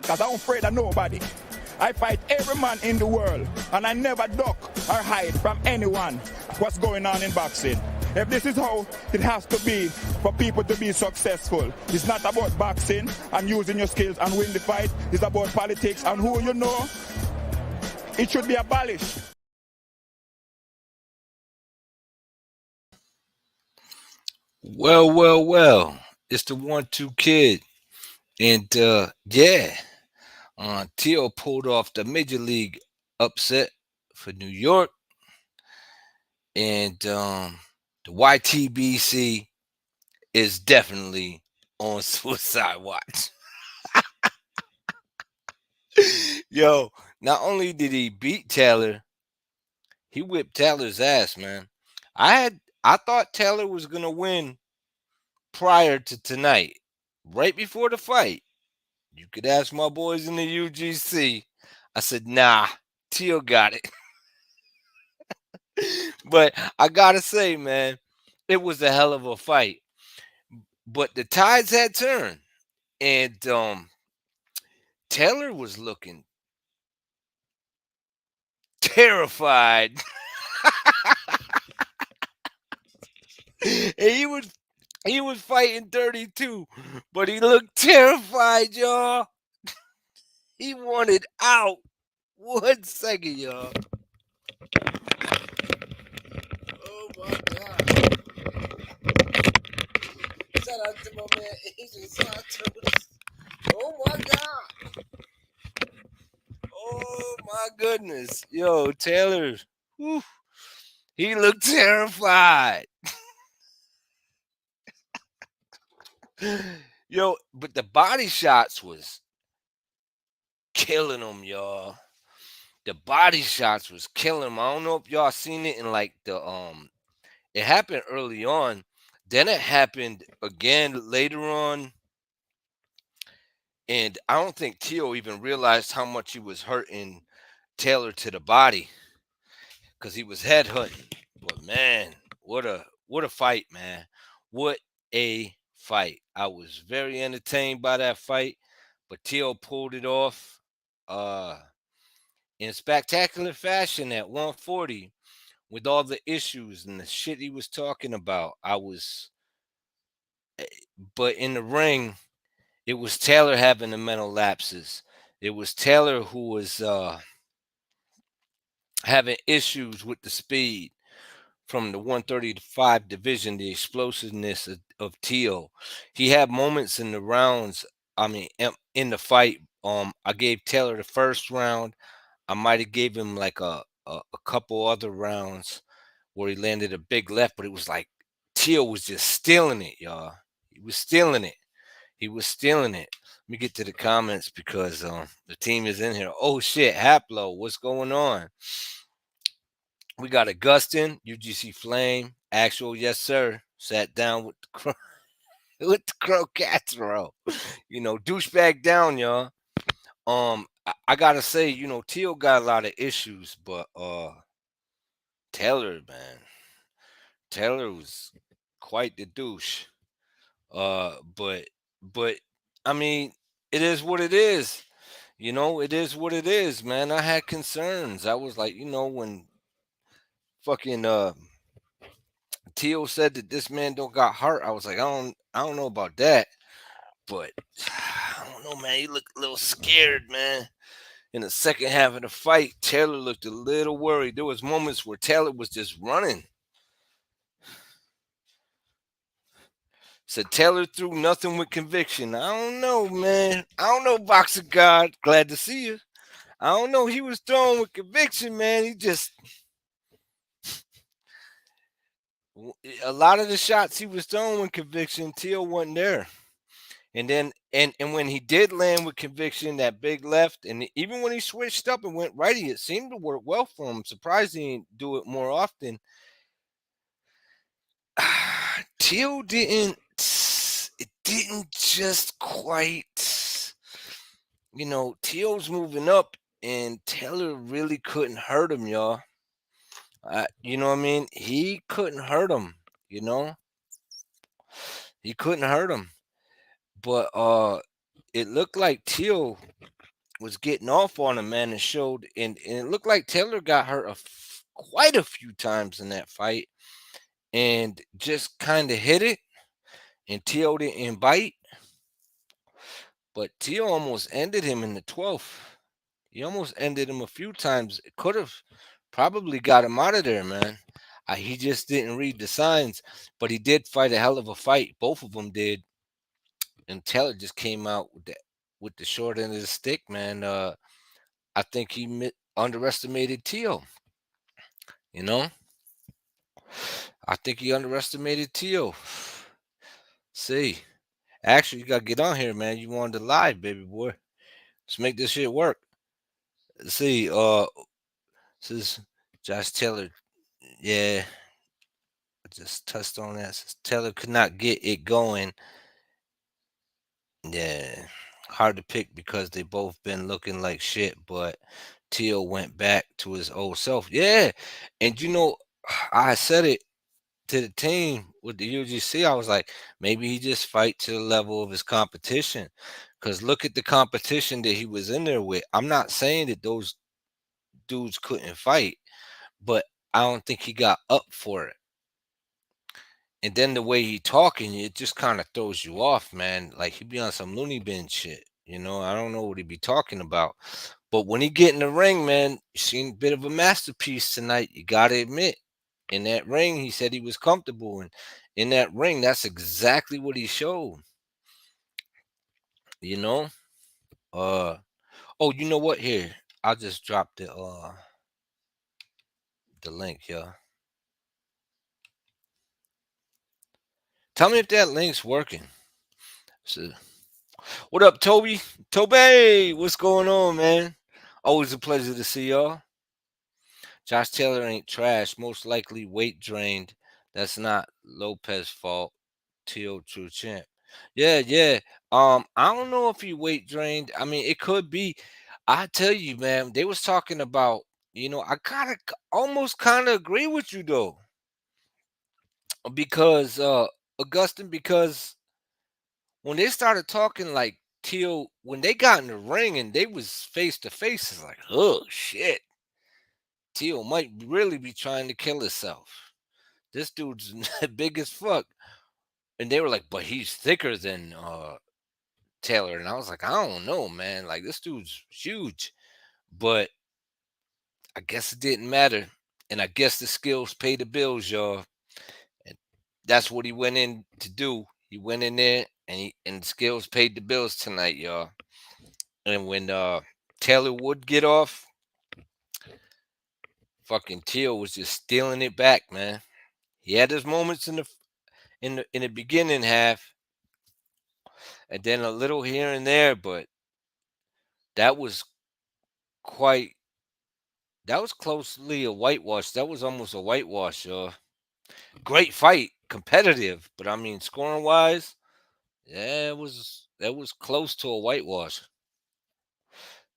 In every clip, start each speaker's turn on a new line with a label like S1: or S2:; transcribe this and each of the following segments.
S1: because I'm afraid of nobody. I fight every man in the world, and I never duck or hide from anyone what's going on in boxing. If this is how it has to be for people to be successful, it's not about boxing and using your skills and win the fight. It's about politics and who you know. It should be abolished.
S2: Well. It's the 1-2 kid. And yeah, Tio pulled off the major league upset for New York. And the YTBC is definitely on suicide watch. Yo, not only did he beat Taylor, he whipped Taylor's ass, man. I thought Taylor was gonna win prior to tonight, right before the fight. You could ask my boys in the UGC. I said, nah, Teal got it. But I gotta say, man, it was a hell of a fight. But the tides had turned, and Taylor was looking terrified. And he was fighting 32, but he looked terrified, y'all. He wanted out. 1 second, y'all. Oh my god. Shout out to my man Asian Santos. Oh my god. Oh my goodness. Yo, Taylor. Whew, he looked terrified. Yo, but the body shots was killing him, y'all. The body shots was killing him. I don't know if y'all seen it in like the it happened early on. Then it happened again later on. And I don't think Tio even realized how much he was hurting Taylor to the body because he was headhunting. But man, what a fight, man. What a fight. I was very entertained by that fight, but Tio pulled it off in spectacular fashion at 140 with all the issues and the shit he was talking about. But in the ring, it was Taylor having the mental lapses. It was Taylor who was having issues with the speed from the 135 division, the explosiveness of Tio. He had moments in the rounds. I mean, in the fight, I gave Taylor the first round. I might have gave him like a couple other rounds where he landed a big left, but it was like Tio was just stealing it, y'all. He was stealing it. He was stealing it. Let me get to the comments because the team is in here. Oh shit, Haplo, what's going on? We got Augustin, UGC Flame, actual, yes sir. Sat down with the with the Crow Castro. Douchebag down, y'all. I gotta say, Teal got a lot of issues, but Taylor, man, Taylor was quite the douche. But I mean, it is what it is. It is what it is, man. I had concerns. I was like, when fucking Tio said that this man don't got heart, I was like, I don't know about that. But I don't know, man. He looked a little scared, man. In the second half of the fight, Taylor looked a little worried. There was moments where Taylor was just running. Said Taylor threw nothing with conviction. I don't know, man. I don't know, Boxer God. Glad to see you. I don't know. He was throwing with conviction, man. He just a lot of the shots he was throwing with conviction, Teal wasn't there. And then and when he did land with conviction, that big left, and even when he switched up and went righty, it seemed to work well for him. Surprised he didn't do it more often. Teal didn't. It didn't just quite. Teal's moving up, and Taylor really couldn't hurt him, y'all. You know what I mean? He couldn't hurt him. You know, he couldn't hurt him. But it looked like Teal was getting off on him, man, and showed, and it looked like Taylor got hurt quite a few times in that fight, and just kind of hit it, and Teal didn't bite, but Teal almost ended him in the 12th. He almost ended him a few times. It could have probably got him out of there, man. He just didn't read the signs, but he did fight a hell of a fight. Both of them did, and Taylor just came out with the short end of the stick, man. I think he underestimated Teal. You know, I think he underestimated Teal. See, actually, you gotta get on here, man. You wanted to live, baby boy. Let's make this shit work. See, this is Josh Taylor. Yeah, I just touched on that. Since Taylor could not get it going. Yeah, hard to pick because they both been looking like shit, but Teal went back to his old self. Yeah, and I said it to the team with the UGC. I was like, maybe he just fight to the level of his competition. Cause look at the competition that he was in there with. I'm not saying that those dudes couldn't fight, but I don't think he got up for it. And then the way he talking, it just kind of throws you off, man. Like he be on some loony bin shit. I don't know what he be talking about. But when he get in the ring, man, you seen a bit of a masterpiece tonight. You gotta admit. In that ring, he said he was comfortable. And in that ring, that's exactly what he showed. You know? Uh oh, you know what? Here. I'll just drop the link, yeah. Tell me if that link's working. So, what up, Toby? Toby, what's going on, man? Always a pleasure to see y'all. Josh Taylor ain't trash. Most likely weight drained. That's not Lopez's fault. Teal true champ. Yeah, yeah. I don't know if he weight drained. I mean, it could be. I tell you, man, they was talking about. I almost kind of agree with you though, because Augustine, because when they started talking like Teal, when they got in the ring and they was face to face, it's like, oh shit, Teal might really be trying to kill himself. This dude's big as fuck. And they were like, but he's thicker than Taylor. And I was like, I don't know, man. Like this dude's huge. But I guess it didn't matter. And I guess the skills pay the bills, y'all. And that's what he went in to do. He went in there and the skills paid the bills tonight, y'all. And when Taylor would get off, fucking Teal was just stealing it back, man. He had his moments in the beginning half, and then a little here and there, but that was quite that was closely a whitewash. That was almost a whitewash. Great fight, competitive, but I mean scoring wise, yeah, that was close to a whitewash.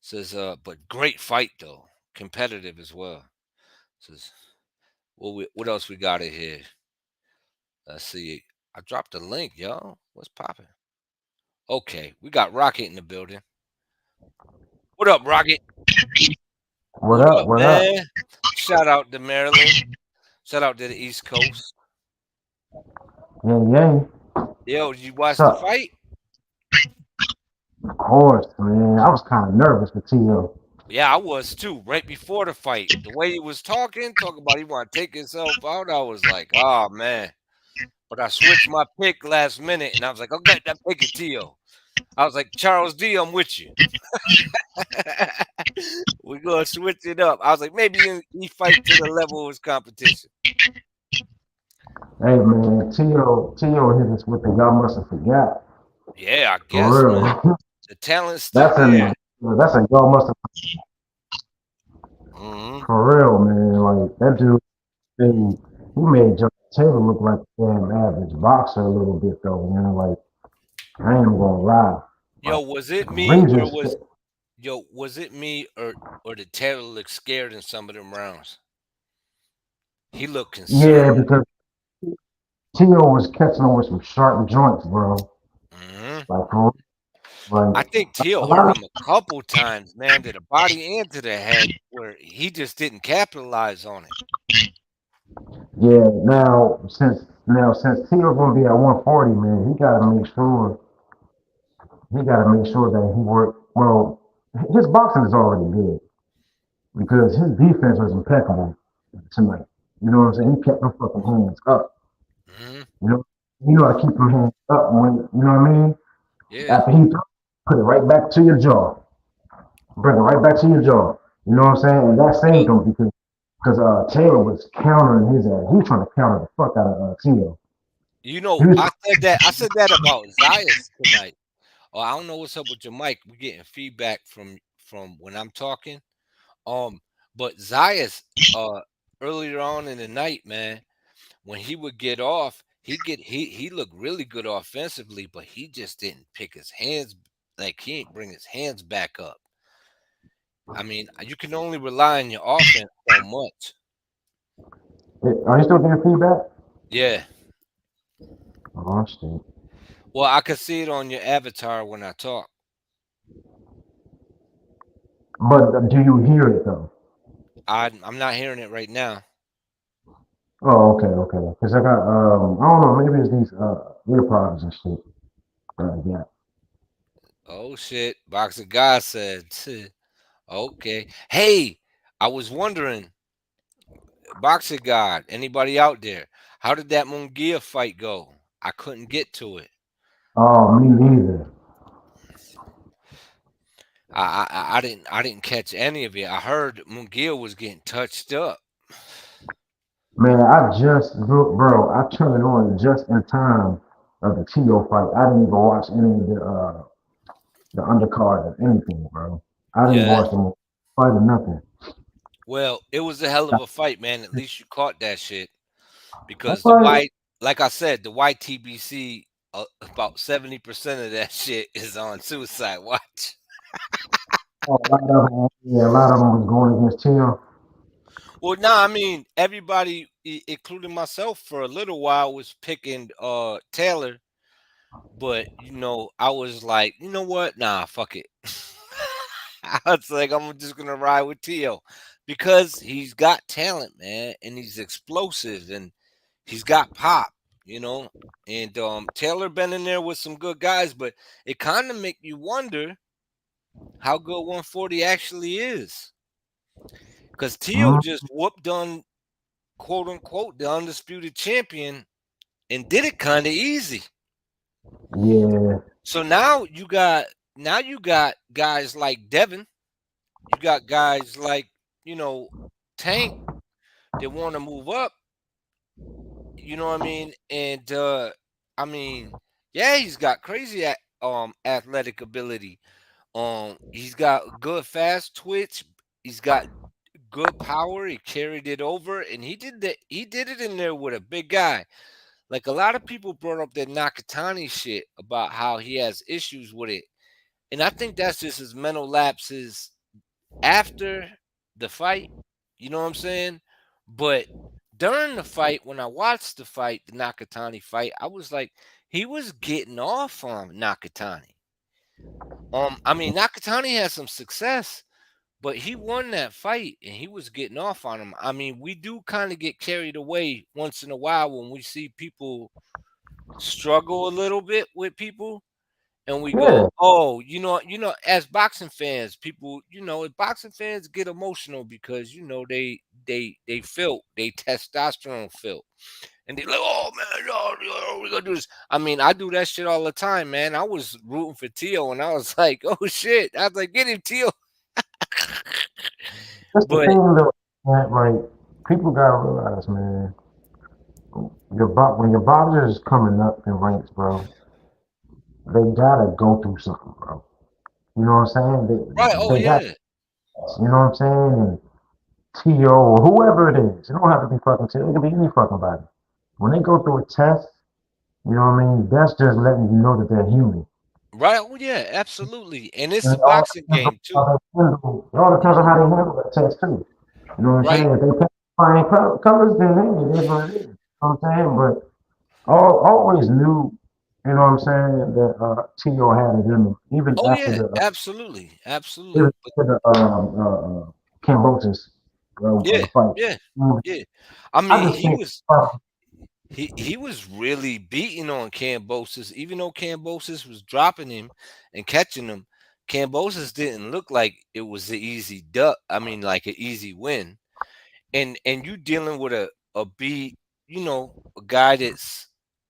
S2: Says but great fight though, competitive as well. Says what else we got in here? Let's see. I dropped the link, y'all. What's popping? Okay, we got Rocket in the building. What up, Rocket?
S3: What
S2: What
S3: up?
S2: up,
S3: What up?
S2: man? Shout out to Maryland. Shout out to the East Coast.
S3: Yang Yang.
S2: Yo, did you watch
S3: What's
S2: the
S3: up?
S2: fight?
S3: Of course, man. I was kind of nervous for T.O.
S2: Yeah, I was too. Right before the fight, the way he was talking about he want to take himself out, I was like, oh man. But I switched my pick last minute, and I was like, okay, I'm taking Tio. I was like, Charles D, I'm with you. We're gonna switch it up. I was like, maybe he fight to the level of his competition.
S3: Hey, man. T.O. hit us with the y'all must have forgot.
S2: Yeah, I guess,
S3: For
S2: man.
S3: real.
S2: The talent's still
S3: that's
S2: there.
S3: a y'all must have
S2: Hmm.
S3: for real, man. Like that dude, he made Joe Taylor look like a damn average boxer a little bit though, man. Like I ain't gonna lie.
S2: Yo,
S3: Like
S2: was it
S3: the
S2: me
S3: ring
S2: or
S3: just
S2: was yo was it me or did Taylor look scared in some of them rounds? He looked
S3: yeah,
S2: concerned.
S3: because T.O. was catching him with some sharp joints, bro.
S2: Hmm.
S3: Like for real. Like
S2: I think Teal
S3: a
S2: hurt
S3: lot of
S2: him a couple times, man, to the body and to the head, where he just didn't capitalize on it.
S3: yeah. Since Tio's gonna be at 140, man, he gotta make sure that he work well. His boxing is already good because his defense was impeccable tonight. You know what I'm saying? He kept them fucking hands up.
S2: Hmm.
S3: You know, you know how to keep them hands up when you know what I mean.
S2: Yeah.
S3: After he throw, put it right back to your jaw. Bring it right back to your jaw. You know what I'm saying? And that saved
S2: Well,
S3: him because Taylor was countering his ass. He was trying to counter the fuck out of Tio. He was,
S2: I said that about Zayas tonight. Oh, I don't know what's up with your mic. We're getting feedback from when I'm talking. Um, but Zayas, earlier on in the night, man, when he would get off, he looked really good offensively, but he just didn't pick his hands, like he ain't bring his hands back up. I mean, you can only rely on your offense so much.
S3: are you still getting feedback?
S2: Yeah.
S3: Oh shit.
S2: Well, I could see it on your avatar when I talk.
S3: But do you hear it though?
S2: I'm not hearing it right now.
S3: Oh, okay. Because I got I don't know, maybe it's these earpods and shit. Yeah.
S2: Oh shit. Boxer God said, okay. Hey, I was wondering, Boxer God, anybody out there, how did that Mungia fight go? I couldn't get to it.
S3: Oh, me neither.
S2: I didn't catch any of it. I heard Mungia was getting touched up.
S3: Man, bro, I turned it on just in time of the Tio fight. I didn't even watch any of the undercard or anything, bro. I didn't even
S2: Yeah.
S3: watch the fight or nothing.
S2: Well, it was a hell of a fight, man. At least you caught that shit
S3: That
S2: because
S3: fight,
S2: like I said, the YTBC, about 70% of that shit is on Suicide Watch.
S3: oh, a lot of them was going against Tio.
S2: Well, nah, I mean everybody, including myself, for a little while was picking Taylor, but I was like, you know what? Nah, fuck it. I was like, I'm just gonna ride with Tio because he's got talent, man, and he's explosive and he's got pop, you know. And Taylor been in there with some good guys, but it kind of make you wonder how good 140 actually is. Because Tio
S3: Mm,
S2: just whooped on quote unquote the undisputed champion and did it kind of easy.
S3: yeah,
S2: So now you got guys like Devin, you got guys like you know Tank that want to move up. You know what I mean? And I mean, yeah, he's got crazy athletic ability. He's got good fast twitch. He's got good power. He carried it over, and he did that. He did it in there with a big guy. Like a lot of people brought up that Nakatani shit about how he has issues with it, and I think that's just his mental lapses after the fight. You know what I'm saying? But during the fight, when I watched the fight, the Nakatani fight, I was like, he was getting off on Nakatani. I mean, Nakatani had some success, but he won that fight and he was getting off on him. I mean, we do kind of get carried away once in a while when we see people struggle a little bit with people and we go,
S3: yeah,
S2: "Oh, as boxing fans, people, as boxing fans get emotional because they felt they testosterone felt, and they like, oh man, no, we gonna do this. I mean, I do that shit all the time, man. I was rooting for Tio, and I was like, oh shit, I was like, get him, Tio.
S3: that's the
S2: But
S3: thing though, man. Like people gotta realize, man, when your boxers is coming up in ranks, bro, they gotta go through something, bro. You know what I'm saying?
S2: right, oh
S3: They got,
S2: yeah,
S3: you know what I'm saying? And T.O. or whoever it is, it don't have to be fucking T.O. It can be any fucking body. When they go through a test, you know what I mean? That's just letting you know that they're human.
S2: right, oh yeah, absolutely, and it's
S3: And
S2: a boxing game too.
S3: it all depends on how they handle that test too. You know what I'm
S2: Right,
S3: saying? If they pick fine colors, then hey, it is what it is. You know what I'm saying? But I always knew You know what I'm saying? That T.O. had it in him, even
S2: Oh
S3: after
S2: yeah,
S3: the
S2: absolutely,
S3: even
S2: absolutely. But
S3: after the Cambosis
S2: yeah,
S3: fight.
S2: yeah,
S3: Mm,
S2: yeah. I
S3: I
S2: mean,
S3: just think
S2: he was really beating on Cambosis, even though Cambosis was dropping him and catching him. Cambosis didn't look like it was the easy duck. I mean, like an easy win. And you dealing with a B, a guy that's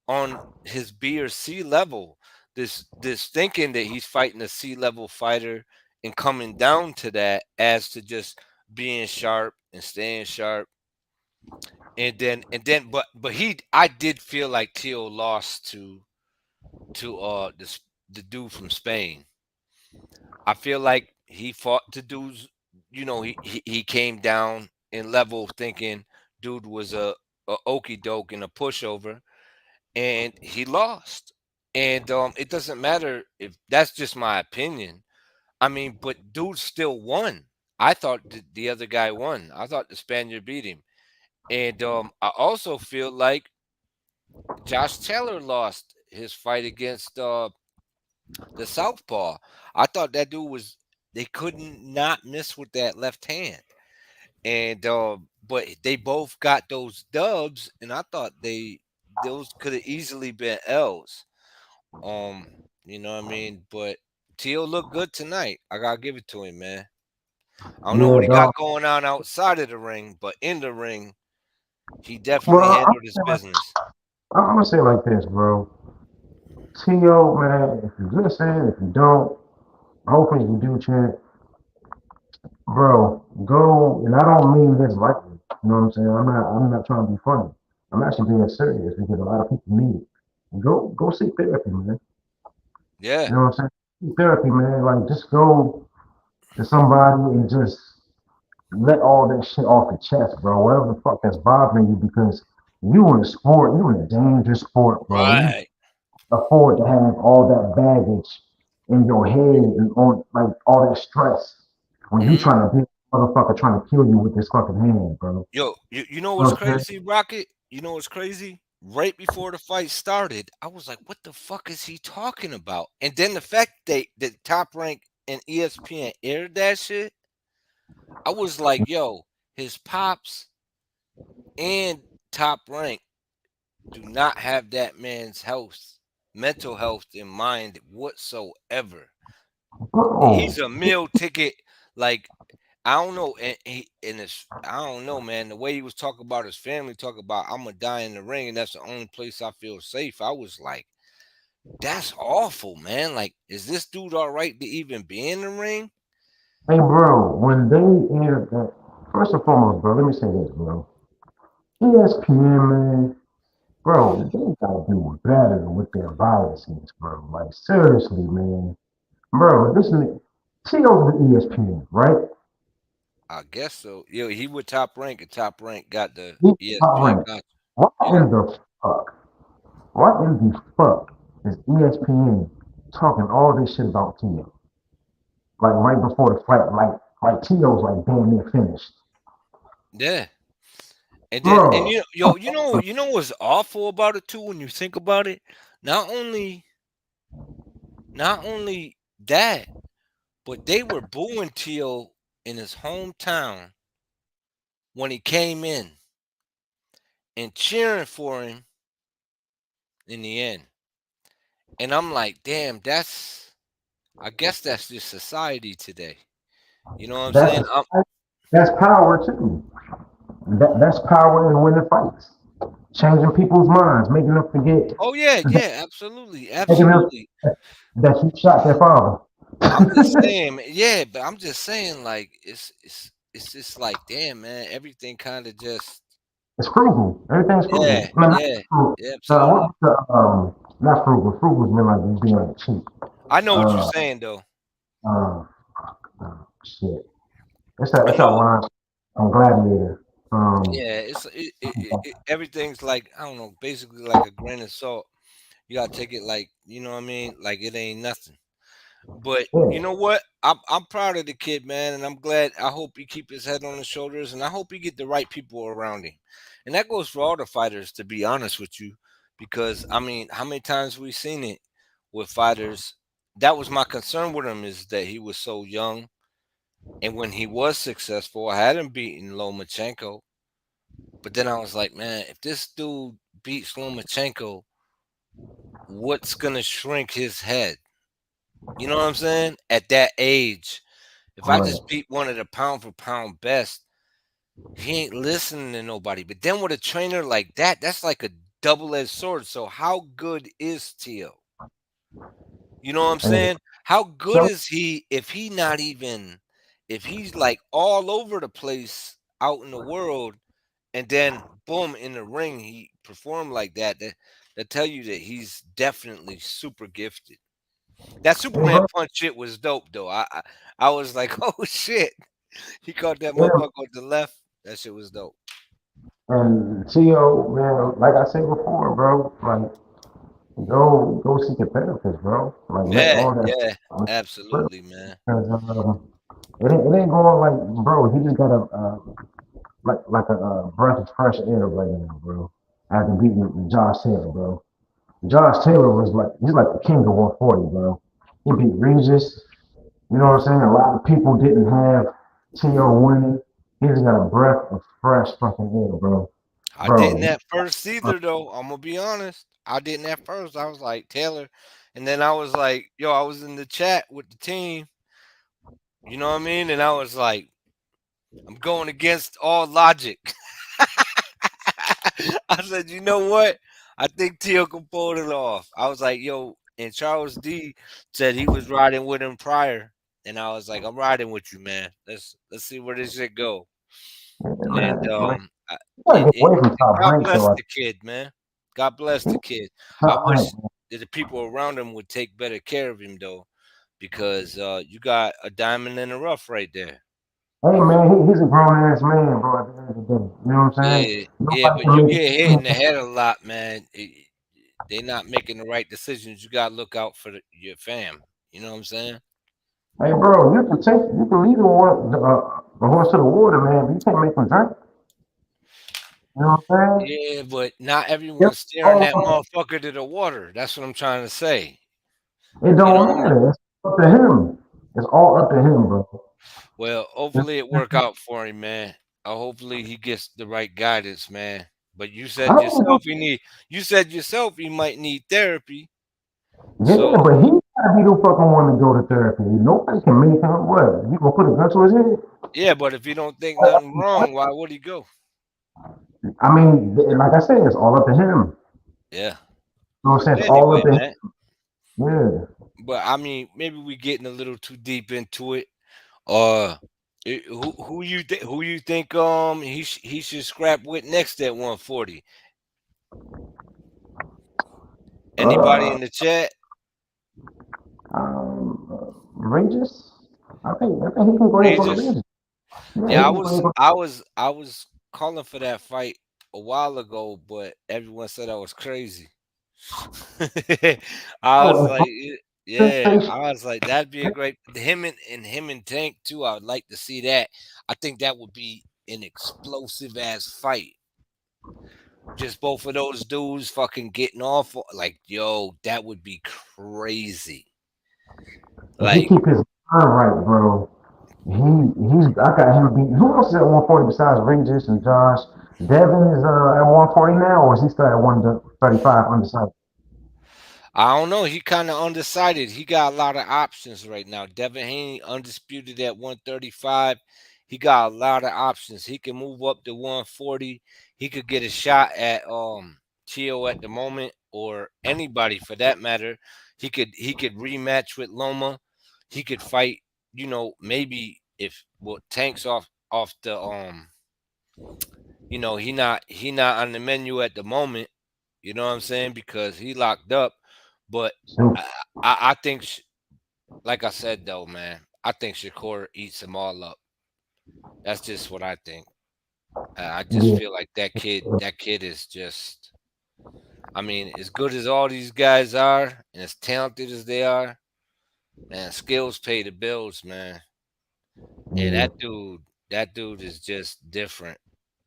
S2: on his B or C level. This thinking that he's fighting a C level fighter and coming down to that as to just being sharp and staying sharp. And then but he I did feel like Teal lost to the dude from Spain. I feel like he fought the dudes, he came down in level thinking dude was a okey doke and a pushover, and he lost. And it doesn't matter if that's just my opinion. I mean, but dude still won. I thought the other guy won. I thought the Spaniard beat him. And I also feel like Josh Taylor lost his fight against the Southpaw. I thought that dude was they couldn't not miss with that left hand. And but they both got those dubs, and I thought those could have easily been L's. Um, you know what I mean? But Teal looked good tonight. I gotta give it to him, man. I don't know
S3: yeah,
S2: what he
S3: dog.
S2: got going on outside of the ring, but in the ring, he definitely
S3: Well,
S2: handled his business.
S3: I'm gonna say it like this, bro. T.O., man, if you listen, if you don't, hopefully you do, champ. Bro, go, and I don't mean this lightly. You know what I'm saying? I'm not trying to be funny. I'm actually being serious because a lot of people need it. Go seek therapy, man.
S2: Yeah.
S3: You know what I'm saying? Seek therapy, man. Like, just go to somebody and just let all that shit off your chest, bro. Whatever the fuck that's bothering you, because you in a sport, you in a dangerous sport, bro. You
S2: Right.
S3: afford to have all that baggage in your head and on like all that stress when you
S2: Mhm.
S3: trying to be a motherfucker trying to kill you with this fucking hand, bro.
S2: Yo, you know
S3: You know
S2: what's
S3: what I'm saying?
S2: crazy, Rocket? You know what's crazy? Right before the fight started, I was like, "What the fuck is he talking about?" And then the fact that Top Rank and ESPN aired that shit, I was like, "Yo, his pops and Top Rank do not have that man's mental health in mind whatsoever. He's
S3: Bro,
S2: a meal ticket, like I don't know, and it's I don't know, man. The way he was talking about his family, talk about I'm gonna die in the ring, and that's the only place I feel safe. I was like, that's awful, man. Like, is this dude all right to even be in the ring?
S3: hey, bro, when they aired that, first and foremost, bro, let me say this, bro. ESPN, man, bro, they gotta do better with their biases, bro. Like, seriously, man. Bro, this is T.O. with ESPN, right?
S2: I guess so. Yo, he would Top Rank, and Top Rank got the
S3: He's top
S2: ESPN
S3: ranked.
S2: contract.
S3: Why
S2: Yeah,
S3: in the fuck? Why in the fuck is ESPN talking all this shit about Tio? Like right before the fight, like Tio's like damn near finished.
S2: yeah. And then, and
S3: Bro,
S2: you know what's awful about it too when you think about it. Not only, not only that, but they were booing Tio in his hometown when he came in and cheering for him in the end. And I'm like, damn, I guess that's just society today. You know what I'm
S3: that's
S2: saying?
S3: that's power too. That's power in winning fights. Changing people's minds, making them forget,
S2: Oh yeah, yeah, absolutely,
S3: making them
S2: absolutely.
S3: that you shot their father.
S2: I'm just saying, yeah, but I'm just saying, like, it's just like, damn, man, everything kind of just,
S3: It's frugal. Everything's frugal.
S2: yeah,
S3: I mean, not
S2: yeah,
S3: frugal.
S2: yeah, absolutely.
S3: What's the not frugal. Frugal's mean like you being like cheap.
S2: I know what you're
S3: Uh,
S2: saying though.
S3: uh, shit. It's that
S2: Yo,
S3: line on Gladiator.
S2: yeah, everything's like I don't know, basically like a grain of salt. You gotta take it like you know what I mean, like it ain't nothing. But you
S3: yeah,
S2: know what? I'm proud of the kid, man, and I'm glad. I hope he keep his head on his shoulders, and I hope he get the right people around him. And that goes for all the fighters, to be honest with you, because I mean, how many times we seen it with fighters? That was my concern with him, is that he was so young, and when he was successful, I had him beating Lomachenko. But then I was like, man, if this dude beats Lomachenko, what's gonna shrink his head? You know what I'm saying? At that age, if I
S3: Right.
S2: just beat one of the pound for pound best, he ain't listening to nobody. But then with a trainer like that, that's like a double-edged sword. So how good is Tio? You know what I'm
S3: And
S2: saying? How good
S3: so,
S2: is he if he not even, if he's like all over the place out in the world, and then boom, in the ring he performed like that, that tell you that he's definitely super gifted. That
S3: hey,
S2: Superman
S3: bro,
S2: punch shit was dope though. I was like, oh shit, he caught that
S3: yeah,
S2: motherfucker with the left. That shit was dope.
S3: and Tio, man, like I said before, bro, like go seek a therapist, bro. Like let
S2: Yeah,
S3: all that
S2: yeah,
S3: because
S2: absolutely, man.
S3: it ain't going like, bro. He just got a like a breath of fresh air right now, bro. After beating Josh Taylor, bro. Josh Taylor was like he's like the king of 140, bro. He beat Regis. You know what I'm saying? A lot of people didn't have T.O. winning. He just got a breath of fresh fucking air, bro.
S2: I didn't
S3: Bro,
S2: at first either though. I'm gonna be honest. I didn't at first. I was like Taylor, and then I was like, yo, I was in the chat with the team. You know what I mean? And I was like, I'm going against all logic. I said, you know what? I think Teal can pull it off. I was like, yo, and Charles D said he was riding with him prior. And I was like, I'm riding with you, man. Let's see where this shit go.
S3: yeah,
S2: And
S3: man, you gotta get away from top
S2: God
S3: rank
S2: bless
S3: though.
S2: the kid, man. God bless the kid. I
S3: Top rank,
S2: wish
S3: man.
S2: that the people around him would take better care of him though, because you got a diamond in the rough right there.
S3: Hey man, he's a grown ass man, bro. At the end of the day, you know what I'm saying?
S2: Yeah, yeah,
S3: Nobody
S2: but
S3: can
S2: you
S3: make
S2: get hit
S3: it.
S2: in the head a lot, man. They not making the right decisions. You gotta look out for your fam. You know what I'm saying?
S3: Hey, bro, you can lead the horse to the water, man, but you can't make him drink. You know what I'm saying?
S2: Yeah, but not
S3: Yep.
S2: everyone's steering that
S3: Oh,
S2: motherfucker to the water. That's what I'm trying to say.
S3: it
S2: You
S3: don't
S2: know?
S3: matter. It's up to him. It's all up to him, bro.
S2: Well,
S3: It's-
S2: hopefully it work out for him, man. Hopefully he gets the right guidance, man. But
S3: I
S2: you said yourself he might need therapy.
S3: Yeah,
S2: So
S3: but he gotta be the fucking one to go to therapy. Nobody can make him what? You gonna put a gun to his head?
S2: yeah, but if he don't think nothing wrong, why would he go?
S3: I mean, like I said, it's all up to him.
S2: Yeah.
S3: You know what I'm saying?
S2: But
S3: It's all up
S2: anyway,
S3: to him.
S2: man.
S3: Yeah.
S2: But I mean, maybe we getting a little too deep into it. Uh, who you think he should scrap with next at 140? Anybody
S3: Uh,
S2: in the chat?
S3: Regis. I think he can go ahead and put a
S2: Regis?
S3: Regis. Yeah, he
S2: Yeah,
S3: can go ahead and
S2: I was calling for that fight a while ago, but everyone said I was crazy. I was
S3: put
S2: like, yeah,
S3: a
S2: I was like, that'd be a great him and Tank too. I would like to see that. I think that would be an explosive ass fight. Just both of those dudes fucking getting off. Like, yo, that would be crazy.
S3: If he
S2: Like,
S3: keep his mind right, bro, he's I got him beat. Who else is at 140 besides Regis and Josh? Devin is at 140 now, or is he still at 135 undecided?
S2: I don't know. He kind of undecided. He got a lot of options right now. Devin Haney undisputed at 135. He got a lot of options. He can move up to 140. He could get a shot at Chio at the moment, or anybody for that matter. He could rematch with Loma. He could fight, maybe if Tank's off the he not on the menu at the moment. You know what I'm saying? Because he locked up. But
S3: So,
S2: I think, like I said though, man, I think Shakur eats them all up. That's just what I think. I just
S3: yeah,
S2: feel like that kid is just. I mean, as good as all these guys are, and as talented as they are, man, skills pay the bills, man. And
S3: yeah.
S2: that dude is just different.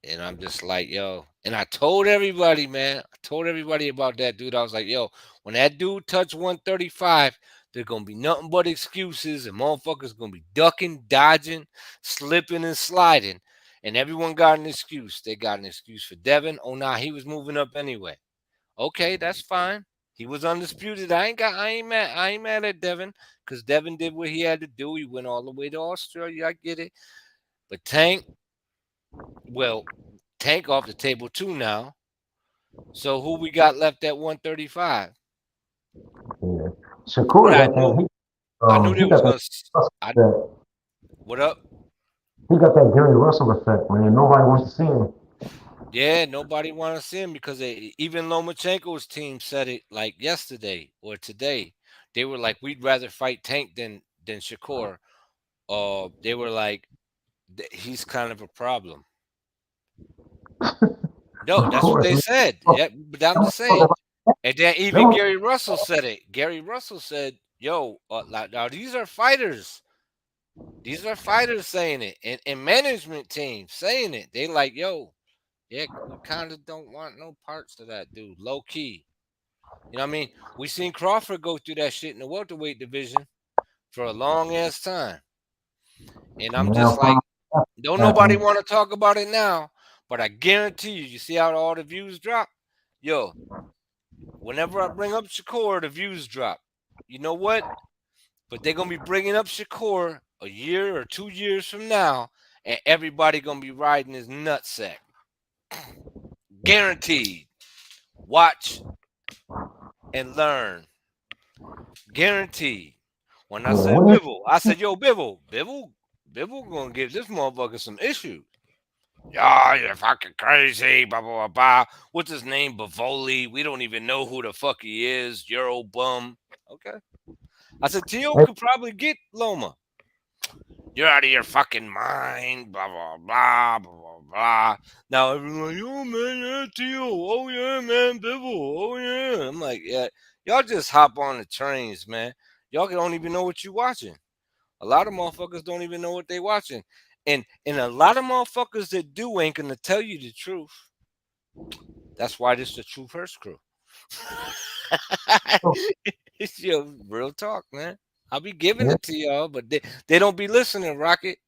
S2: And I'm just like, yo. And I told everybody, man, I told everybody about that dude. I was like, yo, when that dude touch 135, there's gonna be nothing but excuses, and motherfuckers gonna be ducking, dodging, slipping, and sliding. And everyone got an excuse. They got an excuse for Devin. Oh nah, he was moving up anyway. Okay, that's fine. He was undisputed. I ain't mad at Devin, because Devin did what he had to do. He went all the way to Australia. I get it. But well, Tank off the table too now. So who we got left at 135?
S3: Yeah.
S2: But
S3: Shakur got that.
S2: I knew they
S3: He
S2: was
S3: got that.
S2: gonna. I
S3: That
S2: what up?
S3: he got that Gary Russell effect, man. Nobody wants to see him.
S2: Yeah, nobody want to see him because even Lomachenko's team said it like yesterday or today. They were like, we'd rather fight Tank than Shakur. They were like, he's kind of a problem. No,
S3: Of
S2: that's what
S3: course.
S2: they
S3: Man.
S2: said. Yeah, but I'm just saying. And then even
S3: Them-
S2: Gary Russell said it. Gary Russell said, "Yo, like, now these are fighters. These are fighters saying it, and management team saying it. They like, yo, yeah, we kind of don't want no parts of that dude. Low key, you know what I mean? We seen Crawford go through that shit in the welterweight division for a long ass time, and I'm
S3: Now,
S2: just like, don't nobody
S3: happening.
S2: want to talk about it now, but I guarantee you, you see how all the views drop, yo. Whenever I bring up Shakur, the views drop. You know what? But they're gonna be bringing up Shakur a year or 2 years from now, and everybody gonna be riding his nutsack. Guaranteed. Watch and learn. Guaranteed. When I
S3: Yeah,
S2: said
S3: what do you
S2: Bivol, I said, yo, Bivol gonna give this motherfucker some issues. Yeah, you're fucking crazy, blah, blah, blah, blah. What's his name? Bavoli. We don't even know who the fuck he is. Euro bum. Okay. I said, Tio
S3: think?
S2: could probably get Loma. You're out of your fucking mind, blah, blah, blah, blah, blah, blah. Now everyone's like, oh, man, yeah, Tio. Oh, yeah, man, Bibble. Oh, yeah. I'm like, yeah, y'all just hop on the trains, man. Y'all don't even know what you're watching. A lot of motherfuckers don't even know what they watching. And a lot of motherfuckers that do ain't gonna tell you the truth. That's why this the True First crew. It's your real talk, man. I'll be giving
S3: Yeah.
S2: it to y'all, but they don't be listening, Rocket.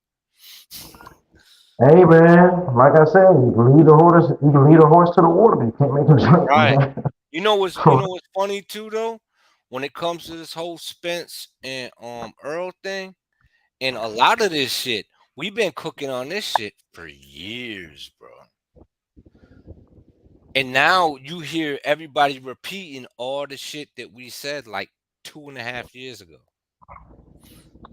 S3: Hey man, like I said, you can lead the horse. You can lead a horse to the water, but you can't make him drink,
S2: Right.
S3: man.
S2: You know what's funny too though? When it comes to this whole Spence and Earl thing, and a lot of this shit, we've been cooking on this shit for years, bro. And now you hear everybody repeating all the shit that we said like 2.5 years ago.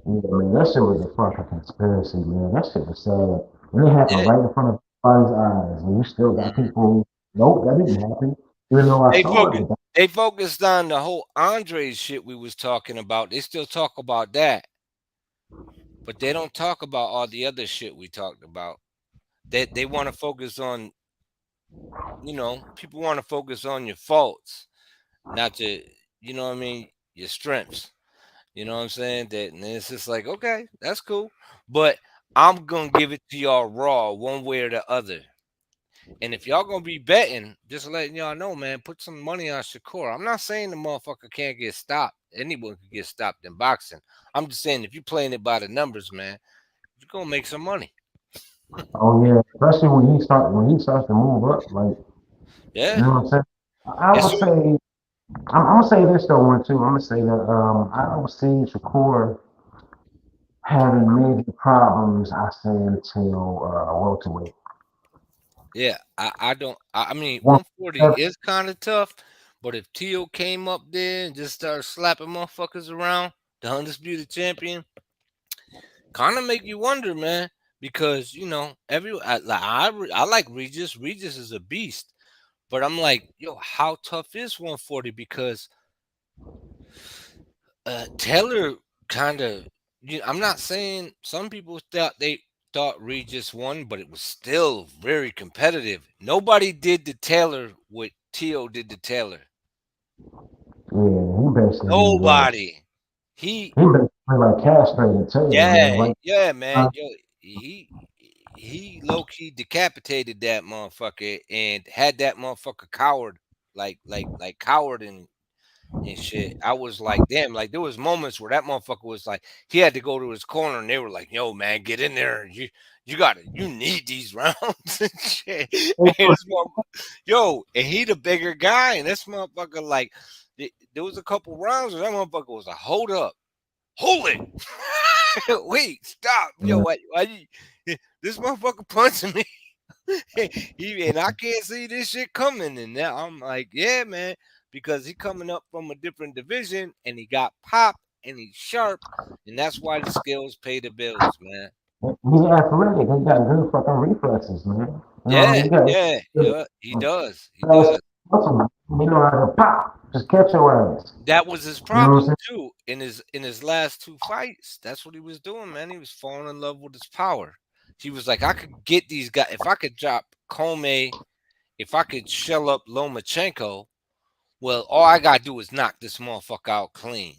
S3: Yeah, man, that shit was a fucking conspiracy, man. That shit was sad. And it happened
S2: Yeah.
S3: right in front of everybody's eyes. And you still got
S2: Mhm.
S3: people, nope, that didn't happen. Even though I
S2: They
S3: saw
S2: focus
S3: it. But
S2: they focused on the whole Andre shit we was talking about. They still talk about that, but they don't talk about all the other shit we talked about. They want to focus on, people want to focus on your faults, not your, what I mean, your strengths. You know what I'm saying? That and it's just like, okay, that's cool. But I'm gonna give it to y'all raw, one way or the other. And if y'all gonna be betting, just letting y'all know, man, put some money on Shakur. I'm not saying the motherfucker can't get stopped. Anyone can get stopped in boxing. I'm just saying if you're playing it by the numbers, man, you're gonna make some money.
S3: oh yeah, especially when he starts to move up, like you
S2: Yeah.
S3: know what I'm saying. I
S2: As
S3: would
S2: soon
S3: say I'm gonna say this though one too. I'm gonna say that I don't see Shakur having major problems. I say until welterweight.
S2: yeah, I don't I mean
S3: One,
S2: 140 is kind of tough, but if Tio came up there and just started slapping motherfuckers around, the undisputed champion, kind of make you wonder, man, because I like Regis. Regis is a beast, but I'm like, yo, how tough is 140? Because Taylor kind of, I'm not saying some people thought Regis won, but it was still very competitive. Nobody did to Taylor what Tio did to Taylor.
S3: yeah, he basically
S2: Nobody. He
S3: he basically like castrated Taylor, man.
S2: Yeah,
S3: Right?
S2: yeah, man. Yo, he. he low key decapitated that motherfucker and had that motherfucker coward, like coward and shit. I was like, damn, like there was moments where that motherfucker was like, he had to go to his corner and they were like, yo, man, get in there. You need these rounds and shit. And this yo, and he the bigger guy, and this motherfucker, like, there was a couple rounds where that motherfucker was like, hold up, hold it. Wait, stop. Yo, why you, this motherfucker punching me? And I can't see this shit coming. And now I'm like, yeah, man, because he coming up from a different division and he got pop and he's sharp, and that's why the skills pay the bills, man.
S3: He's athletic. He got good fucking reflexes, man. You know what I
S2: Yeah,
S3: mean? He got
S2: yeah,
S3: good
S2: yeah. He does. He
S3: fast
S2: does.
S3: muscle. You know how to pop. Just catch your ass.
S2: That was his
S3: You know what I'm
S2: problem
S3: saying?
S2: too in his last two fights. That's what he was doing, man. He was falling in love with his power. He was like, I could get these guys if I could drop Comey, if I could shell up Lomachenko. Well, all I gotta do is knock this motherfucker out clean.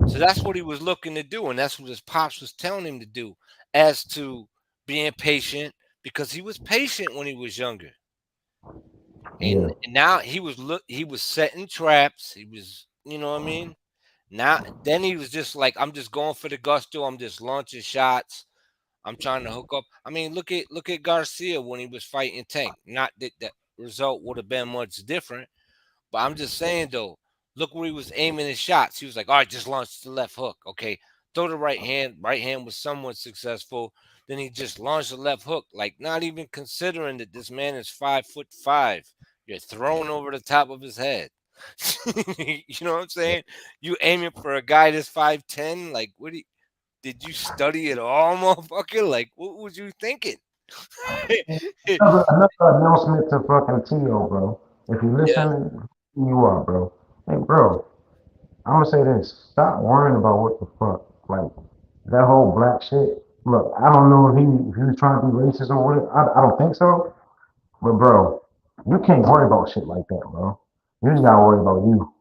S2: So that's what he was looking to do, and that's what his pops was telling him to do. As to being patient, because he was patient when he was younger,
S3: Yeah.
S2: and now he was setting traps. He was, you know what I mean. Now then he was just like, I'm just going for the gusto. I'm just launching shots. I'm trying to hook up. I mean, look at Garcia when he was fighting Tank. Not that that result would have been much different. But I'm just saying though, look where he was aiming his shots. He was like, all right, just launch the left hook. Okay. Throw the right hand. Right hand was somewhat successful. Then he just launched the left hook, like not even considering that this man is 5'5". You're thrown over the top of his head. You know what I'm saying? You aiming for a guy that's 5'10". Like, did you study it all, motherfucker? Like, what was you thinking?
S3: Another announcement to fucking T.O., bro. If you
S2: Yeah.
S3: listen, you are, bro. Hey, bro, I'm gonna say this. Stop worrying about what the fuck. Like, that whole black shit. Look, I don't know if he was trying to be racist or what. I don't think so. But, bro, you can't worry about shit like that, bro. You just gotta worry about you.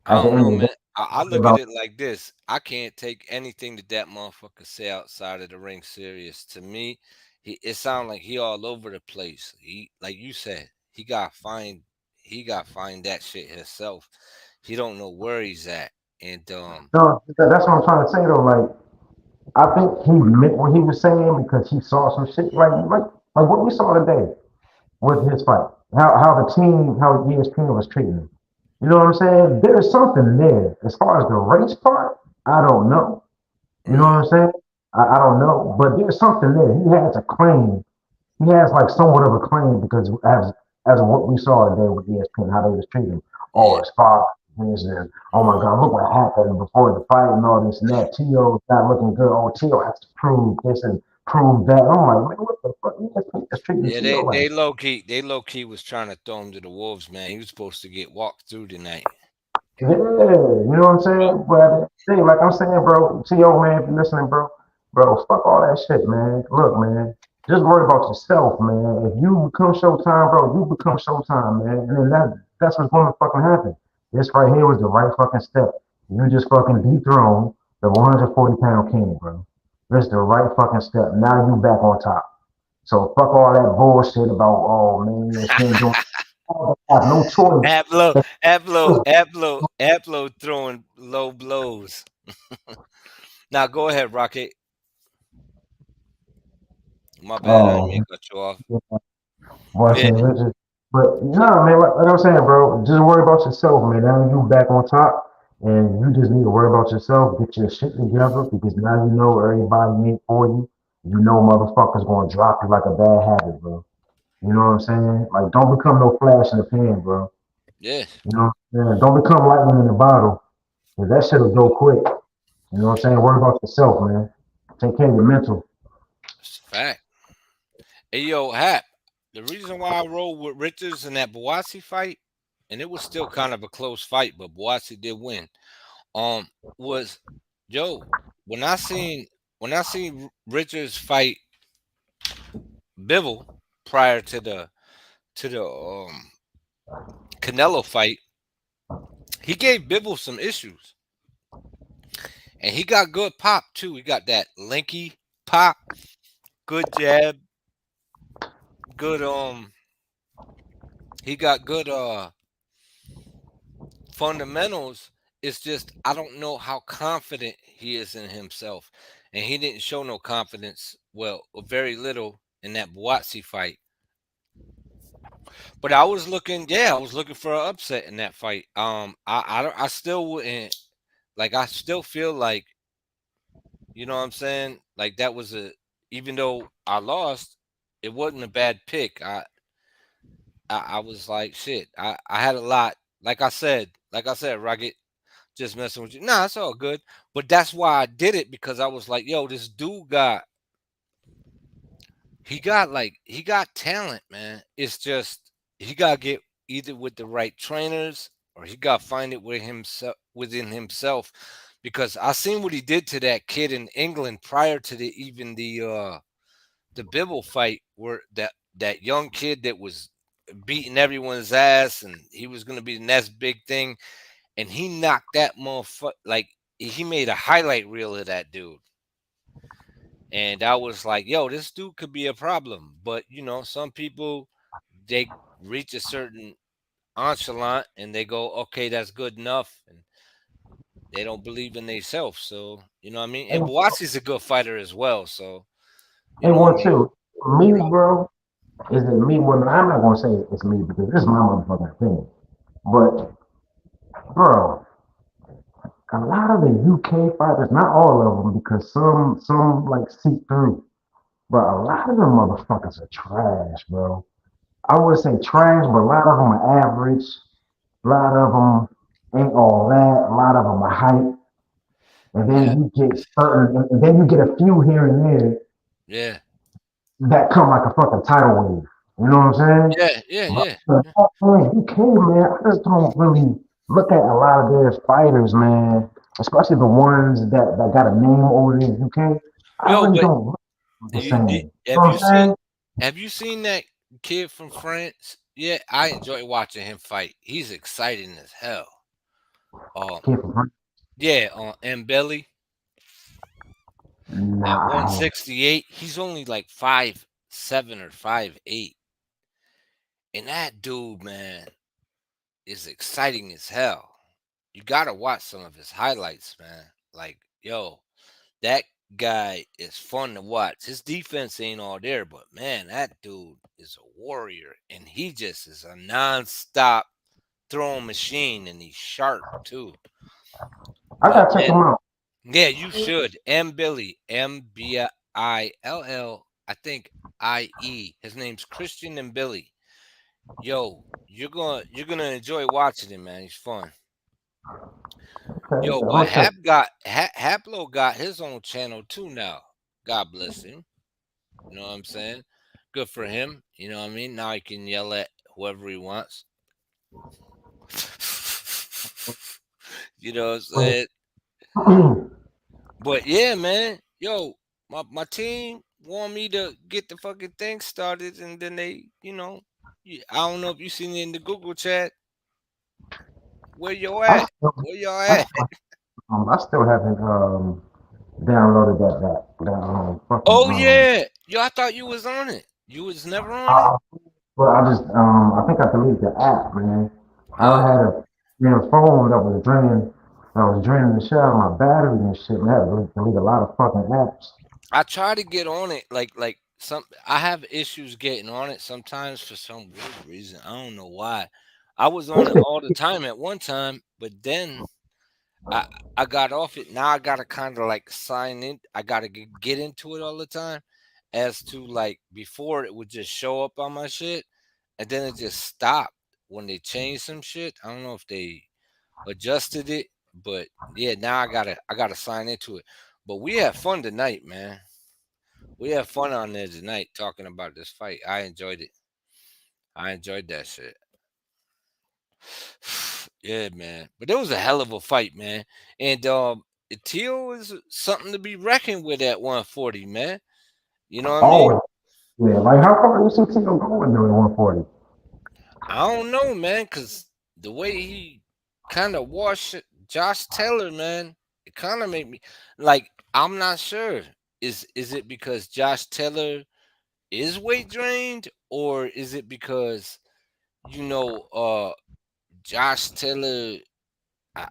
S2: I
S3: At the
S2: don't
S3: end
S2: know,
S3: of the day,
S2: man. I
S3: worry
S2: look at
S3: about
S2: it like this. I can't take anything that that motherfucker say outside of the ring serious. To me, it sounds like he all over the place. He, like you said, he got find that shit himself. He don't know where he's at. And
S3: no, that's what I'm trying to say though. Like, I think he meant what he was saying because he saw some shit like what we saw today with his fight. How the team, how ESPN was treating him. You know what I'm saying? There's something there. As far as the race part, I don't know. You know
S2: right.
S3: what I'm saying? I don't know. But there's something there. He has a claim. He has like somewhat of a claim because as of what we saw today with ESPN, how they was treating him. Oh,
S2: Yeah.
S3: his father, this and oh my God, look what happened before the fight and all this and that. Tio's not looking good. Oh, Tio has to prove this and prove that. I'm like, man, what the fuck? ESPN is treating
S2: Yeah,
S3: Tio like,
S2: they low key was trying to throw him to the wolves, man. He was supposed to get walked through tonight.
S3: yeah, you know what I'm
S2: But
S3: saying? But at the end of the day, like I'm saying, bro, Tio, man, if you're listening, bro, fuck all that shit, man. Look, man, just worry about yourself, man. If you become Showtime, bro, you become Showtime, man. And then that's what's going to fucking happen. This right here was the right fucking step. You just fucking dethroned the 140-pound king, bro. This is the right fucking step. Now you back on top. So fuck all that bullshit about, oh man, it's been doing. I have no choice.
S2: Aplo throwing low blows. Now go ahead, Rocket. My bad, I didn't mean
S3: Oh,
S2: to cut you off. Yeah,
S3: Varsity Richards. But no, man, like I'm saying, bro, just worry about yourself, man. Now you back on top, and you just need to worry about yourself. Get your shit together because now you know everybody ain't for you. You know motherfuckers gonna drop you like a bad habit, bro. You know what I'm saying? Like, don't become no flash in the pan, bro.
S2: yeah,
S3: You know what I'm saying? Don't become lightning in the bottle, 'cause that shit'll go quick. You know what I'm saying? Worry about yourself, man. Take care of your mental.
S2: it's a fact. Hey yo, Hap. The reason why I rolled with Richards in that Boasi fight, and it was still kind of a close fight, but Boasi did win. Um, was Joe when I seen Richards fight Bivol prior to the Canelo fight, he gave Bivol some issues, and he got good pop too. He got that linky pop, good jab, good he got good fundamentals. It's just I don't know how confident he is in himself. And he didn't show no confidence, well, or very little in that Buatsi fight. But I was looking, yeah, I was looking for an upset in that fight. I still wouldn't like. I still feel like, you know what I'm saying. Like that was a, even though I lost, it wasn't a bad pick. I was like, shit. I had a lot. Like I said, Rugged, just messing with you. Nah, it's all good. But that's why I did it, because I was like, yo, this dude he got talent, man. It's just he gotta get either with the right trainers, or he gotta find it with himself, within himself. Because I seen what he did to that kid in England prior to the Bibble fight, where that young kid that was beating everyone's ass, and he was gonna be the next big thing, and he knocked that motherfucker, like he made a highlight reel of that dude. And I was like, yo, this dude could be a problem. But some people, they reach a certain nonchalant and they go, okay, that's good enough, and they don't believe in themselves. So you know what I mean.
S3: Hey,
S2: And Boassi's a good fighter as well. So you
S3: hey,
S2: know what I
S3: one
S2: mean.
S3: too. Me, bro. Is it me? Well, I'm not gonna say it's me because this is my motherfucking opinion. But bro, a lot of the UK fighters, not all of them, because some like seep through, but a lot of them motherfuckers are trash, bro. I would say trash, but a lot of them are average. A lot of them ain't all that. A lot of them are hype, and then
S2: Yeah,
S3: you get certain, and then you get a few here and there
S2: yeah,
S3: that come like a fucking tidal wave. You know what I'm saying?
S2: yeah, yeah, yeah.
S3: But man, UK, man, I just don't really look at a lot of their fighters, man, especially the ones that got a name over there in UK. I
S2: Yo,
S3: really
S2: but
S3: don't look the
S2: you
S3: same.
S2: did,
S3: You know what I'm saying?
S2: have you seen that kid from France? Yeah, I enjoy watching him fight. He's exciting as hell. Um,
S3: Kid from France.
S2: yeah, on Mbelly at
S3: Nah, I haven't.
S2: 168. He's only like 5'7" or 5'8", and that dude, man, is exciting as hell. You gotta watch some of his highlights, man. Like, yo, that guy is fun to watch. His defense ain't all there, but man, that dude is a warrior, and he just is a non-stop throwing machine, and he's sharp too.
S3: I
S2: But
S3: gotta check
S2: man,
S3: him out.
S2: yeah, you should. M Billy, I think IE. His name's Christian and Billy. Yo, you're gonna enjoy watching him, man. He's fun.
S3: Okay,
S2: Yo,
S3: I'm
S2: but
S3: gonna check.
S2: Haplo got his own channel too now. God bless him. You know what I'm saying? Good for him. You know what I mean? Now he can yell at whoever he wants. You know what I'm saying? But yeah, man. Yo, my team want me to get the fucking thing started, and then I don't know if you seen it in the Google chat. Where you
S3: I
S2: at?
S3: still,
S2: Where y'all
S3: I,
S2: at?
S3: I still haven't downloaded that fucking
S2: Oh yeah. Yo, I thought you was on it. You was never on it?
S3: I, but I just I think I deleted the app, man. I
S2: Oh,
S3: had a phone that was draining the shit out of my battery and shit, man. I had to delete a lot of fucking apps.
S2: I try to get on it, like some I have issues getting on it sometimes for some weird reason. I don't know why. I was on
S3: What's
S2: it
S3: the
S2: all the time at one time, but then I I got off it. Now I gotta kind of like sign in. I gotta get into it all the time. As to like before, it would just show up on my shit, and then it just stopped when they changed some shit. I don't know if they adjusted it, but yeah, now I gotta sign into it. But we had fun tonight, man. We had fun on there tonight talking about this fight. I enjoyed it. I enjoyed that shit. Yeah, man. But it was a hell of a fight, man. And Teal is something to be reckoned with at 140, man. You know what I mean?
S3: oh yeah, like how far do you see Tito going during 140?
S2: I don't know, man, cause the way he kind of washed Josh Taylor, man, it kind of made me like I'm not sure. is it because Josh Taylor is weight drained, or is it because you know Josh Taylor uh,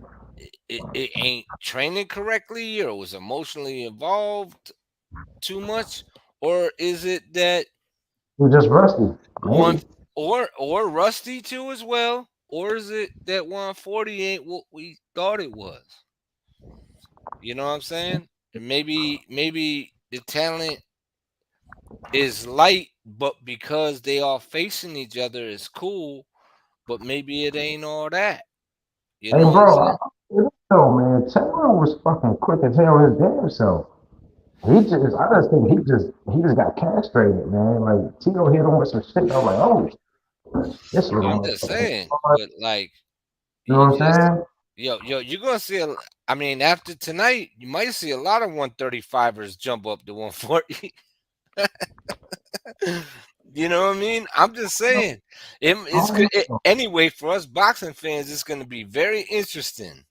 S2: it ain't training correctly or was emotionally involved too much, or is it that
S3: He's just rusty,
S2: one
S3: maybe.
S2: or rusty too as well, or is it that 140 ain't what we thought it was? You know what I'm saying? And maybe the talent is light, but because they all facing each other is cool, but maybe it ain't all that. You
S3: Hey,
S2: know what I'm
S3: bro,
S2: saying?
S3: yo, man, Taylor was fucking quick as hell his damn self. I just think he just got castrated, man. Like Tito hit him with some shit. I was like, this little
S2: I'm just
S3: motherfucker.
S2: saying,
S3: Hard.
S2: but like
S3: You know
S2: you
S3: what I'm
S2: just
S3: saying?
S2: you're gonna see I mean, after tonight, you might see a lot of 135ers jump up to 140. You know what I mean? I'm just saying.
S3: Oh,
S2: Anyway, for us boxing fans, it's going to be very interesting.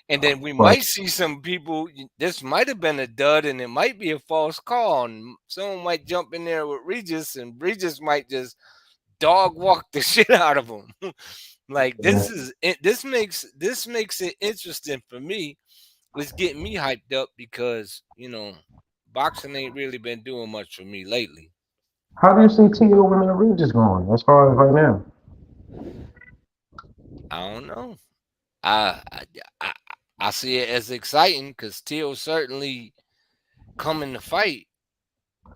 S2: And then we
S3: but
S2: might see some people. This might have been a dud, and it might be a false call. And someone might jump in there with Regis, and Regis might just dog walk the shit out of them. Like
S3: yeah.
S2: this makes it interesting for me. It's getting me hyped up because boxing ain't really been doing much for me lately.
S3: How do you see Tito and Regis going as far as right now?
S2: I don't know. I I, I, I see it as exciting because Teal certainly coming to fight,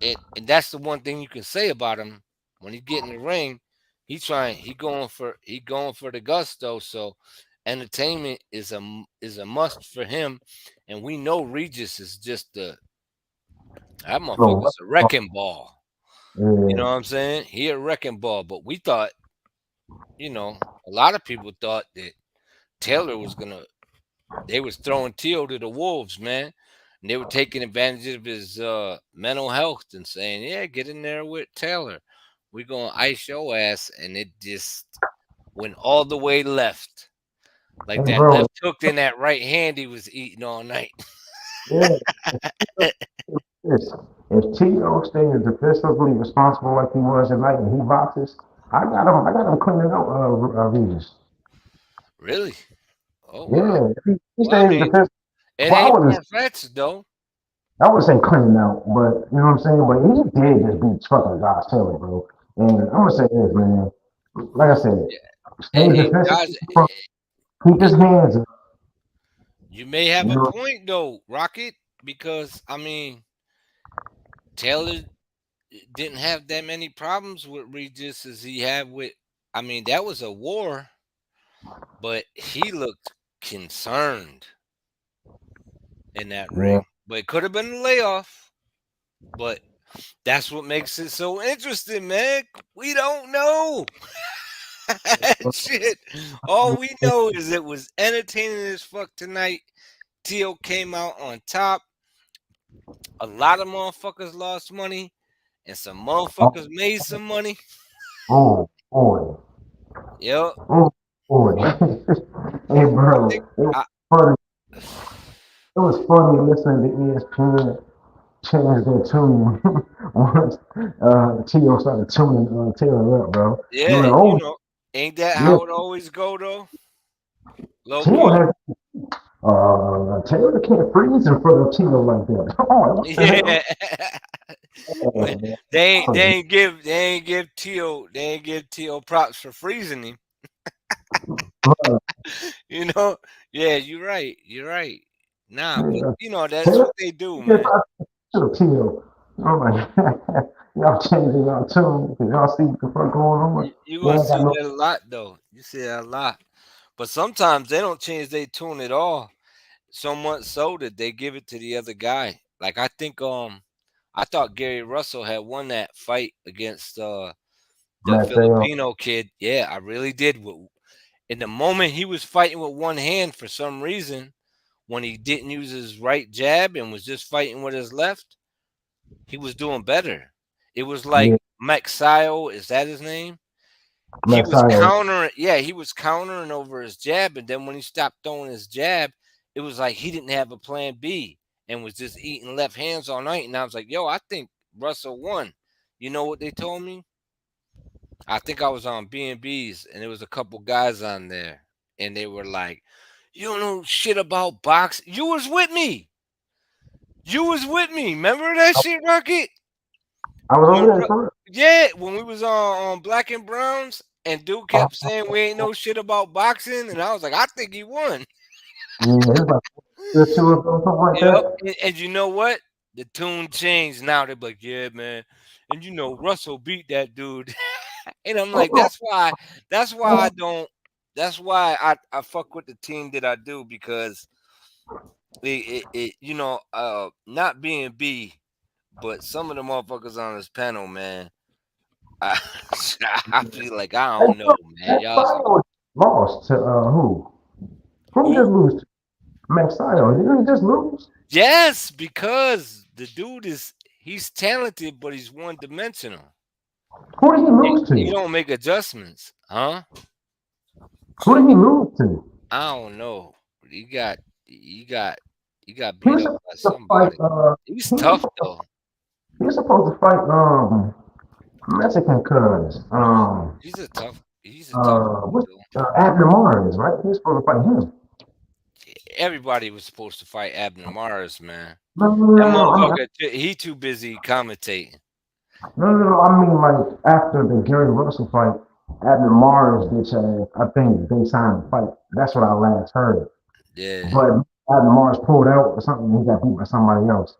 S2: and that's the one thing you can say about him when he get in the ring. He going for the gusto. So entertainment is a must for him, and we know Regis is just that
S3: So,
S2: motherfucker's a wrecking ball. You know
S3: yeah,
S2: what I'm saying? He a wrecking ball, but we thought, a lot of people thought that Taylor was gonna they was throwing Tio to the wolves, man. And they were taking advantage of his mental health and saying, "Yeah, get in there with Taylor. We gonna ice your ass." And it just went all the way left, like
S3: hey,
S2: that
S3: bro,
S2: left hook in that right hand he was eating all night.
S3: yeah. This. If Tito stays defensively responsible like he was tonight and he boxes, I got him cleaning out Regis.
S2: Really? Oh wow.
S3: Yeah, if he
S2: Well, I
S3: stays
S2: mean,
S3: defensive.
S2: it
S3: Well,
S2: ain't far fetched though.
S3: I would say cleaning out, but you know what I'm saying. But he did just beat fucking Josh Taylor, bro. And I'm gonna say this, man. Like I said,
S2: Yeah.
S3: stay
S2: And
S3: defensive.
S2: Josh,
S3: Keep his hands up.
S2: you may have
S3: You
S2: a
S3: know,
S2: point though, Rocket, because I mean, Taylor didn't have that many problems with Regis as he had with. I mean, that was a war, but he looked concerned in that
S3: yeah.
S2: ring. But it could have been a layoff. But that's what makes it so interesting, man. We don't know. Shit. All we know is it was entertaining as fuck tonight. Tio came out on top. A lot of motherfuckers lost money, and some motherfuckers made some money.
S3: Oh boy.
S2: Yep.
S3: Oh boy. Hey,
S2: I think
S3: bro.
S2: I,
S3: Funny. It was funny listening to ESPN change their tune once Tio started tuning Taylor up, bro. You
S2: yeah,
S3: were like, oh
S2: ain't that
S3: yeah,
S2: how it always go though? Low
S3: Tio
S2: key.
S3: has Taylor can't freeze in front of Tio like that. Oh, what the
S2: Yeah.
S3: hell? Oh, man.
S2: They ain't give Tio props for freezing him.
S3: Bro,
S2: You know? Yeah, you're right. You're right. Nah, but
S3: yeah.
S2: that's
S3: Taylor
S2: what they do,
S3: gets
S2: man.
S3: to Tio. I'm like, y'all changing y'all tune because y'all see what the fuck going on.
S2: You're
S3: You
S2: gonna
S3: ain't got
S2: see
S3: no
S2: that a lot though. You see that a lot. But sometimes they don't change their tune at all. So much so that they give it to the other guy. Like I thought Gary Russell had won that fight against the
S3: Mateo.
S2: Filipino kid. Yeah, I really did. In the moment he was fighting with one hand for some reason, when he didn't use his right jab and was just fighting with his left, he was doing better. It was like
S3: Yeah,
S2: Maxio, is that his name? He was
S3: Mateo.
S2: countering, yeah, he was countering over his jab, and then when he stopped throwing his jab, it was like he didn't have a plan B, and was just eating left hands all night. And I was like, yo, I think Russell won. You know what they told me? I think I was on B&B's and there was a couple guys on there and they were like, you don't know shit about boxing. You was with me. You was with me. Remember that shit, Rocket?
S3: I was
S2: When
S3: over there for
S2: yeah, when we was on Black and Browns and dude
S3: real.
S2: kept saying we ain't know shit about boxing and I was like, I think he won.
S3: Yeah, it's like the two of them, something like
S2: Yep.
S3: that.
S2: And you know what? The tune changed now. They're like, yeah, man. And you know, Russell beat that dude. And I'm like,
S3: Oh,
S2: that's why I don't that's why I fuck with the team that I do because you know, not being B, but some of the motherfuckers on this panel, man, I, I feel like I
S3: that
S2: don't know, man. Y'all
S3: fight was lost to who? Who he
S2: who?
S3: just lose to? Max Sio. Didn't he just lose?
S2: Yes, because the dude he's talented, but he's one dimensional.
S3: Who did he lose
S2: You
S3: to?
S2: don't make adjustments, huh?
S3: Who did he lose to?
S2: I don't know. He got
S3: He
S2: beat
S3: was
S2: up
S3: supposed
S2: by
S3: to fight.
S2: somebody. He's
S3: He was
S2: tough
S3: supposed,
S2: though.
S3: he was supposed to fight Mexican cuz
S2: He's a tough
S3: what
S2: dude.
S3: Abner Mars, right? He was supposed to fight him.
S2: Everybody was supposed to fight Abner Mars, man.
S3: No, no, no,
S2: That
S3: no, no.
S2: motherfucker, he too busy commentating.
S3: No, no, no. I mean, like after the Gary Russell fight, Abner Mars bitch ass. I think they signed the fight. That's what I last heard.
S2: Yeah.
S3: But Abner Mars pulled out or something. He got beat by somebody else.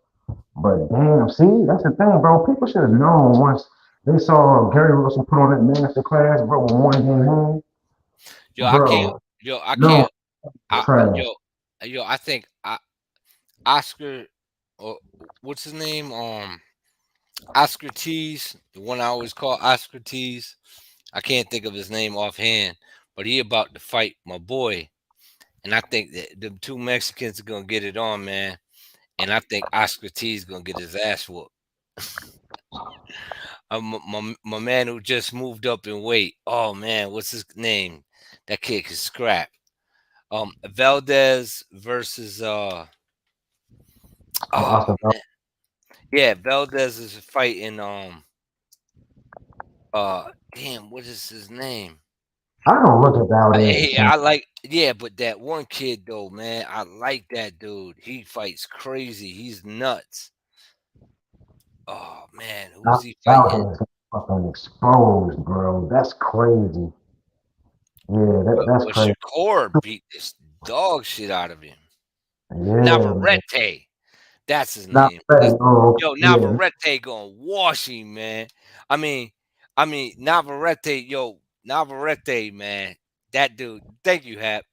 S3: But damn, see, that's the thing, bro. People should have known once they saw Gary Russell put on that master class, bro, with one game home,
S2: Yo, I can't.
S3: bro.
S2: Yo, I
S3: No
S2: can't.
S3: trash.
S2: Yo, I think Oscar, or what's his name? Oscar Tees, the one I always call Oscar Tees. I can't think of his name offhand, but he about to fight my boy, and I think that the two Mexicans are gonna get it on, man. And I think Oscar T is gonna get his ass whooped. My man who just moved up in weight. Oh man, what's his name? That kid can scrap. Valdez versus oh
S3: Oscar,
S2: man, yeah, Valdez is fighting damn, what is his name?
S3: I don't look at Valdez the same.
S2: I like, yeah, but that one kid though, man, I like that dude. He fights crazy. He's nuts. Oh man, who's he fighting?
S3: Valdez got fucking exposed, bro. That's crazy. Yeah, that's
S2: But
S3: crazy.
S2: Shakur beat this dog shit out of him.
S3: Yeah, man.
S2: Navarrete, that's his
S3: Not
S2: name.
S3: ready. Oh,
S2: Yo,
S3: yeah.
S2: Navarrete gonna wash him, man. I mean, Navarrete, Navarrete, man. That dude. Thank you, Hap.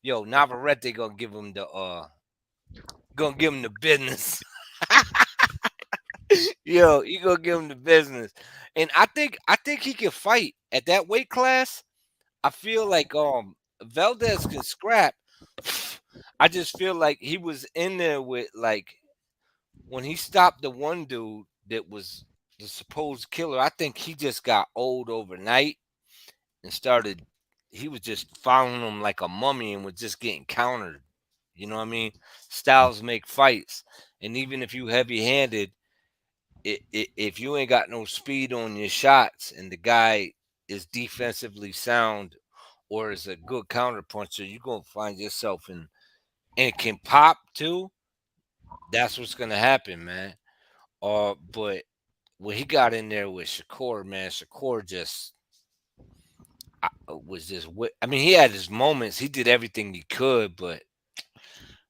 S2: Yo, Navarrete gonna give him the business. Yo, he gonna give him the business. And I think he can fight at that weight class. I feel like Valdez can scrap. I just feel like he was in there with like when he stopped the one dude that was the supposed killer. I think he just got old overnight and started. He was just following him like a mummy and was just getting countered. You know what I mean? Styles make fights, and even if you heavy handed, if you ain't got no speed on your shots and the guy is defensively sound or is a good counter puncher, you're gonna find yourself in and can pop too. That's what's gonna happen, man. But when he got in there with Shakur, man, Shakur just was just. I mean, he had his moments. He did everything he could, but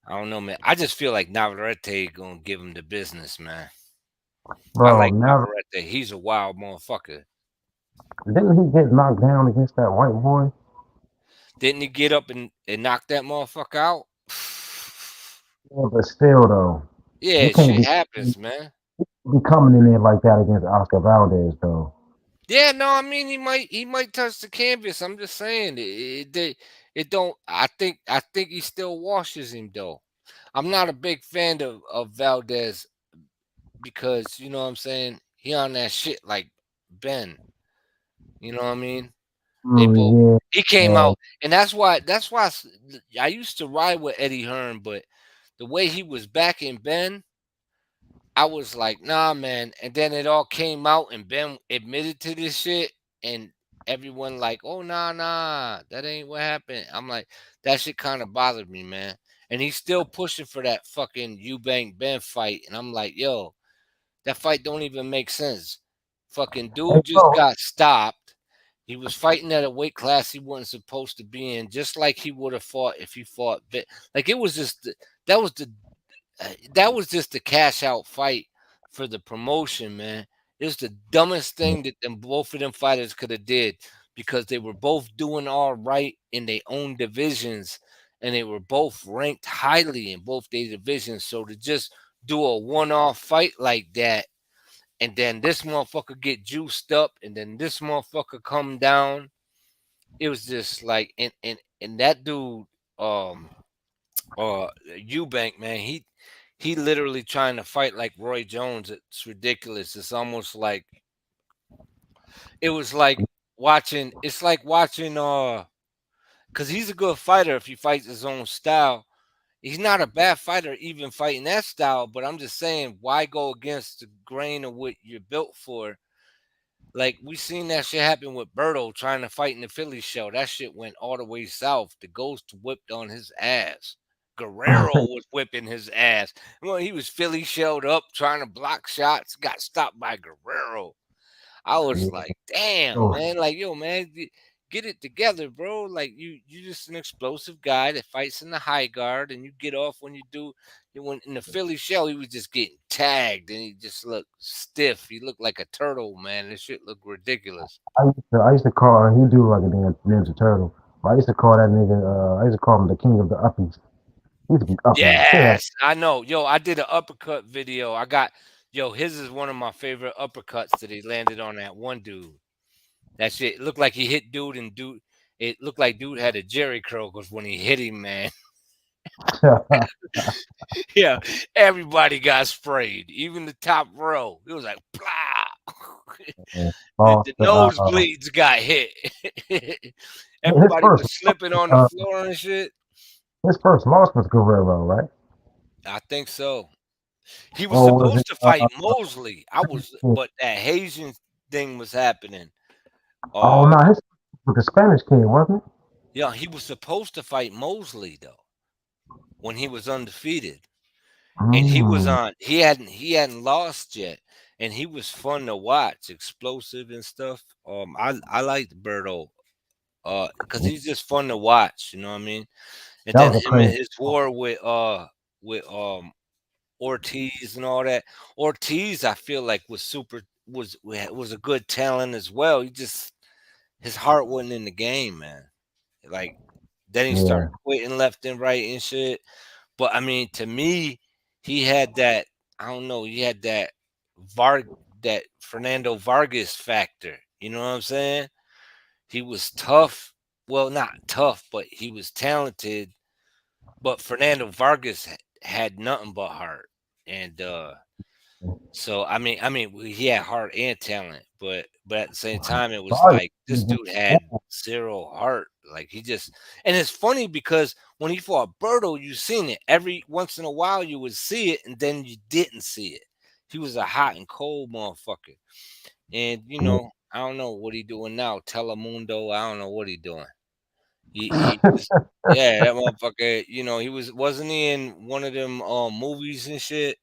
S2: I don't know, man. I just feel like Navarrete gonna give him the business, man. I
S3: Bro,
S2: like
S3: now
S2: Navarrete. He's a wild motherfucker.
S3: didn't he get knocked down against that white boy?
S2: Didn't he get up and knock that motherfucker out?
S3: Yeah, but still though, you
S2: Yeah,
S3: can't
S2: shit
S3: be
S2: happens, man.
S3: coming in there like that against Oscar Valdez though.
S2: Yeah, no, I mean he might touch the canvas. I'm just saying it don't. I think he still washes him though. I'm not a big fan of Valdez because you know what I'm saying he on that shit like Ben. You know what I mean? They both.
S3: Mm,
S2: He came
S3: yeah,
S2: out, and that's why I used to ride with Eddie Hearn, but the way he was backing Ben, I was like, nah, man. And then it all came out, and Ben admitted to this shit, and everyone like, oh, nah, that ain't what happened. I'm like, that shit kind of bothered me, man. And he's still pushing for that fucking Eubank Ben fight, and I'm like, yo, that fight don't even make sense. Fucking
S3: Hey,
S2: dude just
S3: bro.
S2: got stopped. He was fighting at a weight class he wasn't supposed to be in, just like he would have fought if he fought. Like it was just that was the that was just the cash out fight for the promotion, man. It was the dumbest thing that them both of them fighters could have did because they were both doing all right in their own divisions and they were both ranked highly in both their divisions. So to just do a one-off fight like that and then this motherfucker get juiced up and then this motherfucker come down, it was just like and that dude Eubank, man, he literally trying to fight like Roy Jones. It's ridiculous. It's almost like it was like watching. It's like watching. Because he's a good fighter if he fights his own style. He's not a bad fighter even fighting that style. But I'm just saying, why go against the grain of what you're built for? Like we seen that shit happen with Berto trying to fight in the Philly show. That shit went all the way south. The Ghost whipped on his ass. Guerrero was whipping his ass. Well, he was Philly shelled up trying to block shots. Got stopped by Guerrero. I was
S3: Yeah,
S2: like, damn,
S3: so,
S2: man. Like, yo, man, get it together, bro. Like you just an explosive guy that fights in the high guard and you get off when you do. When in the Philly shell, he was just getting tagged and he just looked stiff. He looked like a turtle, man. This shit looked ridiculous.
S3: I used to call he do like a damn Ninja Turtle. But I used to call that nigga. I used to call him the king of the uppies. He used to be upping the shit out.
S2: Yes, I know. Yo, I did an uppercut video. His is one of my favorite uppercuts that he landed on that one dude. That shit looked like he hit dude and dude. It looked like dude had a Jerry curl because when he hit him, man, yeah, everybody got sprayed, even the top row. It was like, blah. the,
S3: Lost
S2: the
S3: the,
S2: nosebleeds got hit.
S3: his
S2: Everybody
S3: first
S2: was slipping on the
S3: uh,
S2: floor and shit.
S3: his first loss was Guerrero, right?
S2: I think so. He was
S3: Or was it?
S2: supposed to fight Mosley. But that Haitian thing was happening.
S3: Oh
S2: Uh,
S3: no, his was the Spanish kid, wasn't it?
S2: yeah, he was supposed to fight Mosley though when he was undefeated, and he was
S3: Mm.
S2: on. He hadn't lost yet, and he was fun to watch, explosive and stuff. I liked Berto, because he's just fun to watch. You know what I mean? And
S3: That
S2: then
S3: was a
S2: him and
S3: crazy.
S2: his war with Ortiz and all that. Ortiz, I feel like was a good talent as well. His heart wasn't in the game, man. Like then he
S3: Yeah,
S2: started quitting left and right and shit. But I mean, to me, he had that. I don't know. He had Var that Fernando Vargas factor. You know what I'm saying? He was tough. Well, not tough, but he was talented. But Fernando Vargas had nothing but heart, and so he had heart and talent, but at the same time, it was
S3: Vargas
S2: like this
S3: was
S2: dude had
S3: just-
S2: zero heart. Like he just, and it's funny because when he fought Berto, you seen it every once in a while. You would see it, and then you didn't see it. He was a hot and cold motherfucker, and I don't know what he doing now. Telemundo, I don't know what he doing. He just yeah, that motherfucker. Wasn't he in one of them movies and shit?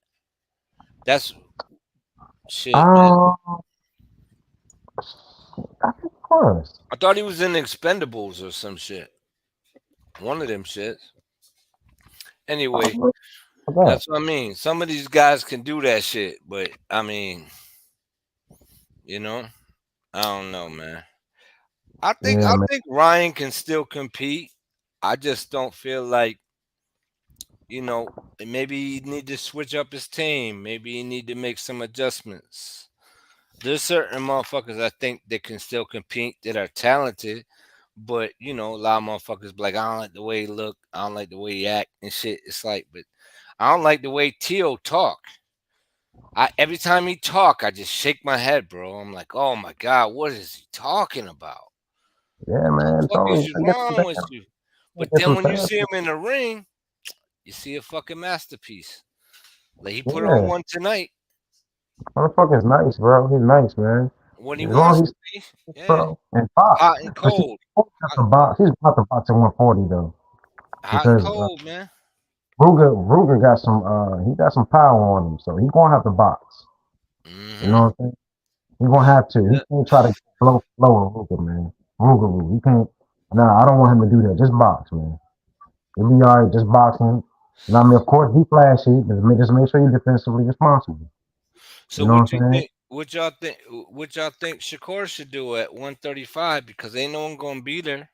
S2: That's shit, man.
S3: um, I think it was.
S2: I thought he was in Expendables or some shit. One of them shits. Anyway,
S3: I forgot.
S2: that's what I mean. Some of these guys can do that shit, but I mean, you know, I don't know, man. I think
S3: Yeah,
S2: I
S3: man.
S2: think Ryan can still compete. I just don't feel like, maybe he need to switch up his team. Maybe he need to make some adjustments. There's certain motherfuckers I think that can still compete that are talented, but a lot of motherfuckers be like, I don't like the way he look, I don't like the way he act and shit. It's like, but I don't like the way Tio talk. Every time he talk, I just shake my head, bro. I'm like, oh my god, what is he talking about?
S3: Yeah,
S2: The
S3: man.
S2: fuck
S3: Tony,
S2: is wrong with you?
S3: I
S2: But
S3: guess
S2: then
S3: some
S2: when you
S3: therapy.
S2: see him in the ring, you see a fucking masterpiece. Like he put on
S3: Yeah,
S2: one tonight
S3: motherfucker's nice, bro. He's nice, man.
S2: when he
S3: As long
S2: wants
S3: as
S2: to be.
S3: he's
S2: Yeah,
S3: bro and box,
S2: hot and
S3: but see,
S2: cold, hot and cold,
S3: he's about to box at 140 though,
S2: hot and
S3: because
S2: cold, man.
S3: Ruger got some he got some power on him, so he gonna have to box. You
S2: Hmm.
S3: know what I'm saying? He gonna have to. He
S2: Yeah.
S3: can't try to blow Ruger, man. Ruger. He can't. Nah, I don't want him to do that. Just box, man. He'll be all right. Just boxing. And I mean, of course, be flashy. Just make sure you're defensively responsible.
S2: So
S3: You know
S2: what
S3: what
S2: you
S3: I'm saying?
S2: think? What y'all think? What y'all think Shakur should do at 135? Because ain't no one gonna be there.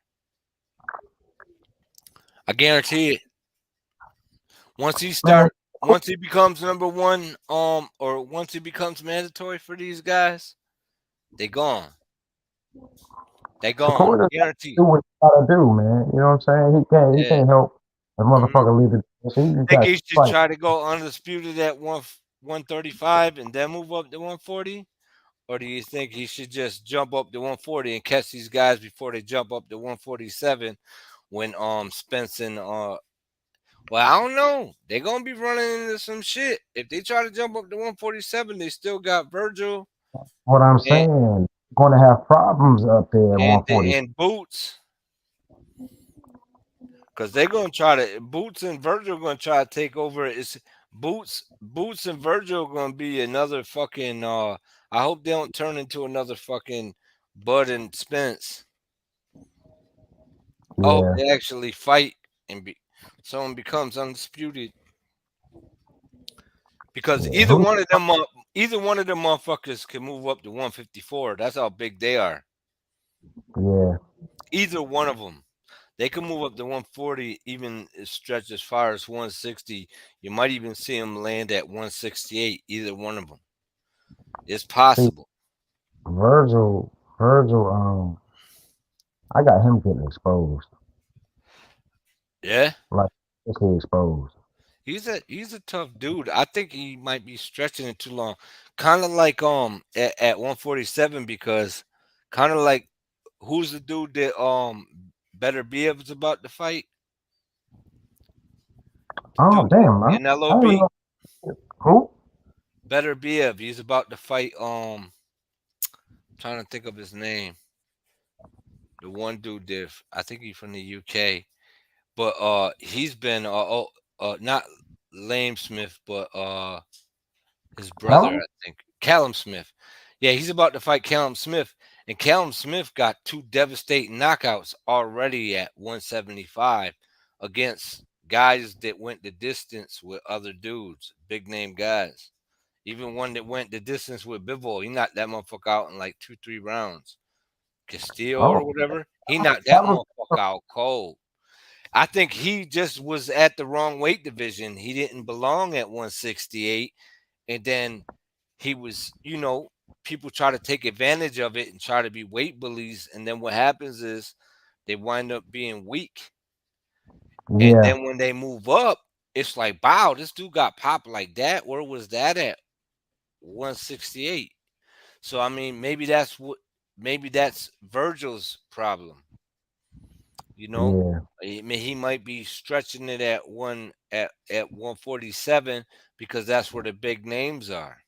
S2: I guarantee it. Once he
S3: Man,
S2: start, once he becomes number one, or once he becomes mandatory for these guys, they gone. They gone.
S3: Shakur just gotta
S2: Guaranteed.
S3: do what he gotta do, man. You know what I'm saying? He
S2: Yeah.
S3: can't help the
S2: Mhm.
S3: motherfucker leave it. So he just
S2: Think
S3: got to
S2: he should
S3: fight.
S2: try to go undisputed at 135 and then move up to 140? Or do you think he should just jump up to 140 and catch these guys before they jump up to 147 when Spence and well, I don't know. They're gonna be running into some shit. If they try to jump up to 147, they still got Virgil
S3: What I'm
S2: and
S3: saying, going to have problems up there at 140.
S2: and Boots. Because they're gonna try to Boots and Virgil gonna try to take over. It's Boots and Virgil gonna be another fucking. I hope they don't turn into another fucking Bud and Spence. I hope
S3: Yeah,
S2: they actually fight and someone becomes undisputed. Because
S3: yeah. Who?
S2: either one of them motherfuckers can move up to 154. That's how big they are.
S3: Yeah,
S2: Either one of them. They can move up to 140, even stretch as far as 160. You might even see them land at 168. Either one of them. It's
S3: see,
S2: possible.
S3: Virgil. I got him getting exposed,
S2: Yeah.
S3: like basically exposed.
S2: He's a tough dude. I think he might be stretching it too long. Kind of like at 147 because kind of like who's the dude that Better Be was about to fight? The
S3: Oh
S2: dude
S3: damn,
S2: in
S3: I don't even
S2: LOB.
S3: know who.
S2: Better Be He's about to fight trying to think of his name. The one dude there, I think he's from the UK. But he's been not Lame Smith, but his brother,
S3: Callum?
S2: I think. Callum Smith. Yeah, he's about to fight Callum Smith. And Callum Smith got two devastating knockouts already at 175 against guys that went the distance with other dudes, big name guys. Even one that went the distance with Bivol, he knocked that motherfucker out in like 2, 3 rounds. Castillo or
S3: Oh,
S2: whatever, he knocked that
S3: Callum.
S2: motherfucker out cold. I think he just was at the wrong weight division. He didn't belong at 168. And then he was, people try to take advantage of it and try to be weight bullies. And then what happens is they wind up being weak. And
S3: Yeah,
S2: then when they move up, it's like, wow, this dude got popped like that. Where was that at 168? So I mean, maybe that's Virgil's problem. You know,
S3: yeah,
S2: I mean, he might be stretching it at 147 because that's where the big names are.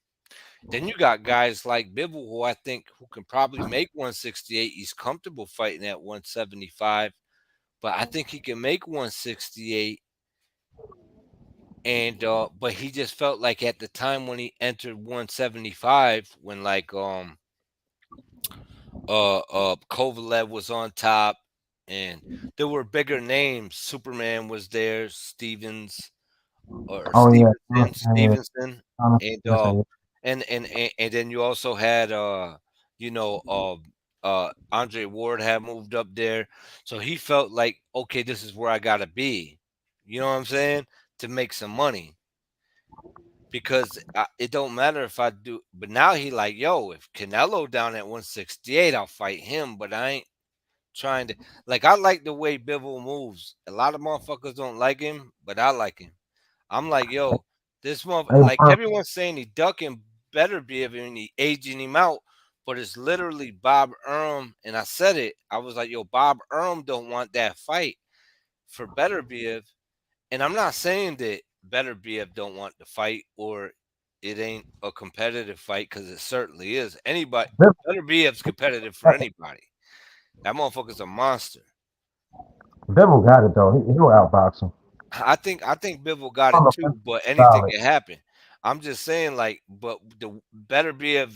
S2: Then you got guys like Bibble who I think who can probably make 168. He's comfortable fighting at 175, but I think he can make 168. And but he just felt like at the time when he entered 175, when like Kovalev was on top, and there were bigger names. Superman was there, Stevens or
S3: oh yeah,
S2: Stevenson,
S3: Connor
S2: and
S3: Stevenson,
S2: and then you also had you know Andre Ward had moved up there, so he felt like okay, this is where I gotta be. You know what I'm saying? To make some money because it don't matter if I do. But now he like, yo, if Canelo down at 168, I'll fight him. But I ain't trying to like. I like the way Bivol moves. A lot of motherfuckers don't like him, but I like him. I'm like, yo, this motherfucker.
S3: hey,
S2: Like
S3: bro,
S2: everyone's saying, he ducking Better Be and he aging him out. But it's literally Bob Earl, and I said it. I was like, yo, Bob Earl don't want that fight for Better Be And I'm not saying that Better BF don't want to fight or it ain't a competitive fight because it certainly is. Anybody,
S3: Bivol,
S2: Better BF's competitive for anybody. That motherfucker's a monster.
S3: Bivol got it though. He'll outbox him.
S2: I think Bivol got
S3: On
S2: it
S3: the
S2: too,
S3: fence,
S2: but anything
S3: solid.
S2: can happen. I'm just saying, like, but the Better BF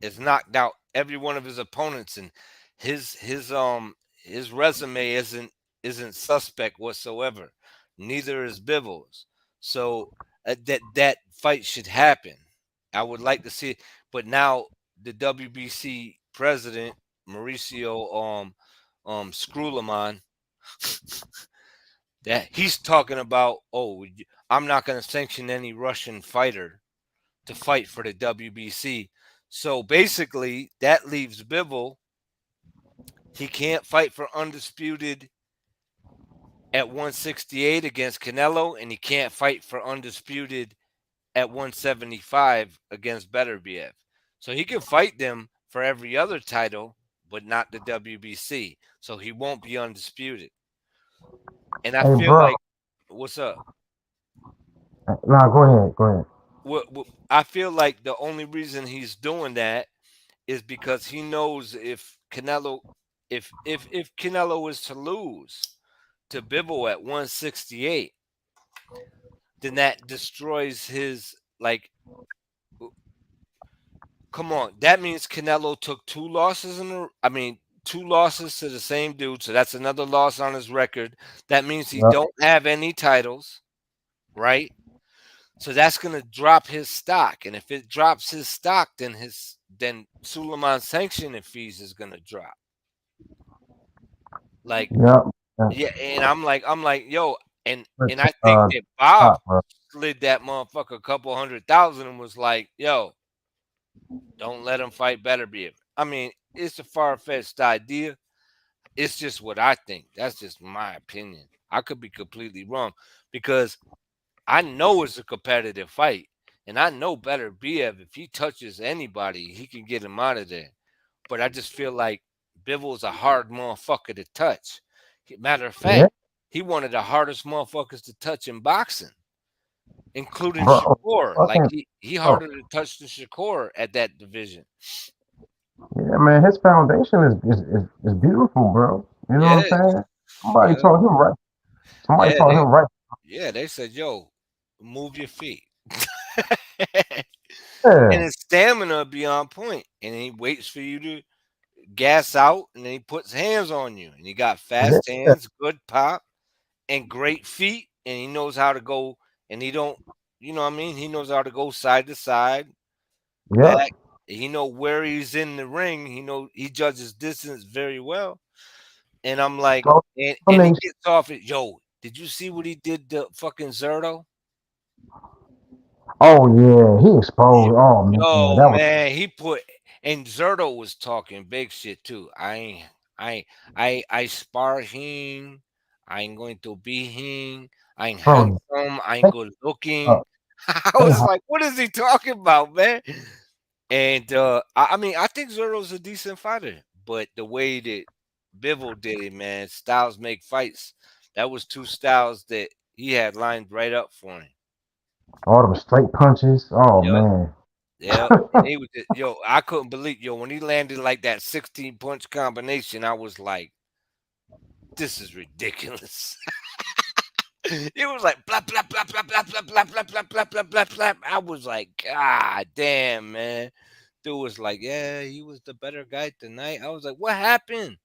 S2: has knocked out every one of his opponents, and his resume isn't suspect whatsoever. Neither is Bivol's. So that fight should happen. I would like to see it, but now the WBC president Mauricio Screwleman, that he's talking about, oh, I'm not going to sanction any Russian fighter to fight for the WBC. So basically, that leaves Bivol. He can't fight for undisputed at 168 against Canelo, and he can't fight for undisputed at 175 against Beterbiev. So he can fight them for every other title, but not the WBC. So he won't be undisputed. And I
S3: Hey,
S2: feel
S3: bro.
S2: like, what's up?
S3: Nah, go ahead. Go ahead.
S2: I feel like the only reason he's doing that is because he knows if Canelo is to lose to Bivol at 168, then that destroys his, like, come on, that means Canelo took two losses to the same dude, so that's another loss on his record. That means he
S3: Yep.
S2: don't have any titles, right? So that's gonna drop his stock, and if it drops his stock, then Suleiman's sanctioning fees is gonna drop. Like,
S3: Yep. Yeah.
S2: yeah, and I'm like, yo, and
S3: But,
S2: I think that Bob
S3: top, bro.
S2: slid that motherfucker a couple 100,000 and was like, yo, don't let him fight Better Be. I mean, it's a far fetched idea. It's just what I think. That's just my opinion. I could be completely wrong because I know it's a competitive fight, and I know Better Biev, if he touches anybody, he can get him out of there. But I just feel like Bivol's a hard motherfucker to touch. Matter of
S3: Yeah,
S2: fact, he one of the hardest motherfuckers to touch in boxing, including
S3: bro.
S2: Shakur. Like
S3: Fucking,
S2: he
S3: bro.
S2: harder to touch than Shakur at that division.
S3: Yeah, man. His foundation is beautiful, bro. You know what
S2: Yeah,
S3: I'm saying? Somebody
S2: yeah,
S3: taught him right. Somebody
S2: yeah.
S3: taught him right.
S2: They said, yo, move your feet. And
S3: Yeah.
S2: his stamina be on point, and he waits for you to gas out, and then he puts hands on you. And he got fast
S3: Yeah.
S2: hands, good pop, and great feet, and he knows how to go. And he don't, you know what I mean? He knows how to go side to side, back.
S3: Yep.
S2: He know where he's in the ring. He judges distance very well. And I'm like,
S3: So,
S2: and he gets off it. Yo, did you see what he did to fucking Zerto?
S3: oh yeah, he exposed. Oh man,
S2: Yo,
S3: that was
S2: man, he put and Zerto was talking big shit too. I spar him. I ain't going to be him. I ain't
S3: bro.
S2: handsome. I ain't
S3: They,
S2: good looking.
S3: uh,
S2: I
S3: they,
S2: was like, what is he talking about, man? And I mean, I think Zerto's a decent fighter, but the way that Bivol did it, man, styles make fights. That was two styles that he had lined right up for him.
S3: all them straight punches. Oh
S2: Yep.
S3: man.
S2: Yeah, and he was yo. I couldn't believe when he landed like that 16 punch combination. I was like, this is ridiculous. It was like blah blah blah blah blah blah blah blah blah blah blah blah blah. I was like, God damn, man. Dude was like, yeah, he was the better guy tonight. I was like, what happened?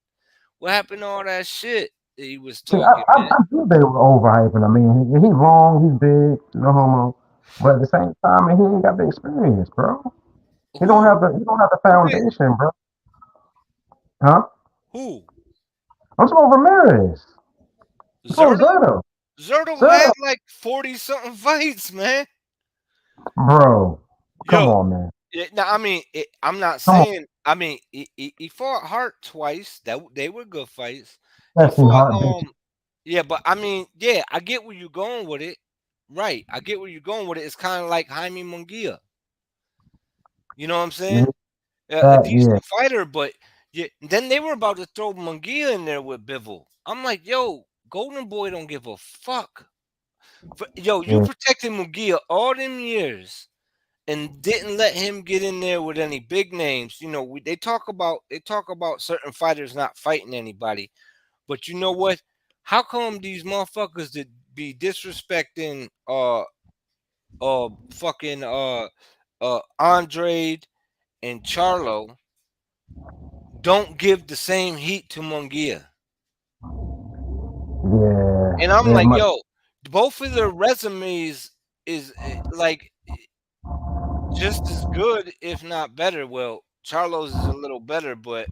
S2: What happened to all that shit that he was
S3: See, I,
S2: talking,
S3: I,
S2: man?
S3: I knew they were overhyping. I mean, he long, he's big, no homo. But at the same time, he ain't got the experience, bro.
S2: Who?
S3: He don't have the
S2: Who did?
S3: foundation, bro. Huh?
S2: Who?
S3: I'm talking about Ramirez. I'm talking
S2: Zerto?
S3: about
S2: Zerto had
S3: Zerto.
S2: like 40 something fights, man.
S3: Bro, come
S2: Yo,
S3: on, man.
S2: yeah, no, I mean, I'm not
S3: Come on.
S2: saying. I mean, he fought Hart twice. They were good fights. He
S3: Jesse
S2: fought
S3: Hart beat you.
S2: yeah, but I mean, yeah, I get where you're going with it. Right, I get where you're going with it. It's kind of like Jaime Munguia. You know what I'm saying? A
S3: Yeah.
S2: decent fighter, but yeah. Then they were about to throw Munguia in there with Bivol. I'm like, yo, Golden Boy don't give a fuck. Yo, you
S3: Yeah.
S2: protected Mugia all them years and didn't let him get in there with any big names. They talk about certain fighters not fighting anybody, but you know what? How come these motherfuckers that be disrespecting fucking Andre and Charlo don't give the same heat to Mungia? And
S3: Yeah.
S2: I'm
S3: They're
S2: like,
S3: much.
S2: yo, both of their resumes is like just as good, if not better. Well, Charlo's is a little better, but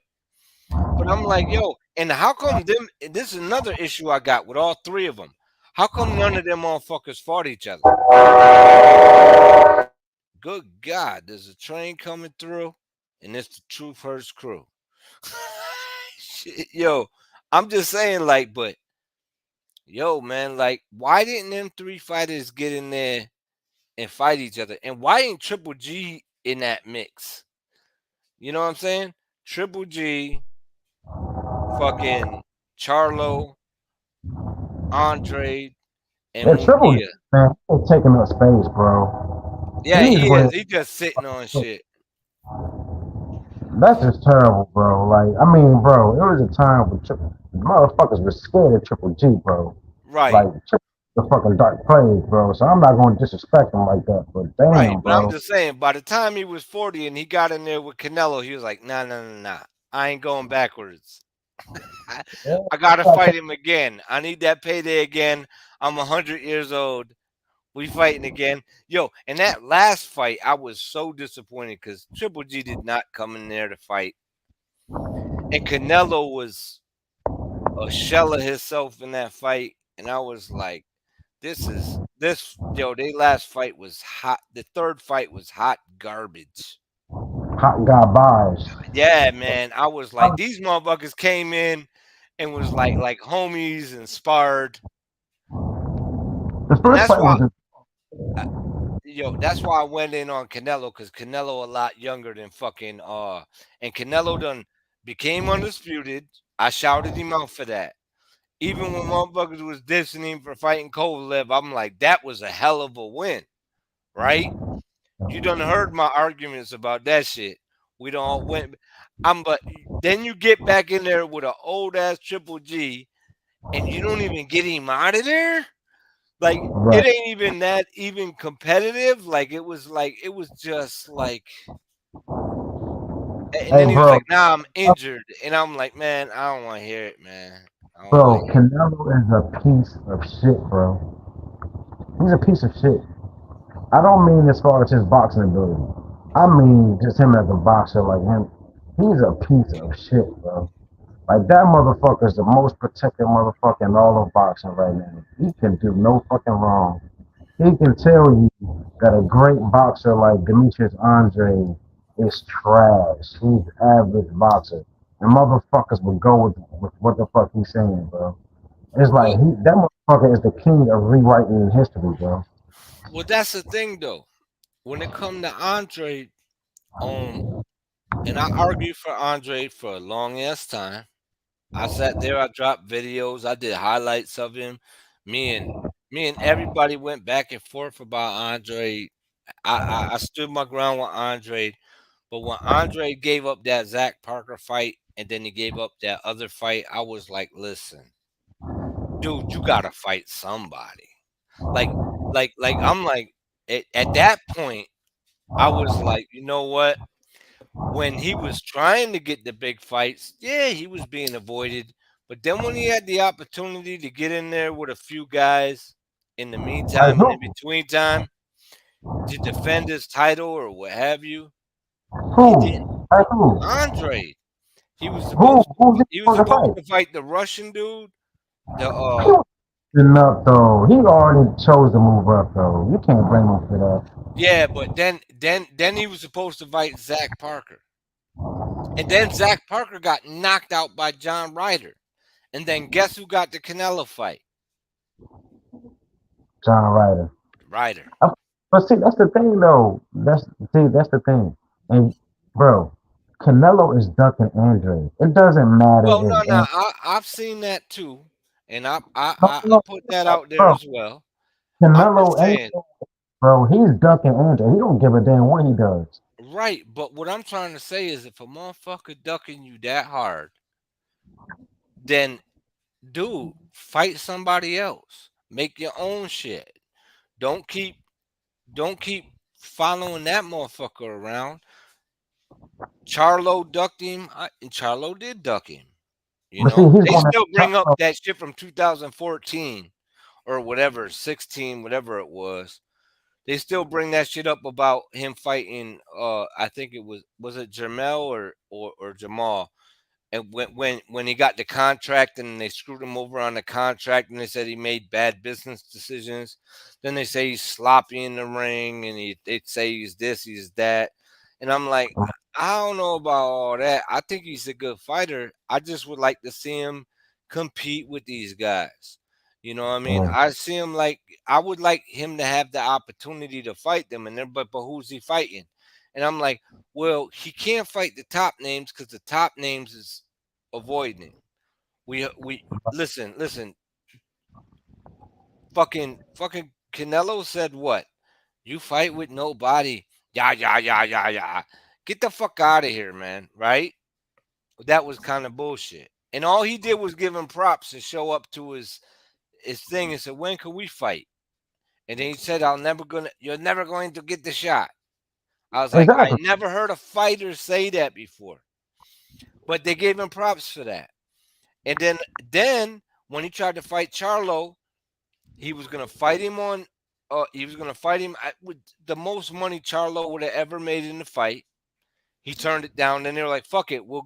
S2: I'm like, yo, and how come them? This is another issue I got with all three of them. How come none of them motherfuckers fought each other? Good God, there's a train coming through, and it's the True First crew. Shit, yo, I'm just saying, like, but yo, man, like, why didn't them three fighters get in there and fight each other? And why ain't Triple G in that mix? You know what I'm saying? Triple G, fucking Charlo, Andre, and
S3: They're triple G,
S2: Mungia.
S3: man. They're taking up space, bro.
S2: Yeah,
S3: He's
S2: he
S3: way.
S2: is. He just sitting on shit.
S3: That's just terrible, bro. Like, I mean, bro, it was a time when motherfuckers were scared of Triple G, bro.
S2: Right,
S3: Like, the fucking dark plague, bro. So I'm not going to disrespect him like that, but
S2: right.
S3: damn,
S2: But I'm
S3: bro.
S2: just saying, by the time he was 40 and he got in there with Canelo, he was like, nah, nah, nah, nah. I ain't going backwards. I,
S3: Yeah,
S2: I gotta fight him again. I need that payday again. I'm 100 years old. We fighting again. Yo, and that last fight, I was so disappointed because Triple G did not come in there to fight. And Canelo was a shell of himself in that fight. And I was like, they last fight was hot. The third fight was hot garbage.
S3: hot guy buys.
S2: Yeah, man. I was like, these motherfuckers came in and was like homies and sparred.
S3: The
S2: And
S3: first
S2: that's
S3: fight
S2: why
S3: was a
S2: that's why I went in on Canelo because Canelo a lot younger than fucking and Canelo done became undisputed. I shouted him out for that. Even when motherfuckers was dissing him for fighting Kovalev, I'm like, that was a hell of a win, right? You done heard my arguments about that shit. We don't win. But then you get back in there with an old ass Triple G, and you don't even get him out of there. Like
S3: right.
S2: it ain't even that even competitive. Like it was just like, and
S3: Hey,
S2: then he was
S3: bro,
S2: like, "Nah, I'm injured," and I'm like, "Man, I don't want to hear it, man. I don't want
S3: bro,
S2: to hear it."
S3: Canelo is a piece of shit, bro. He's a piece of shit. I don't mean as far as his boxing ability. I mean just him as a boxer, like him. He's a piece of shit, bro. Like that motherfucker is the most protected motherfucker in all of boxing right now. He can do no fucking wrong. He can tell you that a great boxer like Demetrius Andre is trash. He's average boxer. And motherfuckers would go with what the fuck he's saying, bro. It's like
S2: Well,
S3: that motherfucker is the king of rewriting history, bro.
S2: well, that's the thing though. When it come to Andre, um, and I argued for Andre for a long ass time. I sat there, I dropped videos, I did highlights of him. Me and me and everybody went back and forth about Andre. I stood my ground with Andre, but when Andre gave up that Zach Parker fight and then he gave up that other fight, I was like, listen, dude, you gotta fight somebody. Like, I'm like, at that point, I was like, you know what? When he was trying to get the big fights, yeah, he was being avoided. But then when he had the opportunity to get in there with a few guys in the
S3: Like
S2: meantime and in
S3: who?
S2: between time to defend his title or what have you, he didn't.
S3: Who? Like who?
S2: Andre, he was
S3: Who?
S2: supposed
S3: Who's he
S2: he was
S3: supposed to
S2: supposed
S3: fight?
S2: to fight the Russian dude. The
S3: He was enough though. He already chose to move up though. You can't blame him for that.
S2: yeah, but then he was supposed to fight Zach Parker. And then Zach Parker got knocked out by John Ryder. And then guess who got the Canelo fight?
S3: John Ryder.
S2: Ryder.
S3: But see, that's the thing though. That's the thing. And bro, Canelo is ducking Andre. It doesn't matter
S2: Well,
S3: if
S2: no,
S3: and
S2: I've seen that too, and I
S3: no,
S2: I, I
S3: no,
S2: put that out there
S3: bro,
S2: as well. I'm
S3: Canelo
S2: just
S3: ain't,
S2: saying,
S3: bro. He's ducking Andre. He don't give a damn what he does.
S2: right? But what I'm trying to say is, if a motherfucker ducking you that hard, then dude, fight somebody else. Make your own shit. Don't keep don't keep following that motherfucker around. Charlo ducked him, and Charlo did duck him. You
S3: But see,
S2: know,
S3: he's
S2: they
S3: going
S2: still bring up
S3: to.
S2: that shit from 2014 or whatever, 16, whatever it was. They still bring that shit up about him fighting. I think was it Jermel or Jamal, and when he got the contract and they screwed him over on the contract and they said he made bad business decisions, then they say he's sloppy in the ring and they say he's this, he's that, and I'm like, I don't know about all that. I think he's a good fighter. I just would like to see him compete with these guys. You know what I mean? I see him like I would like him to have the opportunity to fight them, and then but who's he fighting? And I'm like, well, he can't fight the top names because the top names is avoiding it. We listen. Fucking Canelo said what? You fight with nobody. Yeah. Get the fuck out of here, man. Right? That was kind of bullshit. And all he did was give him props and show up to his thing and said, when can we fight? And then he said, you're never going to get the shot. I was like, I
S3: Exactly.
S2: never heard a fighter say that before. But they gave him props for that. And then when he tried to fight Charlo, he was gonna fight him on. He was gonna fight him with the most money Charlo would have ever made in the fight. He turned it down. Then they were like, "Fuck it, we'll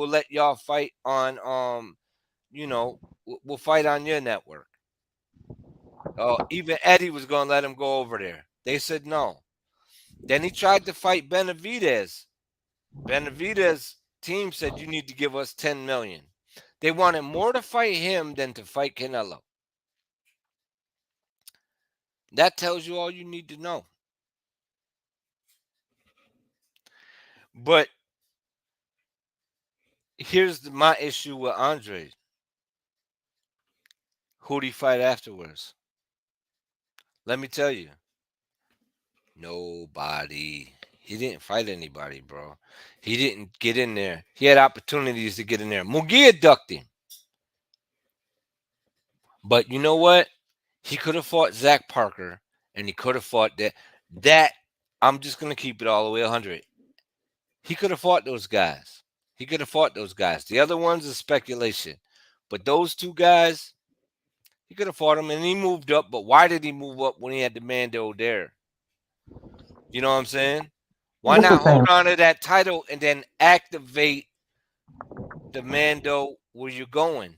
S2: let y'all fight on we'll fight on your network." Even Eddie was gonna let him go over there. They said no. Then he tried to fight Benavidez. Benavidez team said you need to give us 10 million. They wanted more to fight him than to fight Canelo. That tells you all you need to know. But here's my issue with Andre. Who'd he fight afterwards? Let me tell you. Nobody. He didn't fight anybody, bro. He didn't get in there. He had opportunities to get in there. Mugia ducked him. But you know what? He could have fought Zach Parker, and he could have fought that. I'm just gonna keep it all the way 100. He could have fought those guys. He could have fought those guys. The other ones is speculation. But those two guys, he could have fought them, and he moved up. But why did he move up when he had the Mando there? You know what I'm saying? Why
S3: This
S2: not
S3: is the thing.
S2: hold on to that title and then activate the Mando where you're going?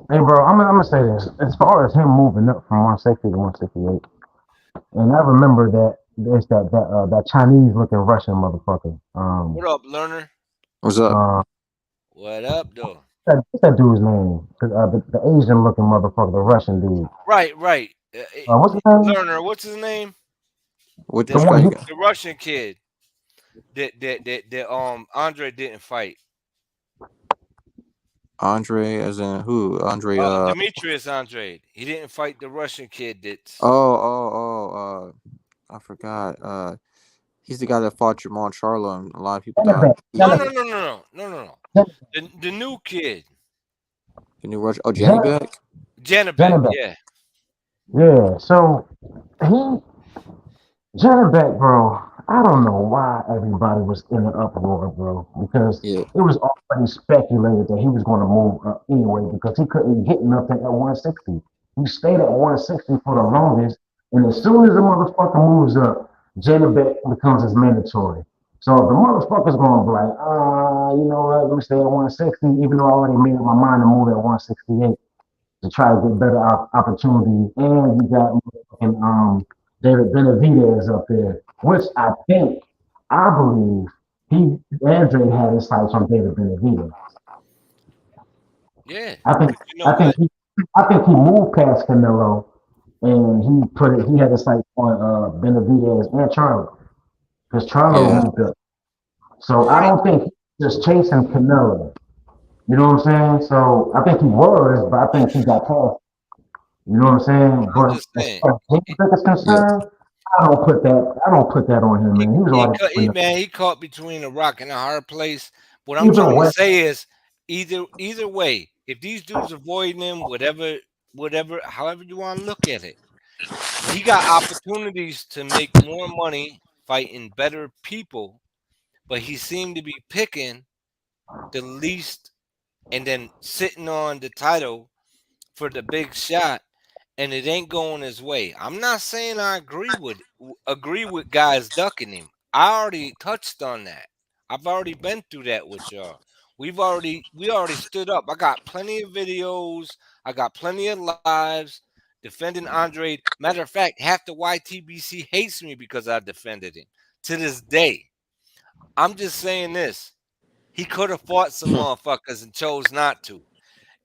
S3: Hey, bro, I'm gonna say this. As far as him moving up from 160 to 168, and I remember that there's that Chinese looking Russian motherfucker.
S2: What up, learner?
S4: What's up?
S2: What up, though?
S3: What's that dude's name? The Asian looking motherfucker, the Russian dude.
S2: Right.
S3: What's his name?
S2: Learner, what's his name?
S4: Which
S3: The
S4: guy
S3: one
S4: you
S3: he,
S4: got?
S2: The Russian kid that Andre didn't fight.
S4: Andre, as in who? Andre.
S2: Demetrius Andrade. He didn't fight the Russian kid that's
S4: I forgot. He's the guy that fought Jamal Charlo, and a lot of people thought
S3: Janabek.
S2: no. The new kid.
S4: the new Rush. Oh, Janny back.
S2: Janabek,
S3: Janabek.
S2: yeah.
S3: Yeah. So Janabek, bro. I don't know why everybody was in an uproar, bro. Because
S4: Yeah,
S3: it was already speculated that he was going to move up anyway because he couldn't get nothing at 160. He stayed at 160 for the longest, and as soon as the motherfucker moves up, Janabek becomes his mandatory. So the motherfucker's going to be like, you know what? Let me stay at 160, even though I already made up my mind to move at 168 to try to get better opportunities. And you got David Benavidez up there, which I believe Andre had his sights on David Benavidez.
S2: Yeah.
S3: I think
S2: You know what?
S3: I think he moved past Canelo and he had his sights on Benavidez and Charlo because Charlo
S4: yeah,
S3: moved up. So I
S2: Right.
S3: don't think he's just chasing Canelo. You know what I'm saying? So I think he was, but I think he got past. You know what I'm saying?
S2: I'm
S3: But
S2: just
S3: as
S2: saying.
S3: far as James is
S4: Yeah.
S3: concerned, I don't put that on him, man. He was already moving up.
S2: Man, he caught between a rock and a hard place. What I'm
S3: Even
S2: trying to
S3: West,
S2: say is either way, if these dudes avoiding him, whatever, however you want to look at it, he got opportunities to make more money fighting better people, but he seemed to be picking the least and then sitting on the title for the big shot, and it ain't going his way. I'm not saying I agree with guys ducking him. I already touched on that. I've already been through that with y'all. We already stood up. I got plenty of videos. I got plenty of lives defending Andre. Matter of fact, half the YTBC hates me because I defended him. To this day, I'm just saying this. He could have fought some motherfuckers and chose not to.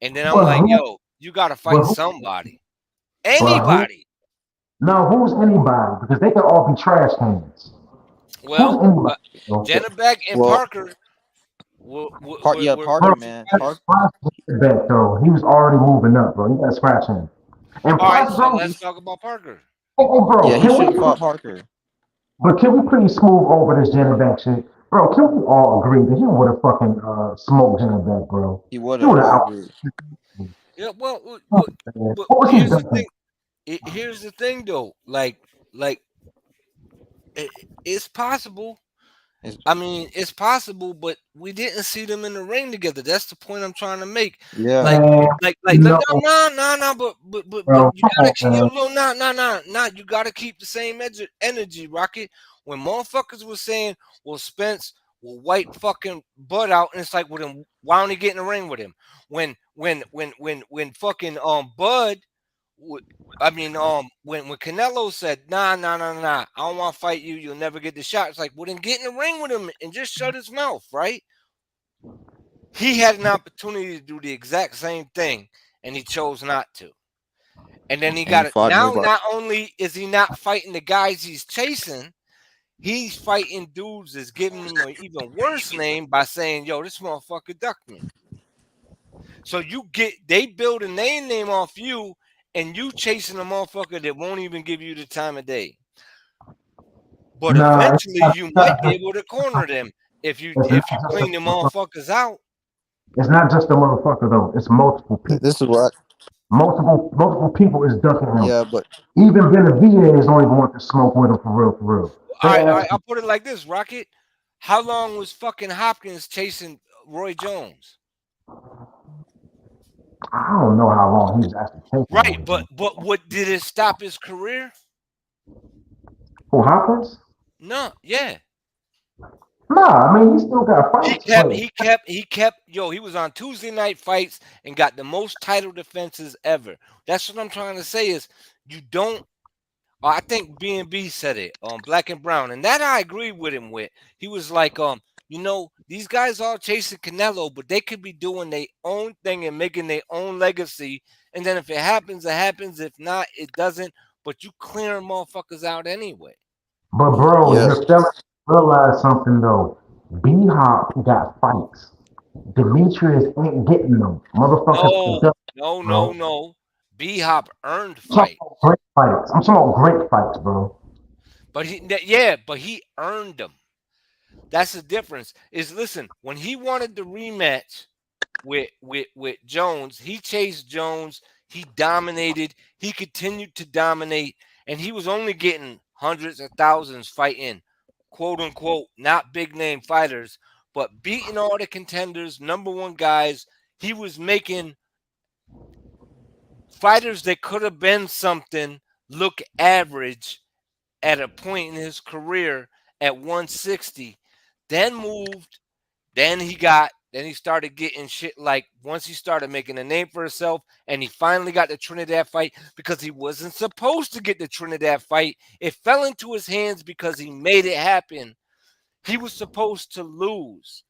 S2: And then I'm
S3: but
S2: like,
S3: who,
S2: yo, you got to
S3: but
S2: fight
S3: who,
S2: somebody.
S3: but who?
S2: Anybody.
S3: No, who's anybody? Because they could all be trash cans. Who's
S2: Well,
S3: anybody? Bro,
S2: Janabek and
S4: Well,
S2: Parker were
S4: Parker,
S3: bro,
S4: man.
S2: fighters.
S3: Price back though. He was already moving up, bro. You gotta scratch him. And
S2: All right,
S3: plus,
S2: so
S3: bro,
S2: let's talk about Parker.
S3: hey,
S4: Yeah,
S3: bro,
S4: he should have fought Parker.
S3: can we please smooth over this Janet back shit? Bro, can we all agree that he would have fucking smoked Janet back, bro?
S4: He would
S3: He
S4: have.
S3: would have
S4: I
S3: out.
S4: agree.
S2: Yeah, well,
S3: What
S2: but
S3: was he
S2: here's the
S3: doing?
S2: thing. Here's the thing, though. Like it, it's possible.
S4: It's,
S2: I mean, it's possible, but we didn't see them in the ring together. That's the point I'm trying to make.
S4: yeah.
S2: Like,
S3: Man,
S2: no,
S3: no,
S2: no. But
S3: bro,
S2: you
S3: come
S2: gotta
S3: on,
S2: keep
S3: man.
S2: no. You gotta keep the same energy, Rocket. When motherfuckers was saying, "Well, Spence will wipe fucking butt out," and it's like, "Well, then why don't he get in the ring with him?" When fucking Bud when Canelo said, nah, I don't want to fight you. You'll never get the shot. It's like, well, then get in the ring with him and just shut his mouth, right? He had an opportunity to do the exact same thing, and he chose not to. And then he
S4: And he
S2: got it.
S4: fought
S2: Now,
S4: nobody.
S2: not only is he not fighting the guys he's chasing, he's fighting dudes that's giving him an even worse name by saying, yo, this motherfucker ducked me. So they build a name off you, and you chasing a motherfucker that won't even give you the time of day. But
S3: Nah,
S2: eventually you might be able to corner them if you
S3: it's not just
S2: clean the motherfuckers out.
S3: it's not just a motherfucker though. It's multiple people.
S4: This is what.
S3: Multiple people is ducking him.
S4: Yeah, but
S3: Even Benavidez don't even want to smoke with him for real, for real. They
S2: All right,
S3: asked
S2: I'll put it like this, Rocket. How long was fucking Hopkins chasing Roy Jones?
S3: I don't know how long he was actually taking
S2: Right,
S3: Roy
S2: but
S3: Jones.
S2: what did it stop his career?
S3: Who Hopkins?
S2: No, yeah.
S3: Nah, I mean he still got fights, but
S2: He was on Tuesday night fights and got the most title defenses ever. That's what I'm trying to say is you don't I think B&B said it on Black and Brown, and that I agree with him with. He was like, these guys all chasing Canelo, but they could be doing their own thing and making their own legacy. And then if it happens, it happens. If not, it doesn't. But you clearing motherfuckers out anyway.
S3: bro,
S4: yeah,
S3: you fellas realize something though. B Hop got fights. Demetrius ain't getting them. Motherfuckers are
S2: No,
S3: ducking,
S2: no, no,
S3: bro.
S2: no. B Hop earned
S3: I'm talking
S2: fight,
S3: about great fights. I'm talking about great fights, bro.
S2: but he earned them. That's the difference. Is listen, when he wanted the rematch with Jones, he chased Jones. He dominated. He continued to dominate, and he was only getting hundreds of thousands fighting, quote unquote, not big name fighters, but beating all the contenders, number one guys. He was making fighters that could have been something look average at a point in his career at 160. Then moved then he started getting shit like once he started making a name for himself and he finally got the Trinidad fight because he wasn't supposed to get the Trinidad fight. It fell into his hands because he made it happen. He was supposed to lose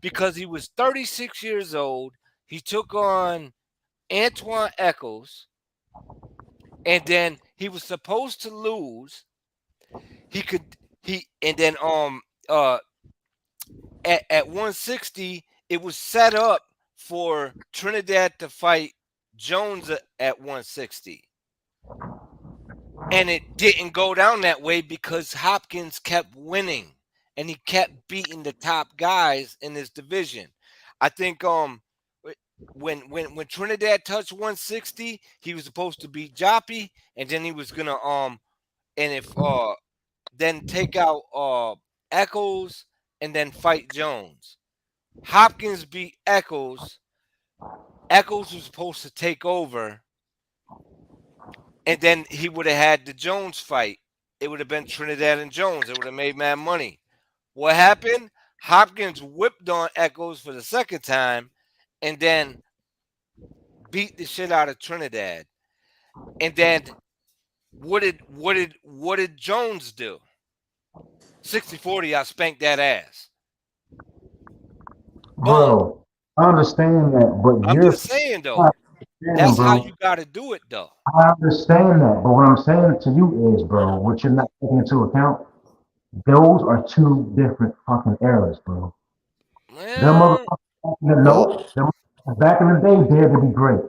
S2: because he was 36 years old. He took on Antoine Eccles and then he was supposed to lose. He could he and then at 160, it was set up for Trinidad to fight Jones at 160. And it didn't go down that way because Hopkins kept winning and he kept beating the top guys in his division. I think when Trinidad touched 160, he was supposed to beat Joppy, and then he was gonna and if then take out Echoes and then fight Jones. Hopkins beat Echoes. Echoes was supposed to take over, and then he would have had the Jones fight. It would have been Trinidad and Jones. It would have made mad money. What happened? Hopkins whipped on Echoes for the second time, and then beat the shit out of Trinidad. And then what did Jones do? 60-40, I spanked that ass. Boom.
S3: Bro, I understand that, but
S2: I'm
S3: you're
S2: just saying though, that's how
S3: bro.
S2: you gotta do it though.
S3: I understand that, but what I'm saying to you is, bro, what you're not taking into account, those are two different fucking eras, bro. Them
S2: Well,
S3: motherfuckers back in the
S4: Well,
S3: no, them motherfuckers back in the day dared to be great.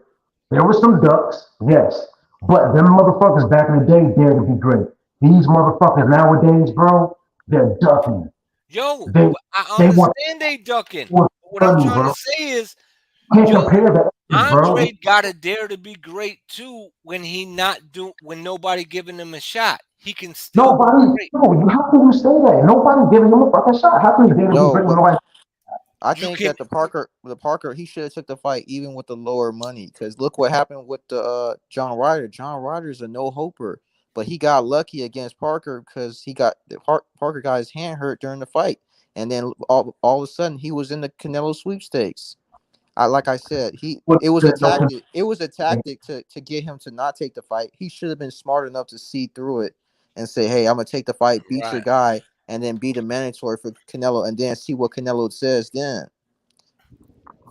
S3: There were some ducks, yes, but them motherfuckers back in the day dared to be great. These motherfuckers nowadays, bro, they're ducking.
S2: yo,
S3: They
S2: I
S3: they want
S2: understand they ducking.
S3: to
S2: But what I'm
S3: funny,
S2: trying
S3: bro.
S2: to say is,
S3: Can't
S2: yo,
S3: compare the ages, bro.
S2: Andre got to dare to be great too when nobody giving him a shot. He can still be
S3: Nobody,
S2: great.
S3: no, how can you say that? Nobody giving him a fucking shot. How can you dare to be
S4: no,
S3: great when
S4: but
S3: nobody?
S4: I
S2: You
S4: think
S2: can
S4: that the Parker, he should have took the fight even with the lower money. Because look what happened with the John Ryder. John Ryder's a no hoper, but he got lucky against Parker because Parker got his hand hurt during the fight, and then all of a sudden he was in the Canelo sweepstakes. Like I said,
S3: What
S4: it was a
S3: said no
S4: tactic. It was a tactic to get him to not take the fight. He should have been smart enough to see through it and say, "Hey, I'm gonna take the fight, beat your
S2: right,
S4: guy, and then beat a mandatory for Canelo, and then see what Canelo says then."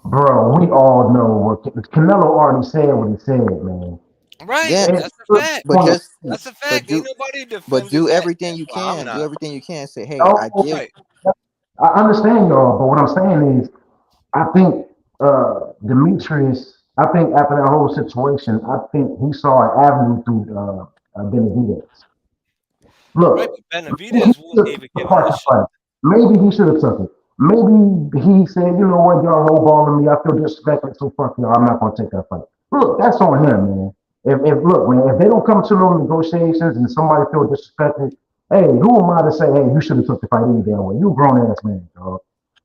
S3: bro, we all know what Canelo already said what he said, man.
S2: right.
S4: Then,
S3: It's
S2: That's a fact.
S4: but just
S2: That's a
S4: but
S2: fact. Ain't
S4: do
S2: nobody
S4: but
S2: defending
S4: do
S2: that.
S4: everything you
S2: Well, I'm
S4: can. Do
S2: not.
S4: everything you can. Say, "Hey, I
S3: no,
S4: give."
S2: Right,
S3: I understand y'all, but what I'm saying is, I think Demetrius. I think after that whole situation, I think he saw an avenue through Benavidez.
S2: right.
S3: Look,
S2: But
S3: maybe he
S2: Benavidez
S3: should
S2: wouldn't
S3: have
S2: even
S3: took
S2: give him
S3: part
S2: a
S3: in the
S2: shot.
S3: fight. Maybe he should have took it. Maybe he said, you know what, y'all lowballing me. I feel disrespected, so fuck y'all. I'm not gonna take that fight. Look, that's on him, man. If look, man, if they don't come to no negotiations and somebody feel disrespected, hey, who am I to say, hey, you should have took the fight any damn way? You a grown ass man, dog.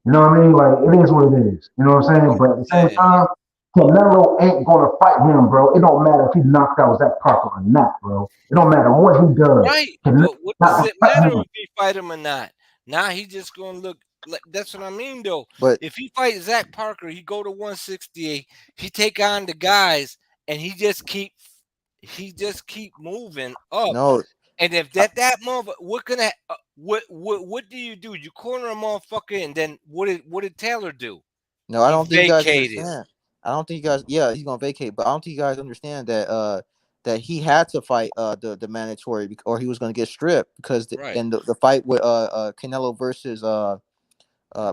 S3: You know what I mean? Like it is what it is. You know what I'm saying?
S2: I'm
S3: But at the
S2: just
S3: same
S2: saying.
S3: time, Canelo ain't gonna fight him, bro. It don't matter if he knocked out Zach Parker or not, bro. It don't matter what he does.
S2: Right.
S3: Canelo
S2: But what
S3: not
S2: does
S3: gonna
S2: it
S3: fight
S2: matter
S3: him.
S2: if he fight him or not? Now he just gonna look like that's what I mean though.
S4: But
S2: If he fight Zach Parker, he go to 168, he take on the guys and he just keep moving up.
S4: no,
S2: And if
S4: I,
S2: that mother what do? You corner a motherfucker and then what did Taylor do?
S4: no, I
S2: He
S4: don't think you guys
S2: vacated.
S4: understand. I don't think you guys. Yeah, he's gonna vacate, but I don't think you guys understand that that he had to fight the mandatory or he was gonna get stripped because
S2: Right.
S4: in the fight with Canelo versus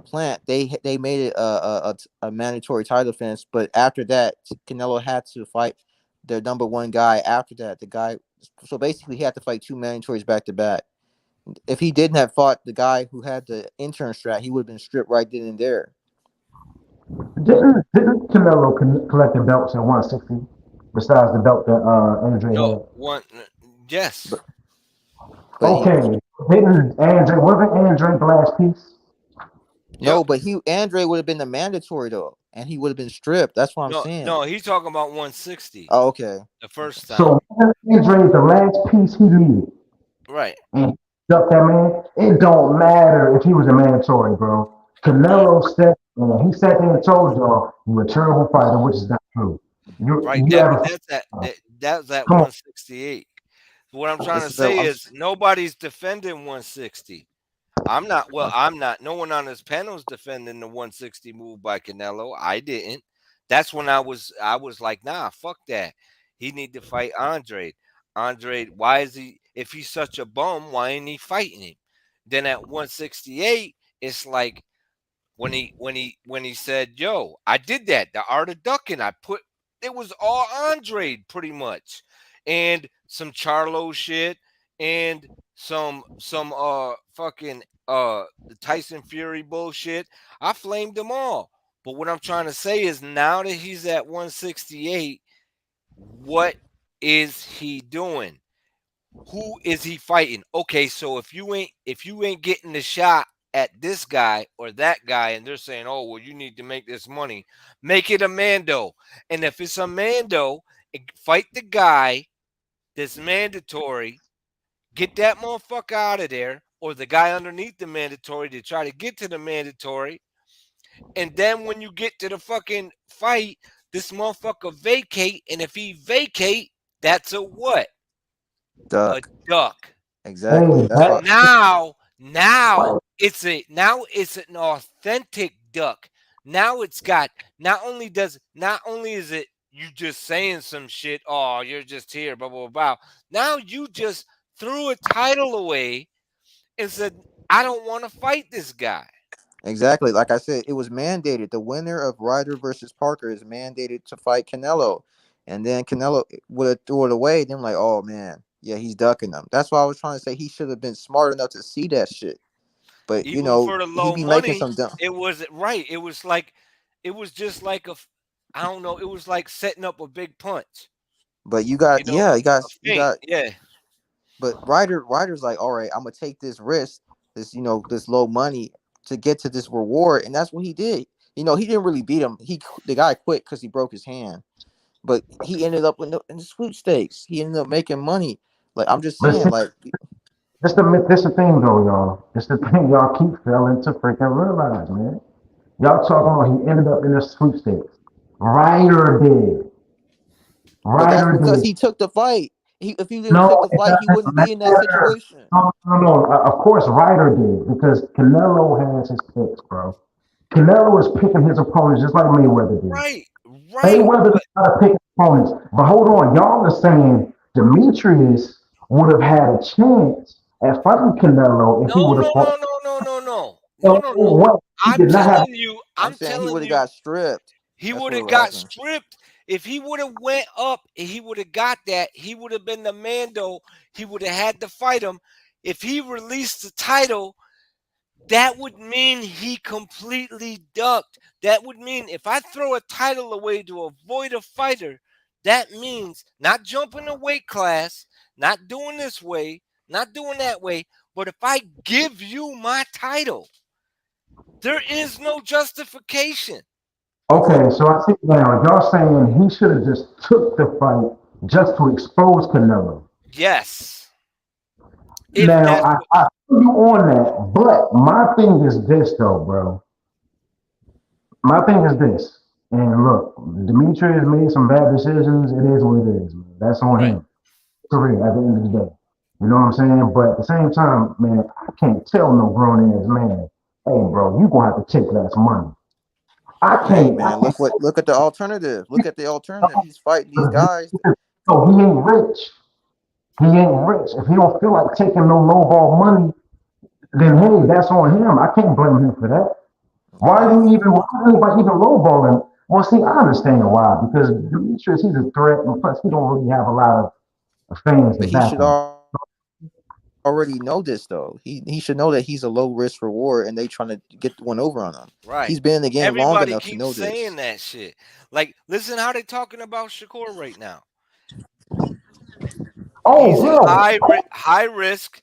S4: Plant, they made it a mandatory title defense, but after that, Canelo had to fight their number one guy. After that, the guy, so basically, he had to fight two mandatories back to back. If he didn't have fought the guy who had the intern strat, he would have been stripped right then and there.
S3: Didn't Canelo collect the belts at 160 besides the belt that Andre
S2: No,
S3: had?
S2: one yes.
S4: But but he
S3: Okay, didn't Andre wasn't Andre the last piece?
S2: Yep.
S4: no, but he Andre would have been the mandatory though, and he would have been stripped. That's what I'm
S2: No,
S4: saying.
S2: no, he's talking about 160
S4: Oh, okay.
S2: the
S4: Okay.
S2: first time.
S3: So wasn't Andre the last piece he needed,
S2: Right.
S3: and he ducked that man. It don't matter if he was a mandatory, bro. Canelo said, he sat there and told y'all you're a terrible fighter, which is not true.
S2: Right.
S3: You
S2: That
S3: have
S2: but
S3: a
S2: that's at
S3: come on.
S2: 168. What I'm trying
S4: This
S2: to
S4: is a,
S2: say
S4: I'm
S2: is nobody's defending 160. I'm not. Well, I'm not. No one on this panel is defending the 160 move by Canelo. I didn't. That's when I was like, nah, fuck that. He need to fight Andre. Andre, why is he? If he's such a bum, why ain't he fighting him? Then at 168, it's like when he said, "Yo, I did that. The art of ducking. I put it was all Andre pretty much." And some Charlo shit, and some fucking the Tyson Fury bullshit. I flamed them all. But what I'm trying to say is now that he's at 168, what is he doing? Who is he fighting? Okay, so if you ain't getting the shot at this guy or that guy, and they're saying, oh well, you need to make this money, make it a Mando. And if it's a Mando, fight the guy that's mandatory, get that motherfucker out of there, or the guy underneath the mandatory to try to get to the mandatory. And then when you get to the fucking fight, this motherfucker vacate, and if he vacate, that's a what? A
S4: Duck.
S2: duck.
S4: Exactly.
S3: Hey,
S4: That's
S2: So
S4: why.
S3: that
S2: now it's an authentic duck. Now it's got not only is it you just saying some shit, oh, you're just here, blah blah blah. Now you just threw a title away and said, I don't want to fight this guy.
S4: Exactly. Like I said, it was mandated. The winner of Ryder versus Parker is mandated to fight Canelo. And then Canelo would have threw it away. Then like, oh man, yeah, he's ducking them. That's why I was trying to say he should have been smart enough to see that shit. But
S2: Even for the
S4: he
S2: low
S4: be making
S2: money,
S4: some dumb.
S2: it wasn't right. It was just like I don't know, it was like setting up a big punch,
S4: But
S2: you know, a
S4: you
S2: feint.
S4: got.
S2: Yeah.
S4: But Ryder's like, all right, I'm gonna take this risk, this this low money to get to this reward, and that's what he did. He didn't really beat him. The guy quit because he broke his hand, but he ended up in the sweepstakes. He ended up making money. Like I'm just
S3: but
S4: saying,
S3: see,
S4: like
S3: this the thing though, y'all. This the thing y'all keep failing to freaking realize, man. Y'all talking about he ended up in the sweepstakes. Ryder did.
S4: but that's
S3: Ryder
S4: because
S3: did.
S4: he took the fight. If he didn't take
S3: No,
S4: the
S3: it
S4: fight, he
S3: doesn't
S4: wouldn't be in that
S3: matter.
S4: situation.
S3: No, no, no. Of course, Ryder did because Canelo has his picks, bro. Canelo is picking his opponents just like Mayweather did.
S2: Right. Right.
S3: Mayweather
S2: But
S3: got to pick opponents. But hold on, y'all are saying Demetrius would have had a chance at fighting Canelo if he
S2: no,
S3: would have
S2: no,
S3: fought.
S2: no, no, no, no, no. No,
S3: So,
S2: no, no.
S3: what? He
S2: I'm
S3: did not have.
S2: telling you,
S4: I'm
S2: I'm
S4: saying he would
S2: telling
S4: have
S2: you,
S4: got stripped.
S2: he
S4: That's
S2: would
S4: what
S2: have
S4: would
S2: got
S4: happen.
S2: stripped. If he would have went up and he would have got that, he would have been the Mando. He would have had to fight him. If he released the title, that would mean he completely ducked. That would mean if I throw a title away to avoid a fighter, that means not jumping a weight class, not doing this way, not doing that way. But if I give you my title, there is no justification.
S3: Okay,
S4: Exactly.
S3: so I see now. Y'all saying he should have just took the fight just to expose Canelo.
S2: Yes. If
S3: Now
S2: that's what,
S3: I feel you on that, but my thing is this though, bro. My thing is this. And look, Demetrius made some bad decisions. It is what it is, man. That's on
S2: right.
S3: him. Career at the end of the day. You know what I'm saying? But at the same time, man, I can't tell no grown ass man, hey, bro, you gonna have to take less money. I
S4: Hey
S3: can't. I
S4: man,
S3: can't.
S4: look at the alternative. Look at the alternative. He's fighting these guys.
S3: So he ain't rich. He ain't rich. If he don't feel like taking no low ball money, then hey, that's on him. I can't blame him for that. Why
S4: Yeah,
S3: do you even? Why is anybody even lowballing? Well, see, I understand why because Demetrius, he's a threat, and plus he don't really have a lot of fans to
S4: but he
S3: back
S4: should
S3: him.
S4: already know this though. He should know that he's a low risk reward, and they trying to get one over on him. He's been in the game
S2: Right.
S4: long enough to know
S2: Everybody
S4: this.
S2: keeps saying that shit. Like, listen how they talking about Shakur right now.
S3: Oh,
S2: He's
S3: bro,
S2: high risk,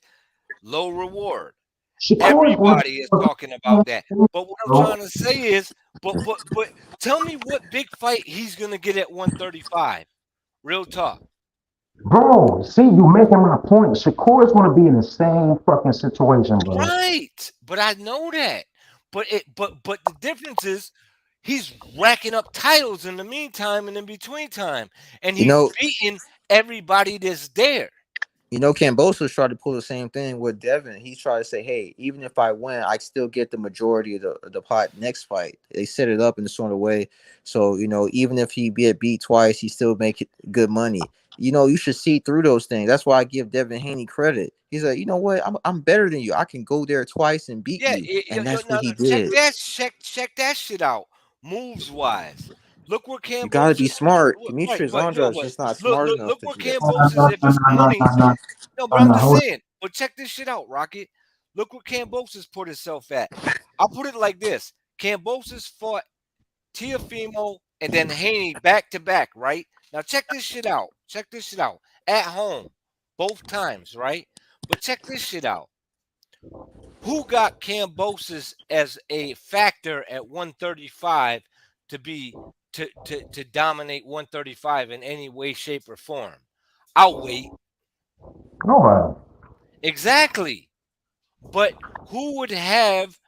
S2: low reward.
S3: Shakur is one
S2: Everybody is talking about that.
S3: of
S2: But what I'm
S3: bro.
S2: trying to say is, but tell me what big fight he's gonna get at 135. Real talk.
S3: Bro, see, you making my point. Shakur is going to be in the same fucking situation, bro.
S2: Right. But I know that. But the difference is he's racking up titles in the meantime and in between time. And
S4: You
S2: he's
S4: know,
S2: beating everybody that's there.
S4: Cambosos tried to pull the same thing with Devin. He tried to say, "Hey, even if I win, I still get the majority of the pot next fight." They set it up in a sort of way, so even if he get beat twice, he still make it good money. You should see through those things. That's why I give Devin Haney credit. He's like, you know what? I'm better than you. I can go there twice and beat
S2: Yeah,
S4: you, and
S2: yo,
S4: that's what
S2: now
S4: he
S2: check
S4: did.
S2: that check that shit out. Moves wise. Look where
S4: You gotta be
S2: Cambosis.
S4: smart.
S2: Right,
S4: Demetrius
S2: but you know
S4: Andrade is
S2: what?
S4: just not smart enough
S2: Look
S4: to
S2: where
S4: do that.
S2: Cambosis. If it's money, no, but I'm
S3: no,
S2: just
S3: hold
S2: saying. But check this shit out, Rocket. Look where Cambosis put himself at. I'll put it like this: Cambosis fought Tiafimo and then Haney back to back, right? Now check this shit out. Check this shit out. At home, both times, right? But check this shit out. Who got Cambosis as a factor at 135 to be to dominate 135 in any way, shape, or form? I'll wait.
S3: nobody.
S2: Exactly. But who would have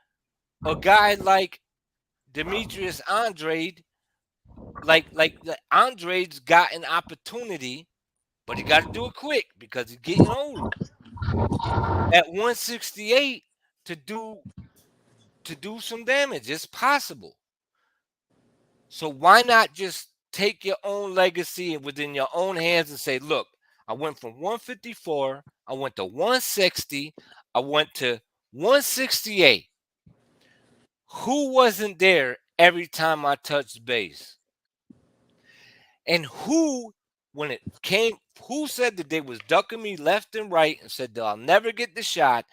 S2: a guy like Demetrius Andrade, like Andrade's got an opportunity, but he got to do it quick because he's getting older. At 168 to do some damage. It's possible. So why not just take your own legacy within your own hands and say, look, I went from 154, I went to 160, I went to 168. Who wasn't there every time I touched base? And who, when it came, who said that they was ducking me left and right and said that I'll never get the shot?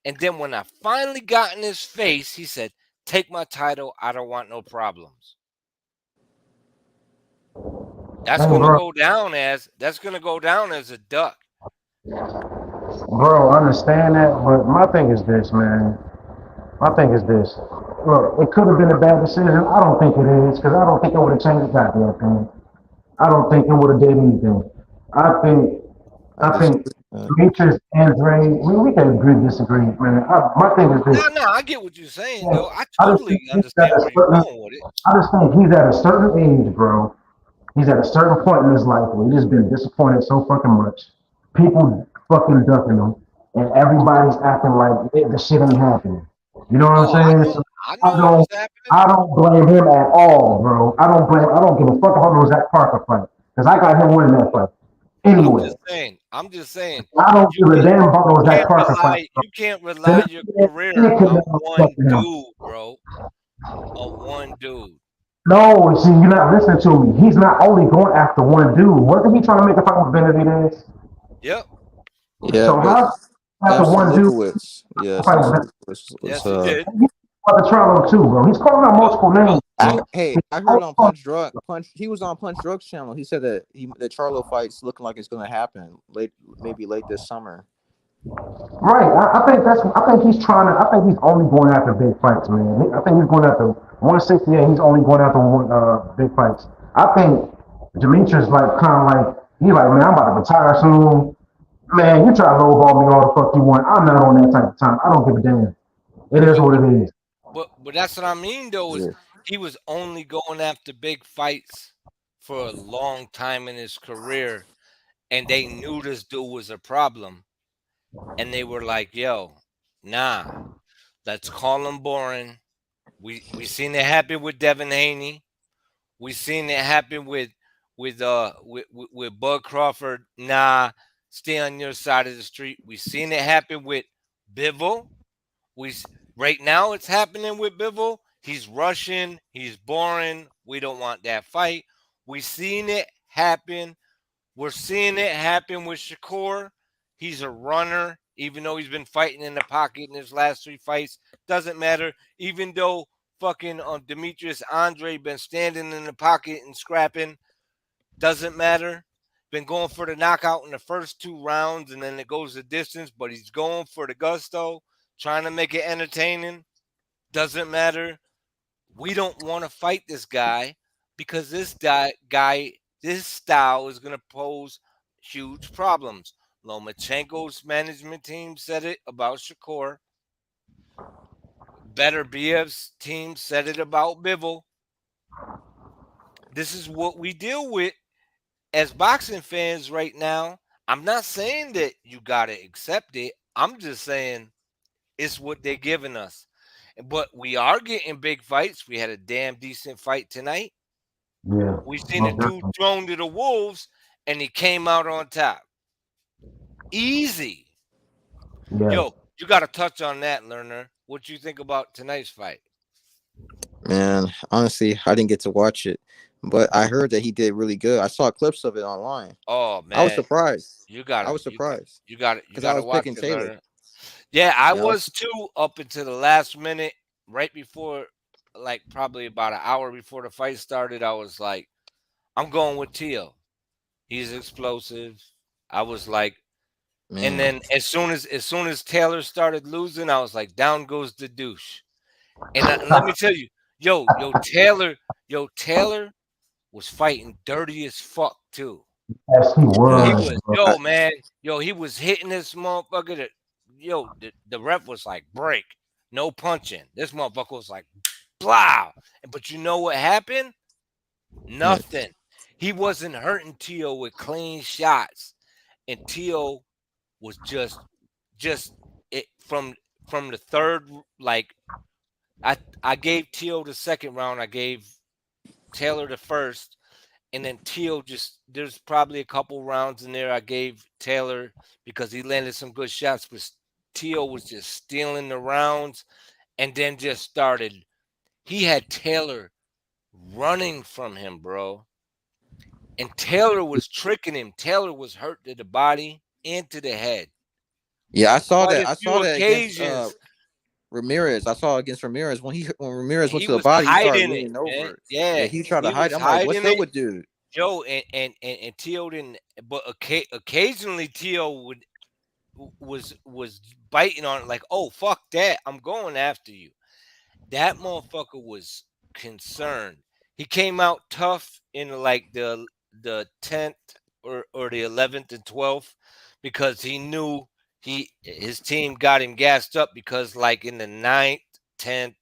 S2: And then when I finally got in his face, he said, take my title. I don't want no problems. That's
S3: Hey,
S2: gonna
S3: bro,
S2: go down as a duck.
S3: bro, I understand that, but my thing is this, man. My thing is this. Look, it could have been a bad decision. I don't think it is, because I don't think it would have changed the goddamn thing. I don't think it would have did anything. I think,
S4: I
S3: I think
S4: disagree.
S3: Demetrius Andre, we can agree, disagree, man. My thing is this.
S2: No, I get what you're saying,
S3: Yeah,
S2: though. I
S3: I just
S2: totally
S3: think he's at
S2: understand
S3: a
S2: where you're
S3: certain,
S2: going with it.
S3: I just think he's at a certain age, bro. He's at a certain point in his life where he's just been disappointed so fucking much. People fucking ducking him, and everybody's acting like the shit ain't happening. You know what I'm
S2: Oh,
S3: saying? So
S2: I
S3: I
S2: know it was
S3: don't,
S2: happening.
S3: I don't blame him at all, bro. I don't blame. I don't give a fuck about those that Parker fight because I got him winning that fight anyway.
S2: I'm just saying.
S3: I don't
S2: You
S3: give a
S2: can
S3: damn about
S2: you
S3: those that
S2: can't
S3: Parker fight.
S2: rely you can't
S3: The
S2: rely your
S3: nigga
S2: career
S3: could
S2: on
S3: never fuck
S2: one
S3: him.
S2: dude, bro. On one dude.
S3: No, see, you're not listening to me. He's not only going after one dude. Wasn't he trying to make a fight with Benavidez?
S2: Yep.
S4: Yeah,
S3: So
S4: but
S3: how after
S4: Epson
S3: one dude
S4: Lukowicz. Yes,
S3: fight
S4: Epson
S3: with
S4: Lukowicz was
S2: Yes, he did.
S3: the trial too, bro? He's calling out
S2: Yep.
S3: multiple names. Bro.
S4: I heard on Punch. He was on Punch Drug's channel. He said that the Charlo fight's looking like it's going to happen maybe late this summer.
S3: Right. I think he's trying to. I think he's only going after big fights, man. I think he's going after 168. He's only going after big fights. I think Demetrius like kind of like he's like, man, I'm about to retire soon. Man, you try to lowball me all the fuck you want. I'm not on that type of time. I don't give a damn. It is
S2: But
S3: what it is.
S2: but that's what I mean though, is
S4: Yeah.
S2: he was only going after big fights for a long time in his career, and they knew this dude was a problem, and they were like, yo, nah, let's call him boring. We seen it happen with Devin Haney. We seen it happen with Bud Crawford. Nah, stay on your side of the street. We seen it happen with Bivol. We right now it's happening with Bivol. He's Russian. He's boring. We don't want that fight. We seen it happen. We're seeing it happen with Shakur. He's a runner, even though he's been fighting in the pocket in his last three fights. Doesn't matter. Even though fucking Demetrius Andre been standing in the pocket and scrapping, doesn't matter. Been going for the knockout in the first two rounds, and then it goes the distance, but he's going for the gusto, trying to make it entertaining. Doesn't matter. We don't want to fight this guy because this style is going to pose huge problems. Lomachenko's management team said it about Shakur. Better Biev's team said it about Bivol. This is what we deal with as boxing fans right now. I'm not saying that you got to accept it. I'm just saying it's what they're giving us. But we are getting big fights. We had a damn decent fight tonight.
S3: Yeah.
S2: We've seen a dude thrown to the wolves, and he came out on top. Easy.
S3: Yeah.
S2: Yo, you got to touch on that, learner. What you think about tonight's fight?
S4: Man, honestly, I didn't get to watch it, but I heard that he did really good. I saw clips of it online.
S2: Oh
S4: I was
S2: man,
S4: surprised.
S2: you
S4: I
S2: gotta,
S4: was surprised
S2: you
S4: because I
S2: gotta
S4: was
S2: watch
S4: picking
S2: it,
S4: Taylor.
S2: learner. Yeah, I
S4: Yeah, I
S2: was
S4: was.
S2: too up until the last minute, right before, like probably about an hour before the fight started. I was like, I'm going with Tio. He's explosive. I was like, and
S4: Man,
S2: then as soon as Taylor started losing, I was like, down goes the douche. And let me tell you, Taylor was fighting dirty as fuck too.
S3: Yes, he
S4: yeah,
S2: He
S3: was,
S2: was,
S3: bro.
S2: man, he was hitting this motherfucker. The ref was like, break, no punching. This motherfucker was like, blah. But you know what happened?
S4: what?
S2: Nothing. He wasn't hurting Tio with clean shots, and Tio was just it from the third. Like I gave Tio the second round. I gave Taylor the first, and then Teal just there's probably a couple rounds in there I gave Taylor because he landed some good shots, but Teal was just stealing the rounds and then just started. He had Taylor running from him, bro. And Taylor was tricking him. Taylor was hurt to the body and to the head
S4: Yeah, I
S2: on
S4: saw
S2: quite
S4: that.
S2: a
S4: I
S2: few
S4: saw that against
S2: occasions.
S4: Ramirez. I saw against Ramirez when Ramirez went
S2: He
S4: to the
S2: was
S4: body, he started
S2: hiding it,
S4: leaning
S2: man.
S4: over. Yeah,
S2: Yeah,
S4: he tried to
S2: he
S4: hide it.
S2: was
S4: I'm like, what's
S2: hiding
S4: up
S2: it.
S4: with dude?
S2: Joe and Tio didn't, but occasionally Tio was biting on it like, oh fuck that, I'm going after you. That motherfucker was concerned. He came out tough in like the 10th or the 11th and 12th because he knew his team got him gassed up because like in the ninth, 10th,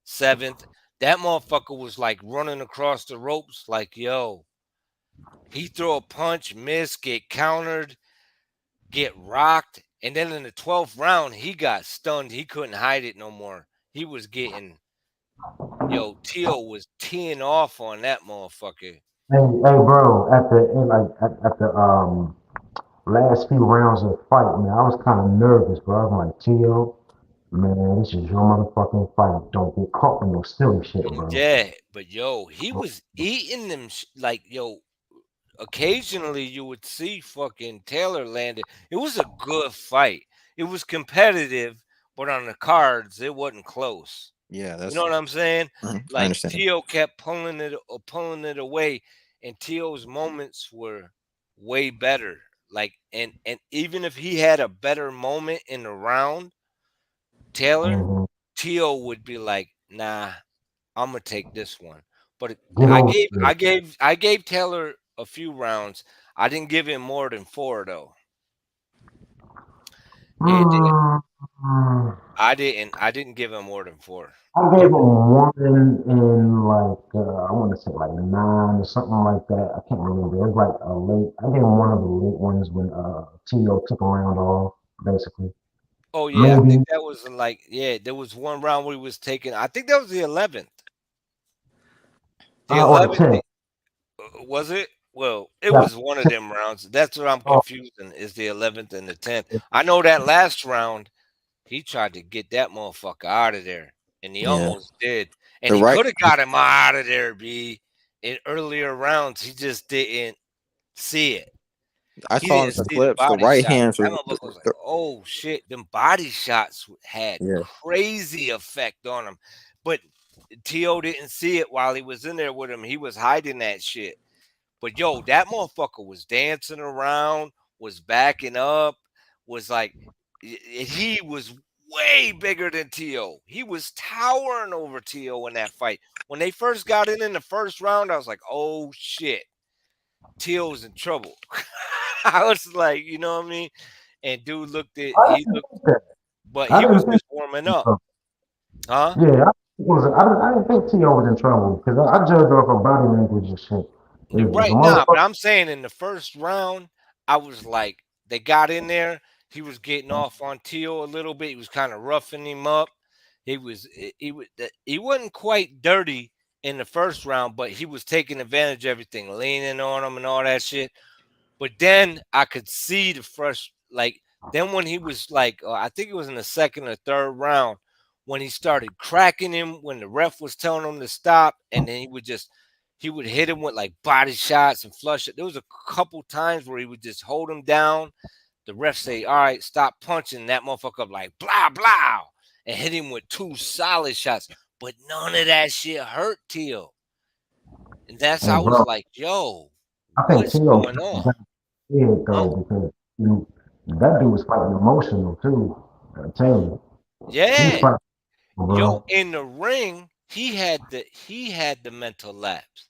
S2: 7th, that motherfucker was like running across the ropes like, yo, he throw a punch, miss, get countered, get rocked, and then in the 12th round, he got stunned. He couldn't hide it no more. He was getting, Tio was teeing off on that motherfucker.
S3: Hey, bro. At the end, like at the last few rounds of the fight, man, I was kind of nervous, bro. I was like, Tio, man, this is your motherfucking fight. Don't get caught in no silly shit, bro.
S2: Yeah, but he was eating them like occasionally you would see fucking Taylor landed. It was a good fight. It was competitive, but on the cards, it wasn't close.
S4: Yeah,
S2: You know
S4: that's.
S2: what I'm saying?
S4: I
S2: Like
S4: understand.
S2: Tio kept pulling it away, and Tio's moments were way better. Like and even if he had a better moment in the round, Taylor,
S3: Hmm.
S2: Tio would be like, "Nah, I'm gonna take this one." But
S3: Get
S2: I
S3: over
S2: gave I
S3: it.
S2: gave I gave Taylor a few rounds. I didn't give him more than four though. It did.
S3: Mm,
S2: I didn't give him more than four.
S3: I gave him one in like I want to say like 9 or something like that. I can't remember. It was like a late. I gave him one of the late ones when Tio took a round off, basically.
S2: Oh yeah, I think
S3: Maybe
S2: that was like yeah. There was one round where he was taking. I think that was the 11th. The
S3: or the
S2: 11th
S3: 10th.
S2: was it? Well, it
S3: Yeah,
S2: was one of them rounds. That's what I'm
S3: oh,
S2: confusing. Is the 11th and the 10th? I know that last round he tried to get that motherfucker out of there, and he
S4: Yeah,
S2: almost did. And
S4: the
S2: he
S4: right.
S2: could have got him out of there, B. In earlier rounds, he just didn't see it.
S4: I
S2: He
S4: saw in
S2: didn't
S4: some
S2: see the
S4: clips. The
S2: body
S4: right
S2: shot.
S4: hands
S2: That
S4: was.
S2: motherfucker was like, "Oh shit!" Them body shots had
S4: Yeah,
S2: crazy effect on him, but T.O. didn't see it while he was in there with him. He was hiding that shit. But that motherfucker was dancing around, was backing up, was like, he was way bigger than T.O. He was towering over T.O. in that fight. When they first got in the first round, I was like, oh shit, T.O.'s in trouble. I was like, you know what I mean? And dude
S3: I
S2: he
S3: didn't
S2: looked,
S3: think that.
S2: but
S3: I
S2: he
S3: didn't
S2: was
S3: think.
S2: just warming up, huh?
S3: Yeah, I didn't think Tio was in trouble because I judged off of body language and shit. If a
S2: Right now, but
S3: motherfucker,
S2: I'm saying in the first round, I was like, they got in there. He was getting off on Teal a little bit. He was kind of roughing him up. He wasn't quite dirty in the first round, but he was taking advantage of everything, leaning on him and all that shit. But then I could see the fresh like then when he was like, I think it was in the second or third round when he started cracking him when the ref was telling him to stop, and then he would hit him with like body shots and flush it. There was a couple times where he would just hold him down. The ref say, "All right, stop punching." That motherfucker up like blah blah, and hit him with 2 solid shots. But none of that shit hurt Teal. And that's I
S3: And
S2: was
S3: bro,
S2: like, yo,
S3: I think
S2: what's
S3: Tio
S2: going on?
S3: got scared
S2: Huh?
S3: though because that dude was fighting emotional too. I tell you, he was
S2: Yeah.
S3: fighting,
S2: Yo,
S3: bro.
S2: in the ring, he had the mental lapse.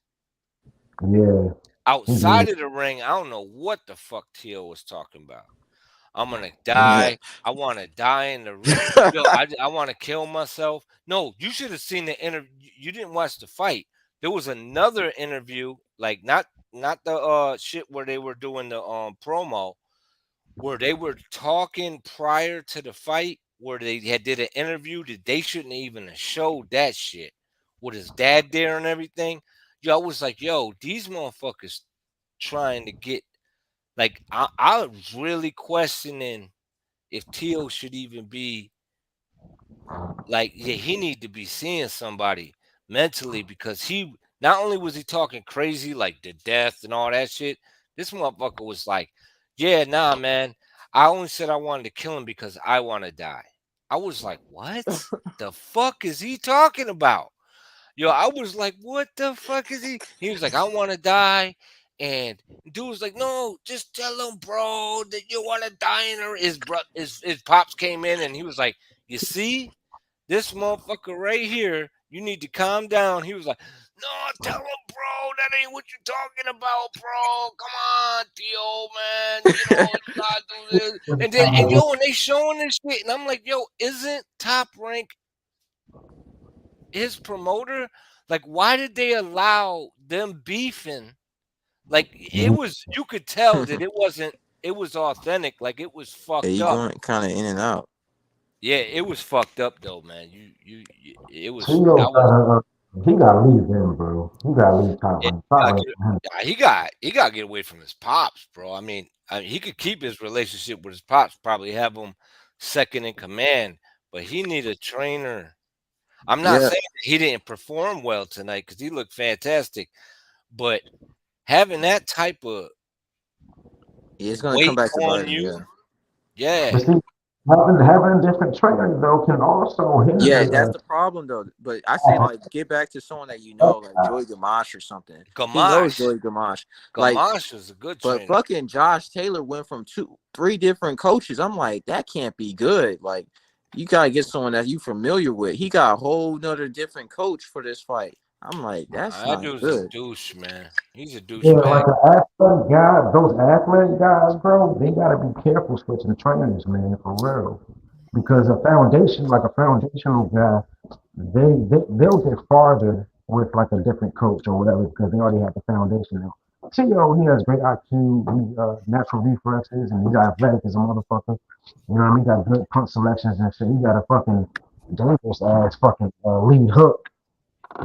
S3: Yeah, he
S2: Outside
S3: did.
S2: of the ring, I don't know what the fuck Teal was talking about. I'm gonna
S4: Yeah.
S2: die. I want to die in the ring. Yo, I want to kill myself. No, you should have seen the interview. You didn't watch the fight. There was another interview, like not the shit where they were doing the promo, where they were talking prior to the fight, where they had did an interview that they shouldn't even have showed that shit with his dad there and everything. Yo, I was like, yo, these motherfuckers trying to get like I was really questioning if Teal should even be like, yeah, he need to be seeing somebody mentally because he not only was he talking crazy like the death and all that shit, this motherfucker was like, yeah, nah, man. I only said I wanted to kill him because I want to die. I was like, what the fuck is he talking about? Yo, I was like, what the fuck is he? He was like, I want to die. And dude was like, no, just tell him, bro, that you want to die. And his pops came in and he was like, you see, this motherfucker right here, you need to calm down. He was like, no, tell him, bro, that ain't what you're talking about, bro. Come on, Theo, man. You gotta do this. And yo, and they showing this shit. And I'm like, yo, isn't Top Rank his promoter? Like, why did they allow them beefing? Like, it was, you could tell that it was authentic. Like, it was
S4: Yeah,
S2: fucked
S4: you
S2: up.
S4: going kind of in and out.
S2: Yeah, it was fucked up though, man. It was
S3: Tio
S2: that was
S3: he gotta leave them, bro. He gotta leave Top
S2: yeah,
S3: Rank. Top Rank.
S2: he got to get away from his pops, bro. I mean, he could keep his relationship with his pops, probably have him second in command, but he need a trainer. I'm not
S4: Yeah,
S2: saying that he didn't perform well tonight because he looked fantastic, but having that type of
S4: it's gonna come
S2: weight
S4: back to bite
S2: on
S4: him. Yeah.
S2: you, yeah,
S3: But see, having different trainers though can also
S4: Yeah, that's
S3: hinder
S4: the problem though. But I say like get back to someone that you know, like Joey Gamache or something. He knows
S2: Gamache,
S4: Joey Gamache. Like,
S2: Gamache is a good
S4: but
S2: trainer.
S4: fucking Josh Taylor went from 3 different coaches. I'm like, that can't be good. Like, you gotta get someone that you familiar with. He got a whole nother different coach for this fight. I'm like, that's
S2: That
S4: not
S2: dude's a
S4: good.
S2: douche, man. He's a
S3: Yeah,
S2: douchebag.
S3: like an athletic guy, those athletic guys, bro, they gotta be careful switching trainers, man, for real. Because a foundational guy, they'll get farther with like a different coach or whatever because they already have the foundation now. Tio, he has great IQ, natural reflexes, and he's athletic as a motherfucker. You know what I mean? He got good punch selections and shit. He got a fucking dangerous ass fucking lead hook.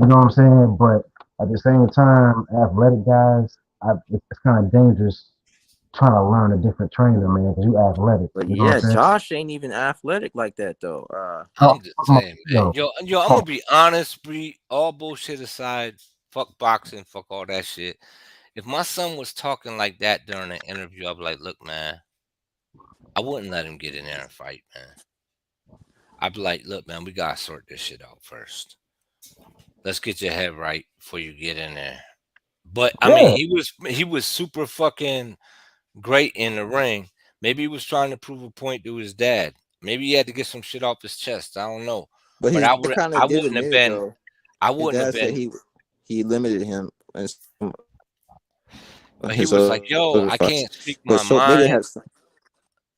S3: You know what I'm saying? But at the same time, athletic guys, it's kind of dangerous trying to learn a different trainer, man, because you athletic.
S4: But
S3: You know what
S4: yeah,
S3: I'm saying?
S4: Josh ain't even athletic like that though.
S2: I'm just saying, man.
S3: Yo,
S2: Yo, I'm gonna be honest, Bree. All bullshit aside, fuck boxing, fuck all that shit. If my son was talking like that during an interview, I'd be like, look, man, I wouldn't let him get in there and fight, man. I'd be like, look, man, we gotta sort this shit out first. Let's get your head right before you get in there. But I mean,
S3: yeah.
S2: he was super fucking great in the ring. Maybe he was trying to prove a point to his dad. Maybe he had to get some shit off his chest. I don't know.
S4: But
S2: But
S4: his dad kind
S2: I
S4: of did
S2: wouldn't have
S4: admit it
S2: been
S4: though.
S2: I
S4: His
S2: wouldn't have
S4: dad said
S2: been
S4: he limited him in some of
S2: but he
S4: his
S2: was like, "Yo,
S4: other
S2: I
S4: fights.
S2: can't speak
S4: But
S2: my
S4: so maybe they
S2: mind."
S4: have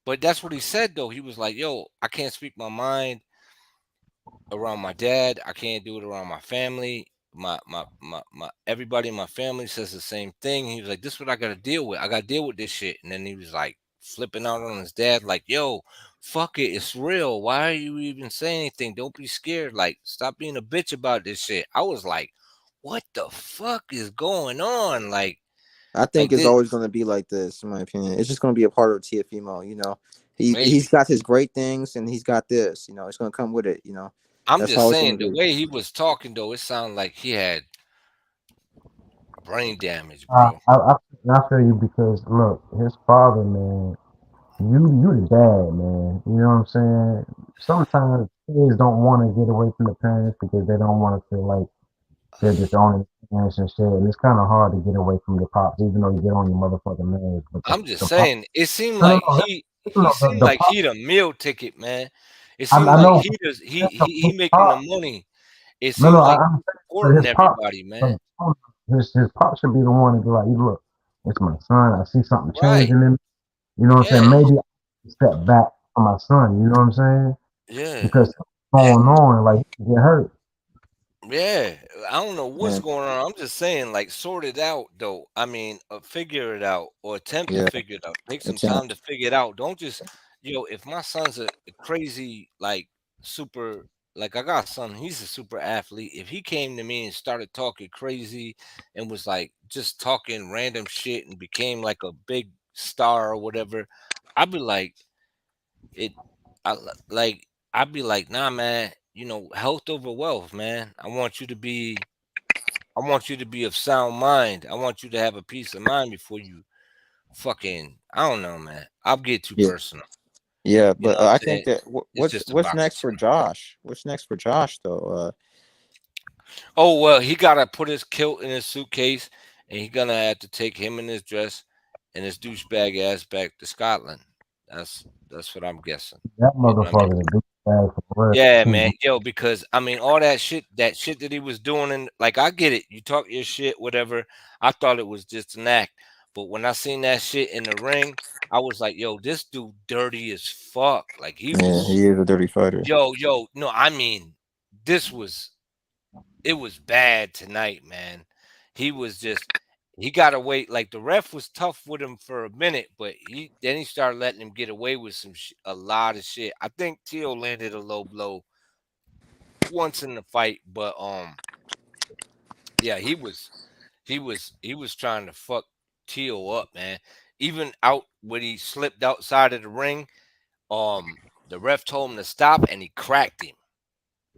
S2: But that's what he said though. He was like, "Yo, I can't speak my mind around my dad. I can't do it around my family. My everybody in my family says the same thing." He was like, "This is what I got to deal with. I got to deal with this shit." And then he was like flipping out on his dad like, "Yo, fuck it. It's real. Why are you even saying anything? Don't be scared. Like, stop being a bitch about this shit." I was like, "What the fuck is going on?"
S4: I think
S2: Like
S4: it's
S2: this
S4: always going to be like this, in my opinion. It's just going to be a part of TFMO. You know, he's
S2: maybe.
S4: got his great things and he's got this. You know, it's going to come with it. You know,
S2: I'm
S4: That's
S2: just
S4: how it's gonna
S2: saying the
S4: be.
S2: way he was talking though, it sounded like he had brain damage,
S3: I,
S2: bro.
S3: I, I, I feel you because look, his father, man, you the dad, man. You know what I'm saying? Sometimes kids don't want to get away from the parents because they don't want to feel like they're disowning the parents and shit. And it's kind of hard to get away from your pops, even though you get on your motherfucking nerves. But
S2: I'm just
S3: the pop,
S2: saying it seemed
S3: no, no,
S2: like
S3: no,
S2: he
S3: no,
S2: seemed
S3: the
S2: like
S3: pop.
S2: he a meal ticket, man. It seemed
S3: I
S2: like
S3: know
S2: he does
S3: his
S2: he making the
S3: pop.
S2: money. It
S3: No, no,
S2: seems like
S3: I'm
S2: he's
S3: saying, but
S2: supporting
S3: his pop,
S2: everybody,
S3: but
S2: man.
S3: his pop should be the one to be like, you look, it's my son. I see something
S2: Right.
S3: changing in him. You know what I'm
S2: Yeah.
S3: saying? Maybe I step back for my son. You know what I'm saying?
S2: Yeah.
S3: Because going on, like he can get hurt.
S2: Yeah, I don't know what's
S4: Yeah,
S2: going on. I'm just saying, like, sort it out, though. I mean, figure it out or attempt to
S4: yeah,
S2: figure it out. Take some time to
S4: attempt.
S2: figure it out. Don't just, if my son's a crazy, like, super, like, I got a son, he's a super athlete. If he came to me and started talking crazy and was like just talking random shit and became like a big star or whatever, I'd be like, it like I'd be like, nah, man, health over wealth, man. I want you to be of sound mind. I want you to have a peace of mind before you fucking I don't know, man. I'll get too
S4: Yeah,
S2: personal.
S4: yeah,
S2: You know
S4: but
S2: what I'm
S4: I
S2: saying?
S4: think that
S2: It's
S4: what's
S2: just a
S4: what's
S2: boxing
S4: next for
S2: sport.
S4: Josh? What's next for Josh though?
S2: Oh well, he gotta put his kilt in his suitcase and he gonna have to take him in his dress and his douchebag ass back to Scotland. That's what I'm guessing.
S3: That
S2: You know what I mean?
S3: motherfucker's a douchebag for
S2: Yeah,
S3: real.
S2: man. Because I mean, all that shit that he was doing, and like, I get it. You talk your shit, whatever. I thought it was just an act, but when I seen that shit in the ring, I was like, yo, this dude dirty as fuck. Like, he
S4: Yeah,
S2: was,
S4: he is a dirty fighter.
S2: no, I mean, this was it was bad tonight, man. He was just he got away like the ref was tough with him for a minute, but he started letting him get away with a lot of shit. I think Tio landed a low blow once in the fight, but yeah, he was trying to fuck Tio up, man. Even out when he slipped outside of the ring, um, the ref told him to stop, and he cracked him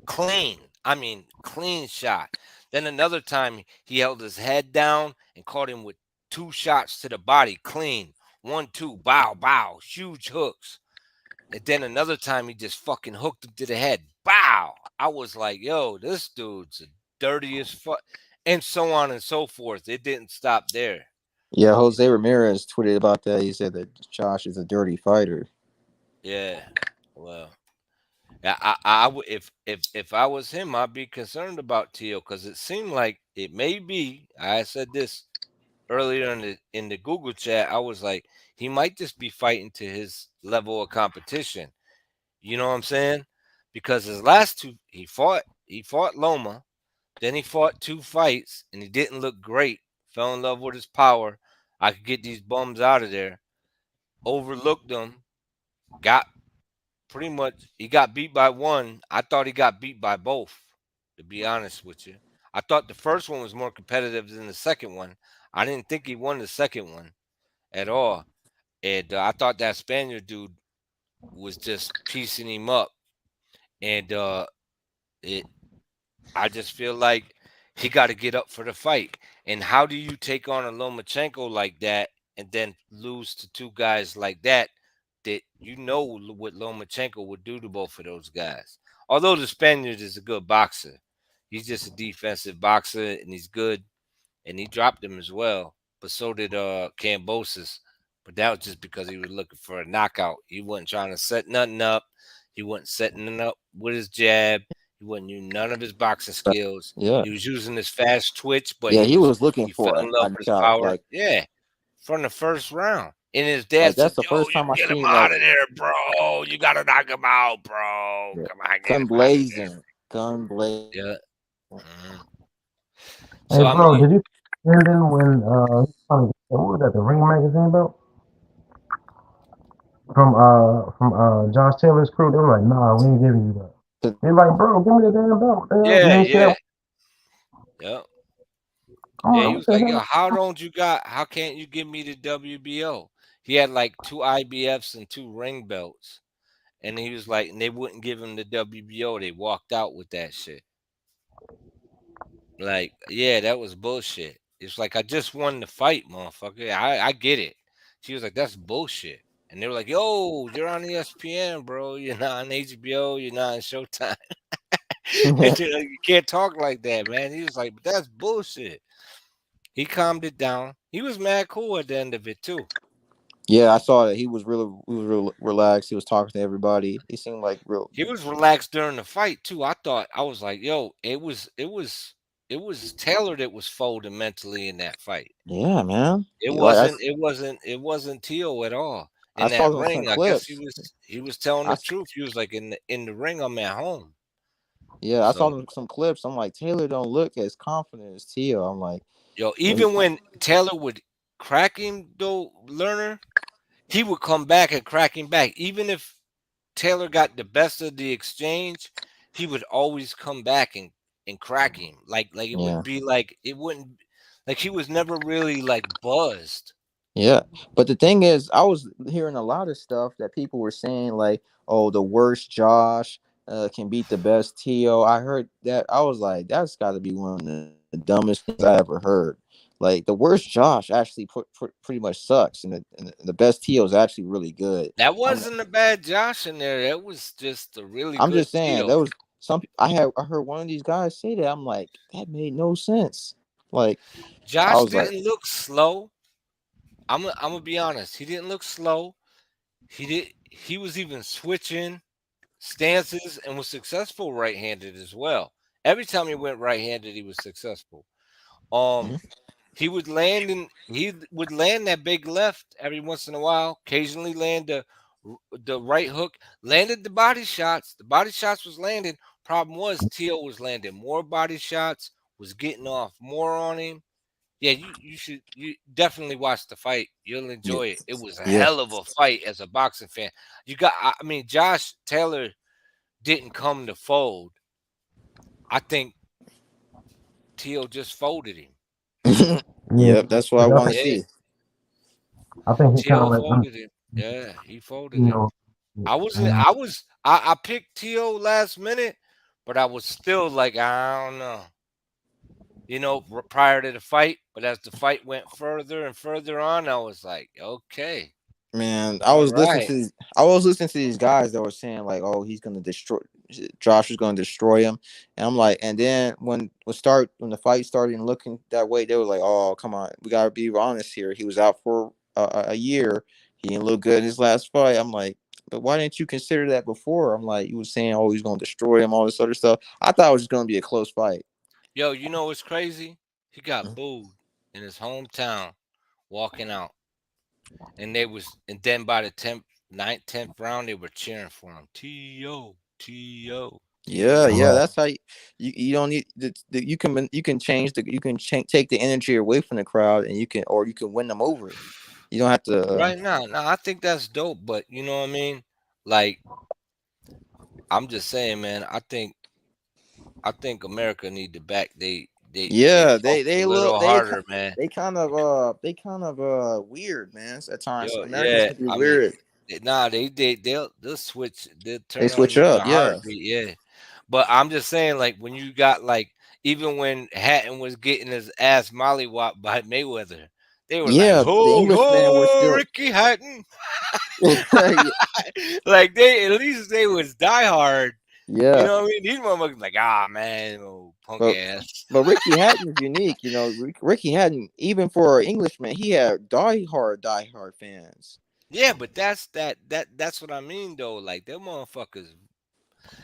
S2: clean. I mean, clean shot. Then another time he held his head down and caught him with two shots to the body, clean. 1, 2, bow, bow, huge hooks. And then another time he just fucking hooked him to the head. Bow. I was like, yo, this dude's dirty as fuck. And so on and so forth. It didn't stop there.
S4: Yeah,
S2: You
S4: Jose
S2: know?
S4: Ramirez tweeted about that. He said that Josh is a dirty fighter.
S2: Yeah. Well, yeah, I would if I was him, I'd be concerned about Tio because it seemed like it may be. I said this earlier in the Google chat. I was like, he might just be fighting to his level of competition. You know what I'm saying? Because his last two, he fought Loma, then he fought two fights, and he didn't look great. Fell in love with his power. I could get these bums out of there. Overlooked them. Got pretty much. He got beat by one. I thought he got beat by both. To be honest with you, I thought the first one was more competitive than the second one. I didn't think he won the second one at all. And I thought that Spaniard dude was just piecing him up. And it I just feel like he got to get up for the fight. And how do you take on a Lomachenko like that and then lose to two guys like that? That what Lomachenko would do to both of those guys. Although the Spaniard is a good boxer, he's just a defensive boxer and he's good. And he dropped him as well. But so did Cambosis. But that was just because he was looking for a knockout. He wasn't trying to set nothing up. He wasn't setting it up with his jab. He wasn't using none of his boxing skills.
S4: Yeah,
S2: He was using his fast twitch, but
S4: yeah,
S2: he
S4: he
S2: was
S4: was looking
S2: he fell
S4: for
S2: in love
S4: a
S2: with his
S4: knockout.
S2: power. Yeah, from the first round. And his
S4: Like
S2: dad said,
S4: that's the
S2: "Yo,
S4: first
S2: you
S4: time I
S2: get him
S4: seen
S2: out
S4: like
S2: of there, bro. You gotta knock him out, bro.
S4: yeah,
S2: Come on, get
S4: gun
S2: him out of there."
S4: blazing, gun blazing.
S2: Yeah. Mhm.
S3: Hey,
S2: So I
S3: bro,
S2: mean,
S3: did you see Brandon when he was trying to get, what was that, the Ring magazine belt from Josh Taylor's crew? They were like, nah, we ain't giving you that. They're like, bro, give me the damn belt. You
S2: yeah,
S3: ain't see
S2: yeah,
S3: that?
S2: yeah.
S3: I'm
S2: Yeah,
S3: like,
S2: he
S3: what
S2: was
S3: the
S2: like, "Yo,
S3: hell?
S2: how can't you give me the WBO?" He had like two IBFs and two ring belts. And he was like, and they wouldn't give him the WBO. They walked out with that shit. Like, yeah, that was bullshit. It's like I just won the fight, motherfucker. I get it. She was like, that's bullshit. And they were like, yo, you're on ESPN, bro. You're not on HBO. You're not on Showtime. And they're like, you can't talk like that, man. He was like, but that's bullshit. He calmed it down. He was mad cool at the end of it too.
S4: Yeah, I saw that he was real relaxed. He was talking to everybody. He seemed like real.
S2: He was relaxed during the fight too. I was like, yo, it was Taylor that was folding mentally in that fight.
S4: Yeah, man.
S2: It
S4: Like
S2: wasn't it wasn't it wasn't Tio at all.
S4: I
S2: In
S4: saw
S2: that
S4: some
S2: ring, I guess he
S4: clips.
S2: was he was telling
S4: I
S2: the
S4: s-
S2: truth. He was like in the ring, I'm at home.
S4: yeah, I saw
S2: So
S4: some clips. I'm like, Taylor don't look as confident as Tio. I'm like,
S2: yo,
S4: when
S2: even when Taylor would crack him though, Learner, he would come back and crack him back. Even if Taylor got the best of the exchange, he would always come back and crack him. Like it
S4: yeah.
S2: would be like it wouldn't like he was never really like buzzed.
S4: Yeah, but the thing is, I was hearing a lot of stuff that people were saying like, "Oh, the worst Josh can beat the best Tio." I heard that. I was like, "That's got to be one of the dumbest things I ever heard." Like the worst Josh actually pretty much sucks, and the best Tio is actually really good.
S2: That
S4: I'm
S2: wasn't a bad Josh in there. That was just a really
S4: I'm
S2: good
S4: just saying
S2: Tio.
S4: there was I heard one of these guys say that. I'm like, that made no sense. Like I
S2: Josh
S4: was like,
S2: didn't look slow. I'm gonna be honest. He didn't look slow. He was even switching stances and was successful right-handed as well. Every time he went right-handed, he was successful. Um,
S4: mhm,
S2: he would land that big left every once in a while. Occasionally land the right hook. Landed the body shots. The body shots was landing. Problem was Tio was landing more body shots. Was getting off more on him. Yeah, you definitely watch the fight. You'll
S4: yeah,
S2: enjoy it. It was a
S4: yeah.
S2: hell of a fight as a boxing fan. I mean, Josh Taylor didn't come to fold. I think Tio just folded him.
S3: Yeah,
S4: Yep, that's what I
S3: but
S4: want to
S2: Yeah,
S4: see.
S3: I think he kind
S2: Tio
S3: of like
S2: folded him. Yeah, he folded
S3: you
S2: him.
S3: know,
S2: I wasn't.
S3: and
S2: I picked Tio last minute, but I was still like, I don't know. Prior to the fight, but as the fight went further and further on, I was like, okay,
S4: Man,
S2: all right.
S4: I was listening to these guys that were saying like, "Oh, he's gonna destroy Josh is gonna destroy him," and I'm like, and then when the fight started and looking that way, they were like, "Oh, come on, we gotta be honest here. He was out for a year. He didn't look good in his last fight." I'm like, but why didn't you consider that before? I'm like, you was saying, "Oh, he's gonna destroy him," all this other stuff. I thought it was just gonna be a close fight.
S2: Yo, you know what's crazy? He got booed in his hometown walking out. And then by the 10th, 9th, 10th round, they were cheering for him. T.O. T.O.
S4: Yeah,
S2: T.O.
S4: yeah,
S3: right.
S4: that's how you don't need you can change take the energy away from the crowd and you can win them over. You don't have to.
S2: Right now. Now, I think that's dope, but you know what I mean? Like, I'm just saying, man, I think America need to back they
S4: Yeah,
S2: talk a little harder, man.
S4: they kind of weird, man. At times,
S2: Yo,
S4: Americans
S2: yeah,
S4: can be
S2: I mean,
S4: weird.
S2: nah, they'll switch, they'll
S4: They
S2: turn on
S4: switch
S2: you in
S4: up.
S2: a
S4: Yeah,
S2: heartbeat, yeah. But I'm just saying, like, when you got like, even when Hatton was getting his ass mollywopped by Mayweather, they were like,
S4: yeah. The
S2: "Ho
S4: Englishmen were
S2: ho,
S4: still.
S2: Ricky Hatton!" Like they, at least they was diehard. You
S4: Yeah,
S2: know what I mean? These motherfuckers like, ah man, oh punk
S4: but
S2: ass.
S4: Ricky Hatton is unique. You know, Ricky Hatton, even for an Englishman, he had diehard fans.
S2: Yeah, but that's what I mean though. Like them motherfuckers,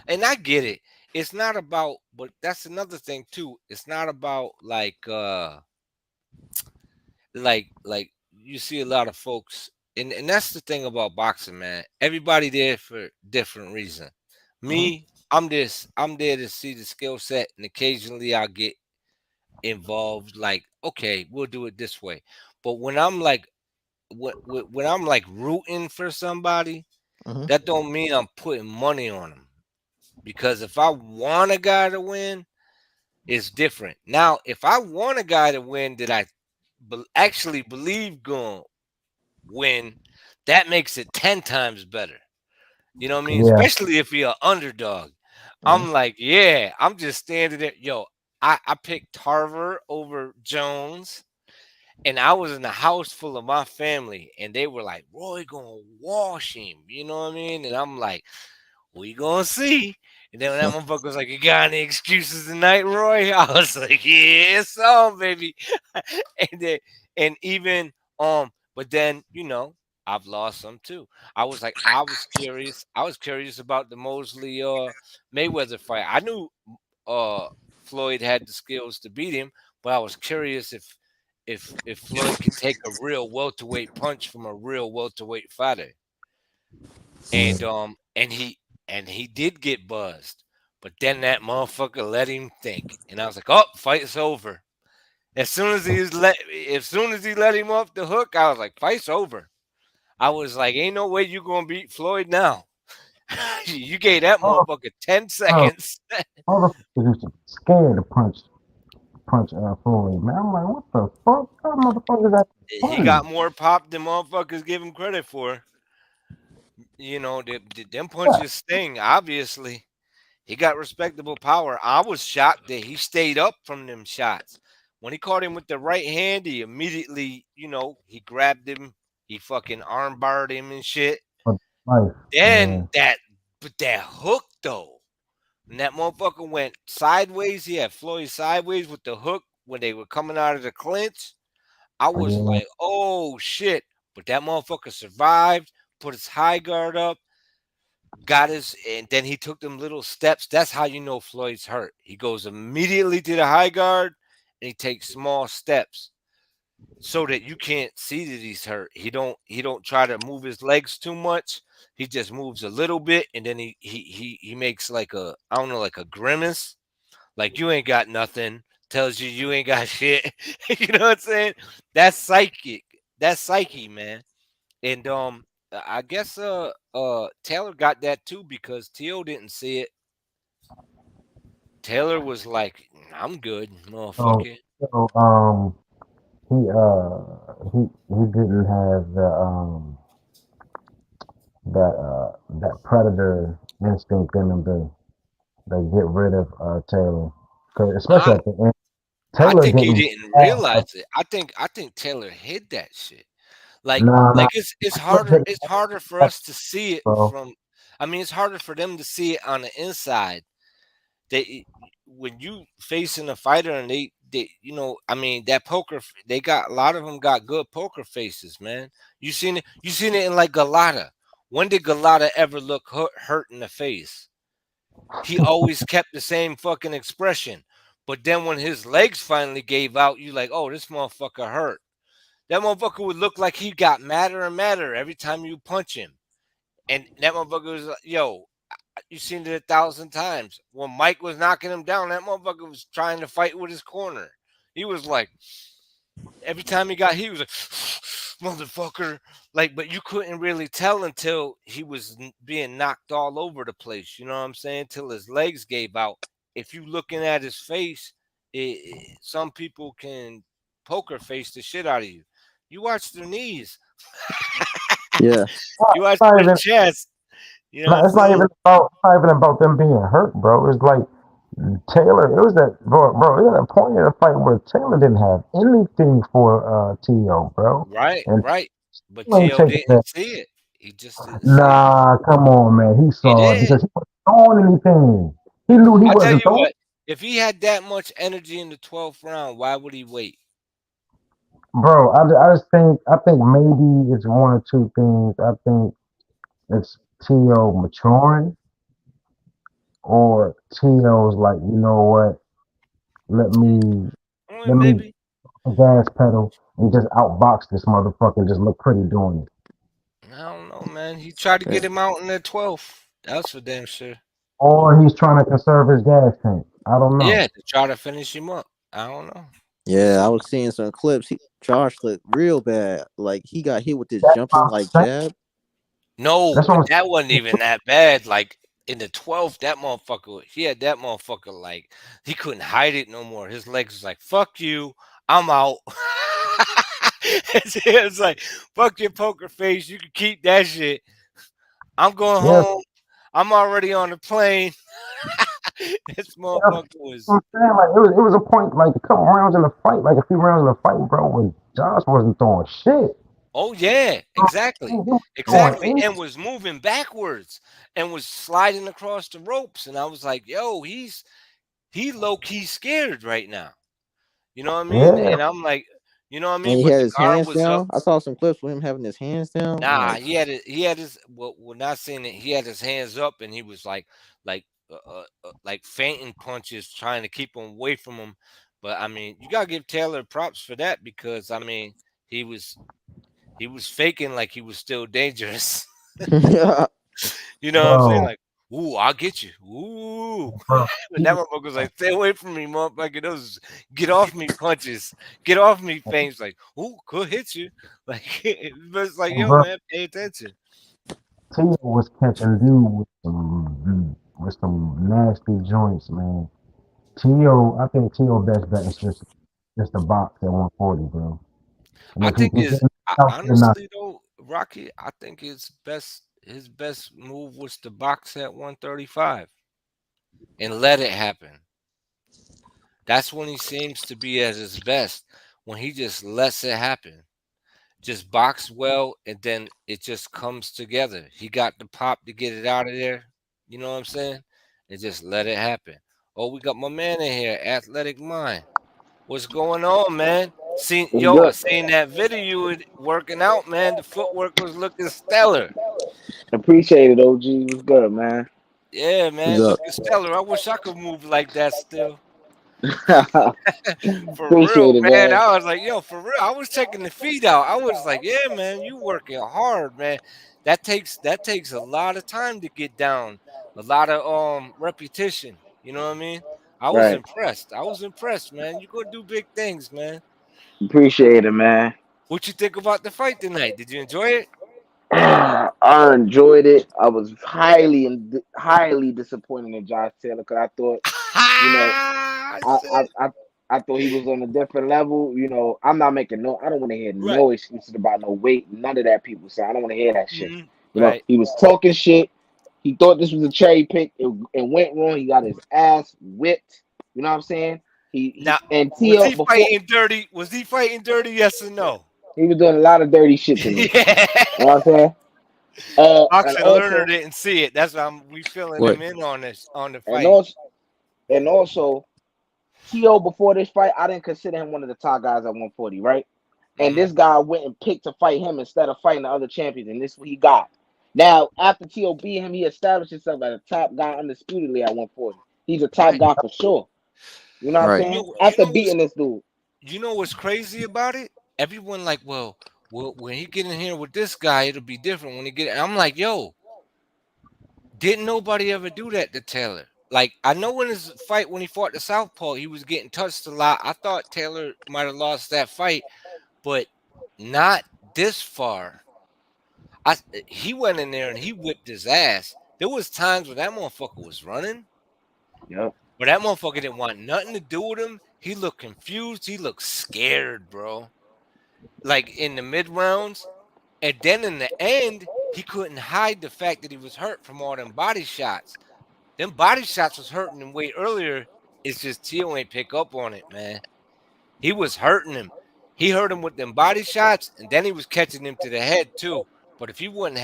S2: and I get it. It's not about, but that's another thing too. It's not about like you see a lot of folks, and that's the thing about boxing, man. Everybody there for different reason.
S4: Hmm.
S2: Me, I'm there to see the skill set, and occasionally I'll get involved. Like, okay, we'll do it this way. But when I'm like rooting for somebody,
S4: Hmm.
S2: that don't mean I'm putting money on them. Because if I want a guy to win, it's different. Now, if I want a guy to win that I actually believe going to win, that makes it 10 times better. You know what I mean?
S3: Yeah.
S2: Especially if you're an underdog.
S4: Mhm.
S2: I'm like, yeah, I'm just standing there. Yo, I picked Tarver over Jones, and I was in the house full of my family, and they were like, Roy gonna wash him. You know what I mean? And I'm like, we gonna see. And then when that motherfucker was like, "You got any excuses tonight, Roy?" I was like, "Yeah, so baby." and then and even but then I've lost some too. I was curious. I was curious about the Mosley Mayweather fight. I knew uh Floyd had the skills to beat him, but I was curious if Floyd could take a real welterweight punch from a real welterweight fighter.
S3: Yeah.
S2: And he did get buzzed, but then that motherfucker let him think, and I was like, "Oh, fight's over." As soon as he let him off the hook, I was like, "Fight's over." I was like, "Ain't no way you gonna beat Floyd now." You gave that
S3: Oh,
S2: motherfucker 10
S3: bro,
S2: seconds.
S3: all the used to be scared to punch Floyd, man. I'm like, what the fuck? That motherfuckers that
S2: He
S3: funny.
S2: got more pop than motherfuckers give him credit for. Them
S3: Yeah,
S2: punches sting. Obviously, he got respectable power. I was shocked that he stayed up from them shots. When he caught him with the right hand, he immediately, he grabbed him. He fucking armbarred him and shit.
S3: but life,
S2: Then
S3: man.
S2: that hook though, and that motherfucker went sideways. He had Floyd sideways with the hook when they were coming out of the clinch. I
S3: Oh,
S2: was
S3: yeah,
S2: like, oh shit. But that motherfucker survived, put his high guard up, and then he took them little steps. That's how you know Floyd's hurt. He goes immediately to the high guard and he takes small steps so that you can't see that he's hurt. He don't try to move his legs too much. He just moves a little bit and then he makes like a, I don't know, like a grimace, like you ain't got nothing, tells you ain't got shit. You know what I'm saying? That's psychic. That's psyche, man. And I guess Taylor got that too because T.O. didn't see it. Taylor was like, I'm good,
S3: so,
S2: motherfucker.
S3: so he didn't have that predator instinct in him to get rid of Taylor. 'Cause especially
S2: I
S3: at the end,
S2: I
S3: Taylor
S2: think he
S3: didn't
S2: didn't
S3: have a
S2: realize it. I think Taylor hid that shit. Like
S3: nah nah.
S2: like it's
S3: Taylor
S2: harder
S3: didn't
S2: it's harder for
S3: have
S2: us to see it
S3: bro.
S2: from, I mean, it's harder for them to see it on the inside. They When you facing a fighter and they I mean that they got a lot of them got good poker faces, man. You seen it in like Galata. When did Galata ever look hurt in the face? He always kept the same fucking expression. But then when his legs finally gave out, you like, oh, this motherfucker hurt. That motherfucker would look like he got madder and madder every time you punch him. And that motherfucker was like, yo, you've seen it 1,000 times. When Mike was knocking him down, that motherfucker was trying to fight with his corner. He was like, every time he was like, motherfucker. Like, but you couldn't really tell until he was being knocked all over the place. You know what I'm saying? Till his legs gave out. If you looking at his face, some people can poker face the shit out of you. You watch their knees.
S4: Yeah.
S2: You watch
S3: It's not
S2: their
S3: even
S2: chest. You know what I'm saying?
S3: it's not even about them being hurt, bro. It's like Taylor. It was that bro. It was a point in the fight where Taylor didn't have anything for To, bro,
S2: Right,
S3: and
S2: right. But
S3: Taylor ain't
S2: T.O.
S3: taking
S2: didn't
S3: that.
S2: see it. He just didn't see it.
S3: Nah, come on, man. He
S2: He
S3: saw it
S2: did.
S3: because he wasn't throwing anything. He knew he
S2: I tell
S3: wasn't
S2: you
S3: throwing.
S2: what, if he had that much energy in the 12th round, why would he wait?
S3: Bro, I just think maybe it's one or two things. I think it's To maturing or To's like, you know what? Let me
S2: Well,
S3: let me
S2: maybe.
S3: gas pedal and just outbox this motherfucker and just look pretty doing it.
S2: I don't know, man. He tried to
S4: Yeah.
S2: get him out in the 12th. That's for damn sure.
S3: Or he's trying to conserve his gas tank. I don't know.
S2: Yeah, to try to finish him up. I don't know. We'll
S4: Yeah, I
S2: see.
S4: was seeing some clips. Josh looked real bad. Like he got hit with this
S3: That's what
S4: jumping
S3: I'm
S4: like
S3: saying.
S4: jab.
S2: No,
S3: That's what
S2: but
S3: I'm
S2: that wasn't even that bad. Like in the 12th, that motherfucker, he had that motherfucker like he couldn't hide it no more. His legs was like, fuck you, I'm out. It's like, fuck your poker face. You can keep that shit. I'm going
S3: Yeah,
S2: home. I'm already on the plane. This
S3: that's
S2: motherfucker was.
S3: what I'm saying. Like it was a point, like a couple rounds in the fight, like a few rounds in the fight, bro, when Josh wasn't throwing shit.
S2: Oh yeah,
S3: He
S2: exactly,
S3: was
S2: exactly,
S3: throwing
S2: and was moving backwards and was sliding across the ropes, and I was like, "Yo, he low key scared right now." You know what I mean?
S3: yeah,
S2: And I'm like, you know what I
S4: And
S2: mean?
S4: he
S2: But
S4: had
S2: the
S4: his
S2: guard
S4: hands
S2: was up.
S4: down. I saw some clips with him having his hands down. I'm
S2: Nah,
S4: like,
S2: he had his. Well, we're not saying it. He had his hands up, and he was like, like fainting punches, trying to keep him away from him. But I mean, you gotta give Taylor props for that because I mean, he was he was faking like he was still dangerous. You know what I'm saying?
S3: bro,
S2: Like, ooh, I'll get you. Ooh.
S3: bro.
S2: And that motherfucker was like, stay away from me, motherfucker. Those get off me punches. Get off me feints. Like, ooh, could hit you. Like but it's like, yo,
S3: Bro,
S2: man, pay attention.
S3: Tio was catching dude with some nasty joints, man. I think Tio best bet is just the box at 140, bro. And
S2: I
S3: if he
S2: think
S3: can
S2: is
S3: get out there, not
S2: honestly though, Rocky, I think his best move was to box at 135 and let it happen. That's when he seems to be at his best, when he just lets it happen. Just box well, and then it just comes together. He got the pop to get it out of there. You know what I'm saying? And just let it happen. Oh, we got my man in here, Athletic Mind. What's going on, man?
S5: It's
S2: I
S5: good.
S2: seen that video you were working out, man. The footwork was looking stellar.
S5: Appreciate it, OG. What's good, man?
S2: Yeah,
S4: what's
S2: man,
S4: up?
S2: looking stellar. I wish I could move like that still. For real,
S5: Appreciate it,
S2: man.
S5: man.
S2: I was like, yo, for real. I was checking the feed out. I was like, yeah, man, you working hard, man. That takes a lot of time to get down. A lot of repetition. You know what I mean? I was
S5: Right.
S2: impressed. I was impressed, man. You gonna do big things, man.
S5: Appreciate it, man.
S2: What you think about the fight tonight? Did you enjoy it?
S5: I enjoyed it. I was highly disappointed in Josh Taylor because I thought, you know,
S2: Ha!
S5: I, I
S2: Shit.
S5: I I thought he was on a different level. I'm not making no. I don't want to hear
S2: Right.
S5: no excuses about no weight. None of that, people say. I don't want to hear that shit.
S2: Right.
S5: He was talking shit. He thought this was a cherry pick. It went wrong. He got his ass whipped. You know what I'm saying?
S2: Now,
S5: And
S2: was
S5: Tio
S2: he
S5: before
S2: fighting dirty? Was he fighting dirty? Yes or no?
S5: he was doing a lot of dirty shit to me.
S2: Yeah.
S5: You know what I'm saying? And
S2: Boxing learner
S5: also,
S2: didn't see it. That's why we filling
S4: What?
S2: him in on the
S5: and
S2: fight.
S5: also, and also, Tio before this fight, I didn't consider him one of the top guys at 140, right? And
S2: Hmm.
S5: this guy went and picked to fight him instead of fighting the other champions, and this is what he got. Now, after Tio beat him, he established himself as a top guy undisputedly at 140. He's a top
S2: Right.
S5: guy for sure. You know what I'm
S4: Right.
S5: saying?
S2: You
S5: After
S2: know what's
S5: beating this dude.
S2: crazy about it? Everyone like, well, when he get in here with this guy, it'll be different. When he get, I'm like, yo, didn't nobody ever do that to Taylor? Like, I know in his fight when he fought the Southpaw, he was getting touched a lot. I thought Taylor might have lost that fight, but not this far. He went in there and he whipped his ass. There was times when that motherfucker was running,
S5: Yep.
S2: but that motherfucker didn't want nothing to do with him. He looked confused. He looked scared, bro. Like in the mid rounds, and then in the end, he couldn't hide the fact that he was hurt from all them body shots. Them body shots was hurting him way earlier. It's just Tio ain't pick up on it, man. He was hurting him. He hurt him with them body shots, and then he was catching him to the head too. But if he wouldn't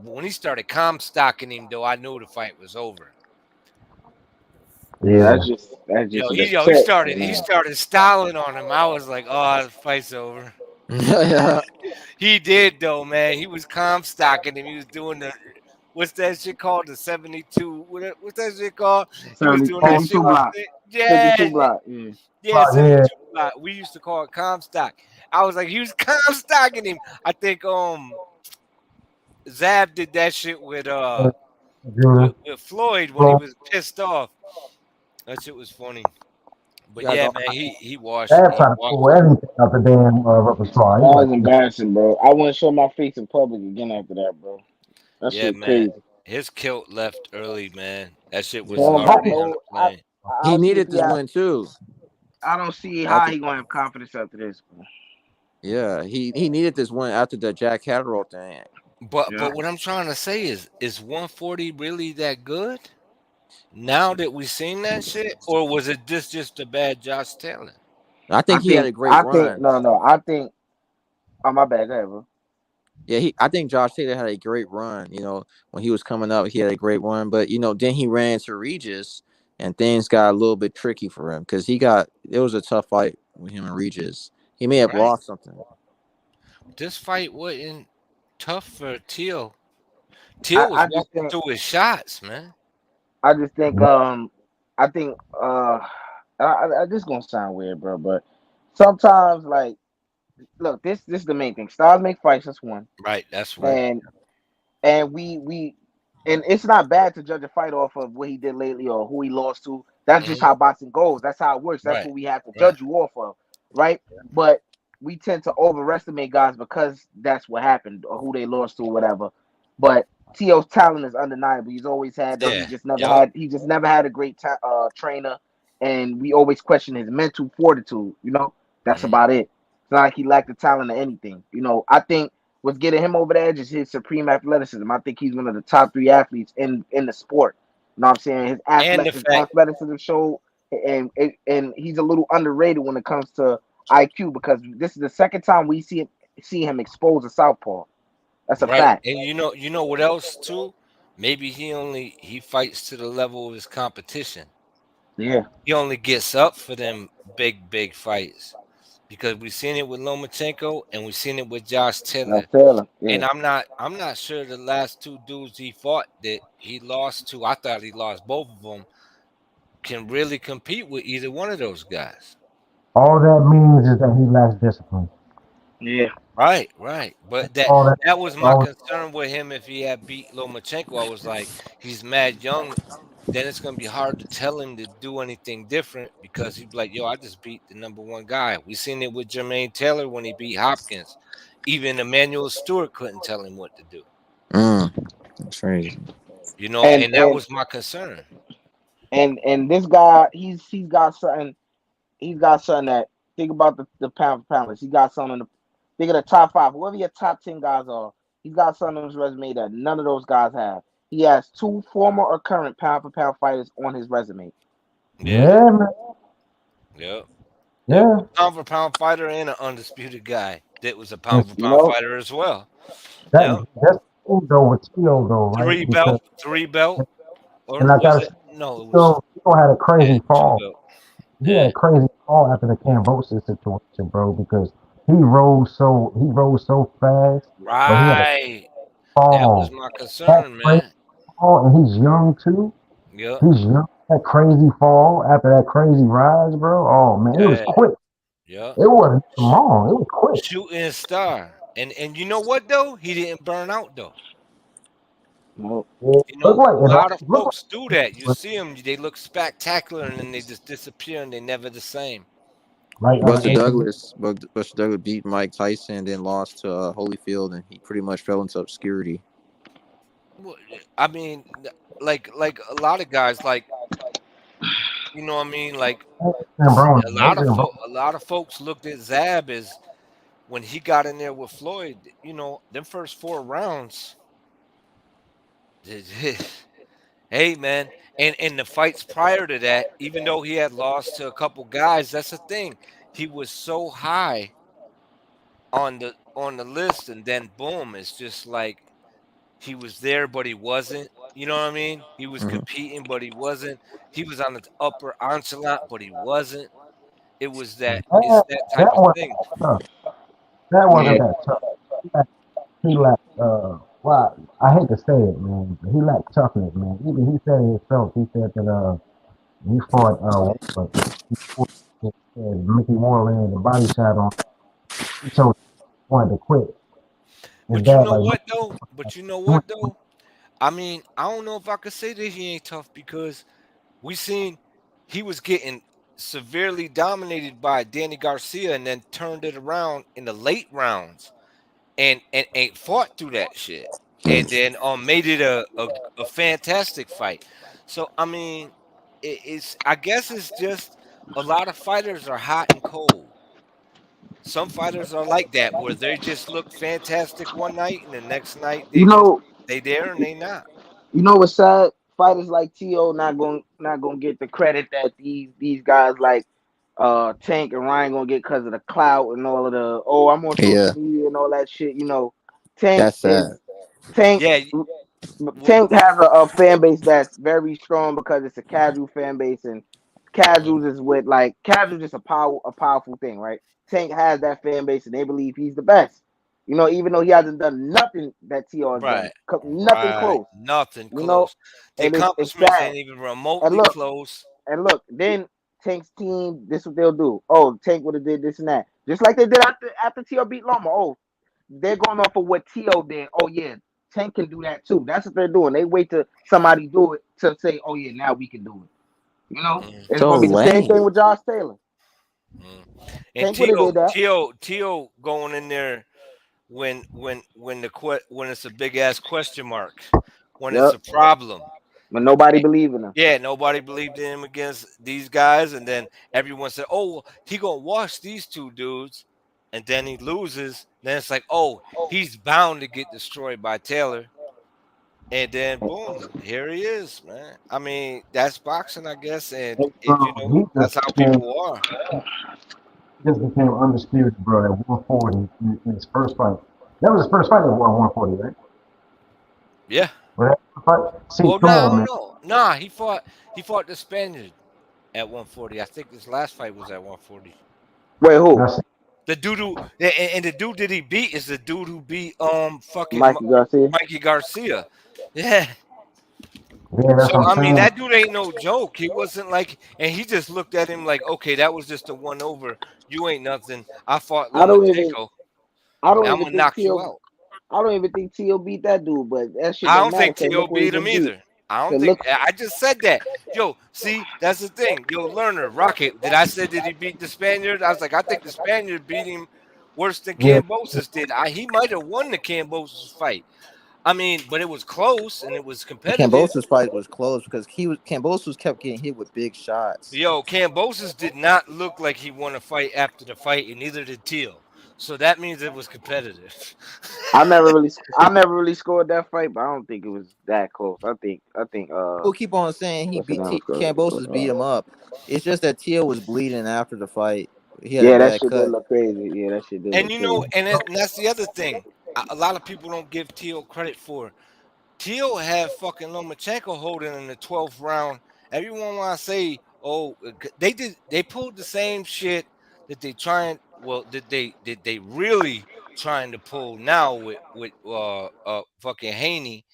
S2: when he started stocking him, though, I knew the fight was over.
S5: Yeah,
S3: yeah.
S5: that's
S2: Yo,
S5: just
S2: he
S5: the
S2: yo he
S5: tip,
S2: started he
S5: man.
S2: started styling on him. I was like, oh, the fight's over.
S4: Yeah.
S2: He did though, man. He was stocking him. He was doing the what's that shit called? The 72. What's that shit called? He was
S5: 70,
S2: doing that shit
S5: 52
S2: with
S5: block.
S2: yeah,
S5: 52 block. Yeah.
S2: yeah,
S3: Yeah,
S2: 72 block. We used to call it Comstock. I was like, he was Comstocking him. I think Zab did that shit with
S3: Judah.
S2: with Floyd when he
S3: Bro,
S2: was pissed off. That shit was funny.
S4: You
S2: But
S4: guys
S2: yeah,
S4: all.
S2: man, he washed
S3: Dad
S2: he
S3: tried to pull
S2: washed.
S3: everything out the damn repertoire.
S5: That
S3: He's
S5: was
S3: like,
S5: embarrassing, bro. I wouldn't show my face in public again after that, bro. That shit
S2: Yeah,
S5: was
S2: man.
S5: crazy.
S2: His kilt left early, man. That shit was
S5: So
S3: yeah,
S5: I
S2: already on the
S5: know
S2: plane.
S5: I
S4: He
S5: don't see if
S4: needed
S5: he
S4: this
S5: have,
S4: win too.
S5: I don't see how
S4: After
S5: he gonna have confidence after this, bro.
S4: yeah, he needed this win after the Jack Catterall thing.
S5: Yeah.
S2: but what I'm trying to say is 140 really that good? Now that we seen that shit, or was it just a bad Josh Taylor?
S4: I think he had a great run.
S5: No. I think. Oh my bad. Go ahead, bro.
S4: Yeah, I think Josh Taylor had a great run. When he was coming up, he had a great run. But then he ran to Regis, and things got a little bit tricky for him because it was a tough fight with him and Regis. He may have
S2: Right.
S4: lost something.
S2: This fight wasn't tough for Teal.
S5: I,
S2: Teal was
S5: I just
S2: walking
S5: think.
S2: through his shots, man.
S5: I just think. I think. This gonna sound weird, bro, but sometimes, like, look, this is the main thing. Stars make fights. That's one,
S2: Right, that's one.
S5: and we and it's not bad to judge a fight off of what he did lately or who he lost to. That's just
S2: Mhm.
S5: how boxing goes. That's how it works. That's
S2: Right,
S5: what we have to
S2: right.
S5: judge you off of, right? But we tend to overestimate guys because that's what happened or who they lost to or whatever. But T.O.'s talent is undeniable. He's always had that.
S2: Yeah.
S5: He just never had a great trainer, and we always question his mental fortitude. That's
S2: Mhm.
S5: about it. It's not like he lacked the talent or anything. I think what's getting him over the edge is his supreme athleticism. I think he's one of the top three athletes in the sport. You know what I'm saying?
S2: And the
S5: His
S2: fact,
S5: athleticism showed, and he's a little underrated when it comes to IQ because this is the second time we see him expose a southpaw. That's a
S2: right?
S5: fact.
S2: And you know what else too? Maybe he fights to the level of his competition.
S5: Yeah,
S2: He only gets up for them big fights because we've seen it with Lomachenko and we've seen it with Josh Taylor.
S5: that's Taylor. Yeah,
S2: And I'm not sure the last two dudes he fought that he lost to. I thought he lost both of them. Can really compete with either one of those guys.
S3: All that means is that he lacks discipline.
S5: yeah.
S2: Right, right. But that
S3: All that.
S2: that was my
S3: All,
S2: concern with him. If he had beat Lomachenko, I was like, he's mad young. Then it's gonna be hard to tell him to do anything different because he'd be like, "Yo, I just beat the number one guy." We seen it with Jermaine Taylor when he beat Hopkins. Even Emmanuel Stewart couldn't tell him what to do.
S4: That's crazy.
S5: And
S2: And that was my concern.
S5: this guy, he's got something. He's got something that think about the pound for pound list. He got something. Think of the top five. Whoever your top 10 guys are, he's got something on his resume that none of those guys have. He has two former or current pound for pound fighters on his resume.
S2: Yeah,
S3: yeah, man.
S2: yep, yep.
S3: Yeah.
S2: A pound for pound fighter and an undisputed guy that was a
S3: And
S2: pound for
S5: You
S2: pound
S5: know,
S2: fighter as well. Yep.
S3: that's cool though with Tio though, right? Because
S2: Three belt, or
S3: and I
S2: was
S3: gotta
S2: it?
S3: say,
S2: No, it was
S3: Tio had a
S2: yeah,
S3: crazy
S2: two
S3: fall.
S2: belt.
S3: He had
S2: Yeah,
S3: a crazy fall after the Cambosis situation, bro, because he rose so fast, but he had a
S2: right. That was
S3: fall.
S2: my
S3: That
S2: concern,
S3: crazy
S2: man.
S3: fall, and he's young too.
S2: Yep.
S3: He's young. That crazy fall after that crazy rise, bro. Oh man, it was
S2: Yeah.
S3: quick.
S2: Yep.
S3: It wasn't long. It was quick.
S2: Shooting star. And you know what though? He didn't burn out though.
S5: no.
S3: It
S2: You
S3: looked
S2: know,
S3: like
S2: a
S3: it.
S2: lot of
S3: Looked
S2: folks do that. You see them, they look spectacular, and then they just disappear, and they never the same.
S3: like
S4: Buster
S3: AJ.
S4: Douglas, Buster Douglas beat Mike Tyson, then lost to Holyfield, and he pretty much fell into obscurity.
S2: Well, I mean, like a lot of guys, like you know what I mean. Like a lot of folks looked at Zab as when he got in there with Floyd. You know, them first four rounds. Hey man, and the fights prior to that, even though he had lost to a couple guys, that's the thing. He was so high on the list, and then boom, it's just like he was there, but he wasn't. You know what I mean? He was
S4: Hmm.
S2: competing, but he wasn't. He was on the upper echelon, but he wasn't. It's
S3: That,
S2: that
S3: that
S2: type of
S3: wasn't
S2: thing.
S3: that tough. That
S5: Yeah.
S3: wasn't that tough. He lacked, well, I hate to say it, man, but he lacked toughness, man. Even he said it himself. He said that, he fought, what, he fought, Mickey Moreland, the body shot on. He told him he wanted to quit. His
S2: But you
S3: dad,
S2: know
S3: like,
S2: what though? But you know
S3: you
S2: what though? I mean, I don't know if I could say that he ain't tough because we seen he was getting severely dominated by Danny Garcia and then turned it around in the late rounds and ain't fought through that shit. And then made it a fantastic fight. So I mean, it's I guess it's just a lot of fighters are hot and cold. Some fighters are like that, where they just look fantastic one night, and the next night
S5: You know,
S2: they there and they not.
S5: you know what's sad? Fighters like T.O. not gonna get the credit that these guys like Tank and Ryan gonna get because of the clout and all of the I'm on social
S4: Yeah,
S5: media and all that shit. You know, Tank
S4: that's sad.
S5: is Tank.
S2: Yeah,
S5: Tank has a fan base that's very strong because it's a casual fan base, and casuals is with like casuals just a powerful thing, right? Tank has that fan base, and they believe he's the best. You know, even though he hasn't done nothing that T.O. has done,
S2: right,
S5: nothing
S2: right,
S5: close.
S2: nothing
S5: You know,
S2: close. The
S5: and it's
S2: accomplishments
S5: sad.
S2: ain't even
S5: And
S2: remotely
S5: look,
S2: close.
S5: then Tank's team, this what they'll do. Oh, Tank would have did this and that, just like they did after T.O. beat Loma. Oh, they're going off of what T.O. did. Oh yeah, Tank can do that too. That's what they're doing. They wait till somebody do it to say, oh yeah, now we can do it. You know,
S2: Mm,
S5: it's
S4: So
S5: gonna be the same
S4: lame.
S5: thing with Josh Taylor.
S2: mm. And
S5: Tank would have did that.
S2: Tio going in there when when it's a big ass question mark, when it's
S5: Yep.
S2: a problem.
S5: But nobody believe in him.
S2: Yeah, nobody believed in him against these guys, and then everyone said, "Oh, well, he gonna wash these two dudes," and then he loses. Then it's like, "Oh, he's bound to get destroyed by Taylor," and then boom, here he is, man. I mean, that's boxing, I guess, and
S3: Hey,
S2: it, you
S3: bro,
S2: know, that's how people are.
S3: he just became undisputed, bro, at 140 in his first fight. That was his first fight at 140, right?
S2: Yeah.
S3: But that fight, see,
S2: Well,
S3: come on, man.
S2: nah. He fought the Spaniard at 140. I think his last fight was at 140.
S5: Wait, who?
S3: That's
S2: The dude who and the dude that he beat is the dude who beat fucking
S5: Mikey Garcia.
S2: Mikey Garcia. Yeah.
S3: yeah, that's
S2: So
S3: what I'm
S2: I mean
S3: saying.
S2: that dude ain't no joke. He wasn't like, and he just looked at him like, okay, that was just a one over. You ain't nothing. I fought
S5: I don't even.
S2: Lomachenko.
S5: I don't
S2: I'm
S5: even
S2: gonna
S5: think
S2: knock you
S5: T.O.
S2: out.
S5: I don't even think T.O. beat that dude, but that shit
S2: I
S5: don't
S2: don't
S5: matter
S2: think
S5: because
S2: T.O.
S5: look who he
S2: beat him
S5: just beat.
S2: either. I don't
S5: Cause
S2: think.
S5: look,
S2: I just said that. Yo, see, that's the thing. Yo, learner, Rocket. Did I say that he beat the Spaniard? I was like, I think the Spaniard beat him worse than
S3: Yeah,
S2: Cambosis did. He might have won the Cambosis fight. I mean, but it was close and it was
S4: The
S2: competitive.
S4: Cambosis fight was close because Cambosis kept getting hit with big shots.
S2: Yo, Cambosis did not look like he won a fight after the fight, and neither did Teal. So that means it was competitive.
S5: I never really scored that fight, but I don't think it was that close. I think
S4: People keep on saying he
S5: what's the
S4: beat
S5: name
S4: Cambosis beat him up. It's just that Teal was bleeding after the fight. He had a
S5: yeah, that
S4: bad
S5: shit did
S4: cut.
S5: look crazy. Yeah, that shit did
S2: And
S5: look
S2: you know,
S5: crazy.
S2: and that's the other thing. A lot of people don't give Teal credit for. Teal had fucking Lomachenko holding in the 12th round. Everyone want to say, oh, they did. They pulled the same shit that they trying. Well, did they really trying to pull now with fucking Haney?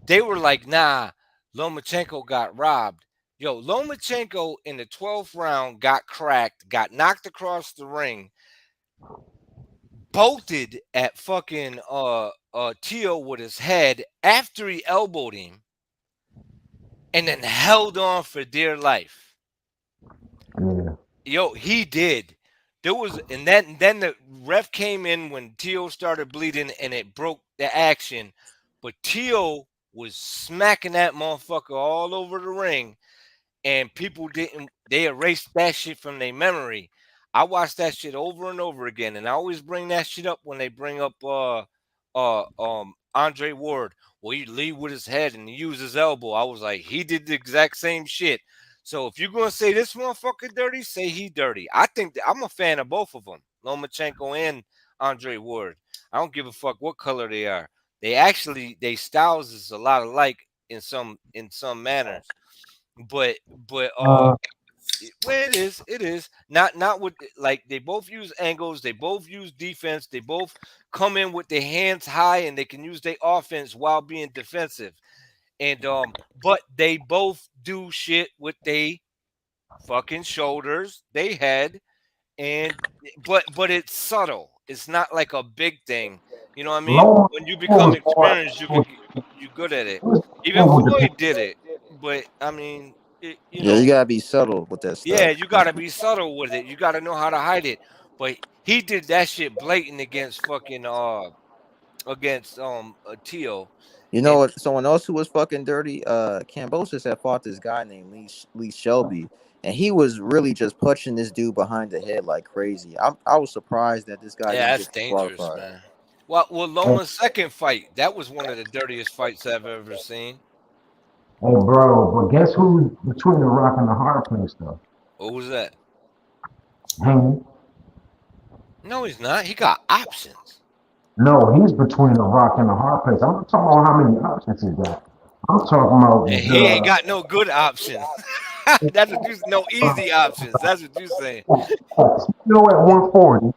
S2: They were like, nah, Lomachenko got robbed. Yo, Lomachenko in the 12th round got cracked, got knocked across the ring, bolted at fucking Tio with his head after he elbowed him, and then held on for dear life.
S3: yeah.
S2: Yo, he did. There was, and then the ref came in when Tio started bleeding, and it broke the action. But Tio was smacking that motherfucker all over the ring, and people didn't. They erased that shit from their memory. I watched that shit over and over again, and I always bring that shit up when they bring up Andre Ward. Well, he lead with his head and he used his elbow. I was like, he did the exact same shit. So if you're gonna say this motherfucker dirty, say he dirty. I think I'm a fan of both of them, Lomachenko and Andre Ward. I don't give a fuck what color they are. They styles is a lot alike in some manners, but
S3: Uh,
S2: well, it is not with, like, they both use angles, they both use defense, they both come in with their hands high, and they can use their offense while being defensive, and but they both do shit with they fucking shoulders, they head, and but it's subtle. It's not like a big thing. You know what I mean?
S3: Loma
S2: When you become
S3: was more,
S2: experienced,
S3: was,
S2: you good at it.
S3: it was
S2: Even
S3: more with the
S2: Floyd did it, but I mean, you
S4: Yeah, you
S2: know,
S4: gotta be subtle with that
S2: yeah,
S4: stuff.
S2: you gotta be subtle with it. You gotta know how to hide it. But he did that shit blatant against fucking against Tio,
S4: You know
S2: And
S4: what? Someone else who was fucking dirty. Cambosis had fought this guy named Lee Shelby, and he was really just punching this dude behind the head like crazy. I was surprised that this guy
S2: yeah,
S4: didn't
S2: that's
S4: get
S2: dangerous,
S4: disqualified.
S2: man. Well, Loma's second fight, that was one of the dirtiest fights I've ever seen.
S3: Hey, bro, but guess who's between the rock and the hard place, though?
S2: What was that?
S3: Haney.
S2: No, he's not. He got options.
S3: No, he's between the rock and the hard place. I'm not talking about how many options he got. I'm talking
S2: And
S3: about
S2: he ain't got no good options. That's what you no easy options. That's what you saying.
S3: you know, at 140,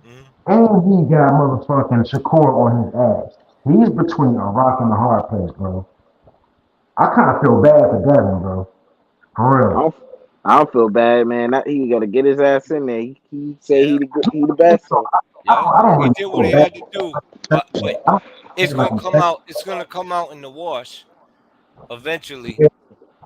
S2: Mhm.
S3: and he got motherfucking Shakur on his ass. He's between a rock and a hard place, bro. I kind of feel bad for Devin, bro. For
S5: I
S3: real.
S5: don't, I don't feel bad, man. He got to get his ass in there. He say
S2: Yeah,
S5: he the best. So
S2: yeah.
S3: I don't
S2: He
S3: really
S2: did what
S3: feel
S2: he
S3: bad.
S2: had to do.
S3: I
S2: But
S3: don't
S2: it's
S3: feel like
S2: gonna
S3: he's
S2: come
S3: second.
S2: out. It's gonna come out in the wash eventually.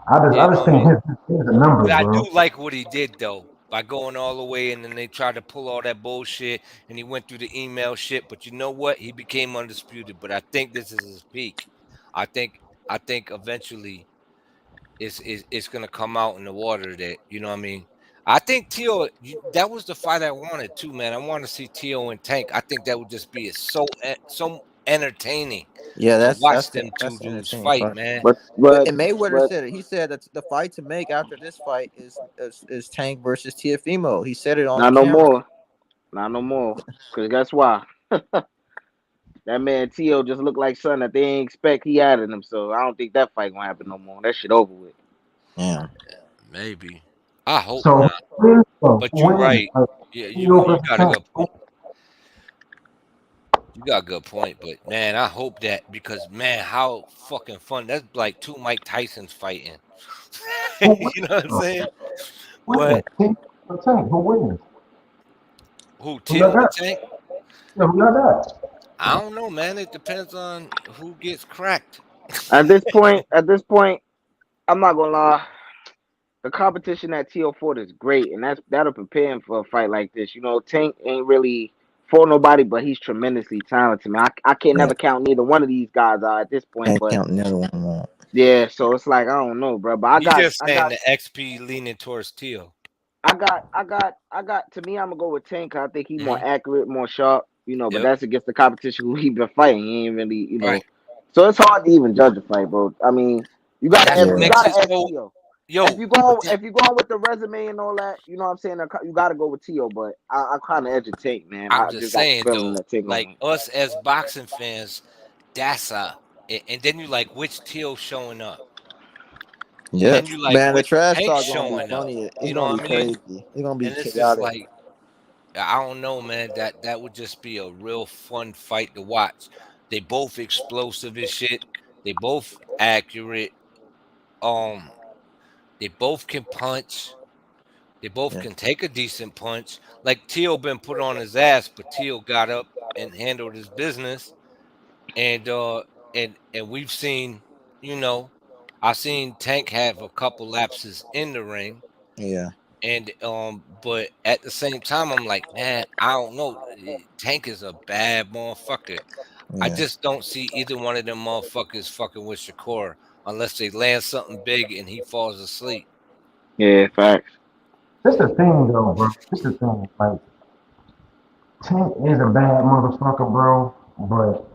S3: I
S2: You know
S3: just
S2: what I
S3: think
S2: mean?
S3: his a number,
S2: But I
S3: bro.
S2: do like what he did though, by going all the way and then they tried to pull all that bullshit and he went through the email shit. But you know what? He became undisputed. But I think this is his peak. I think I think eventually it's gonna come out in the water that you know what I mean. I think Tio that was the fight I wanted too, man. I want to see Tio and Tank. I think that would just be so entertaining
S4: Yeah,
S2: to watch
S4: the
S2: them two
S4: that's an
S2: dudes
S4: entertaining
S2: fight,
S4: fight.
S2: man.
S5: but
S4: But
S5: but
S4: and Mayweather
S5: but
S4: said it. He said that the fight to make after this fight is Tank versus Tiafimo. He said it on the
S5: not no
S4: camera.
S5: more. Not no more. Cause guess why? That man Tio just looked like something that they ain't expect he had in him. So I don't think that fight gonna happen no more. That shit over with.
S4: Yeah.
S2: Maybe. I hope
S3: So
S2: not.
S3: who
S2: But you're
S3: wins?
S2: right.
S3: Like,
S2: Yeah,
S3: Tito
S2: you
S3: versus
S2: got a
S3: Tank.
S2: good point. You got a good point, but man, I hope that because man, how fucking fun. That's like two Mike Tysons fighting.
S3: Who
S2: You know what I'm
S3: wins?
S2: saying?
S3: Who wins?
S2: What?
S3: Tito or Tank? Who wins?
S2: Who
S3: Who y'all
S2: Tio and
S3: got?
S2: Tank?
S3: Yeah, who y'all got?
S2: I don't know, man. It depends on who gets cracked.
S5: At this point, I'm not gonna lie. The competition at Tio Ford is great, and that'll prepare him for a fight like this. You know, Tank ain't really for nobody, but he's tremendously talented, man. I can't
S4: Yeah.
S5: never count neither one of these guys out at this point,
S4: Can't
S5: but
S4: count another one out.
S5: yeah, so it's like I don't know, bro. But I
S2: You
S5: got,
S2: just
S5: I
S2: saying
S5: got,
S2: the XP leaning towards Tio.
S5: I got. To me, I'm gonna go with Tank. 'Cause I think he's more
S2: Hmm.
S5: accurate, more sharp. But
S2: Yep.
S5: that's against the competition who he been fighting. He ain't really,
S2: Right.
S5: So it's hard to even judge a fight, bro. I mean, you gotta
S2: That's
S5: ask,
S2: what
S5: you
S4: Yeah.
S2: makes
S5: gotta
S2: it
S5: ask
S2: so.
S5: Tio. If
S2: Yo,
S5: you
S2: but
S5: go, if you going with the resume and all that, you know what I'm saying. You gotta go with Tio, but I kind of edge of Tank, man.
S2: I'm
S5: I
S2: just
S5: just got the
S2: saying
S5: feeling
S2: though,
S5: that Tank gonna
S2: like
S5: win.
S2: us as boxing fans, that's and then you like which Tio showing up.
S4: Yeah.
S2: Then you like
S4: Man, the
S2: which
S4: trash
S2: Tank
S4: talk gonna be
S2: showing up.
S4: funny. It's
S2: You know
S4: gonna
S2: what
S4: be
S2: I mean?
S4: crazy. It's gonna be
S2: And it's just
S4: chaotic.
S2: like I don't know, man. That would just be a real fun fight to watch. They both explosive as shit. They both accurate. Um, they both can punch. They both
S4: Yeah.
S2: can take a decent punch. Like Teal been put on his ass, but Teal got up and handled his business. And and we've seen, you know, I've seen Tank have a couple lapses in the ring.
S4: Yeah.
S2: And but at the same time, I'm like, man, I don't know. Tank is a bad motherfucker. I
S4: Yeah.
S2: just don't see either one of them motherfuckers fucking with Shakur unless they land something big and he falls asleep.
S5: Yeah, facts.
S3: This the thing, though, bro. This the thing. Like, Tank is a bad motherfucker, bro. But,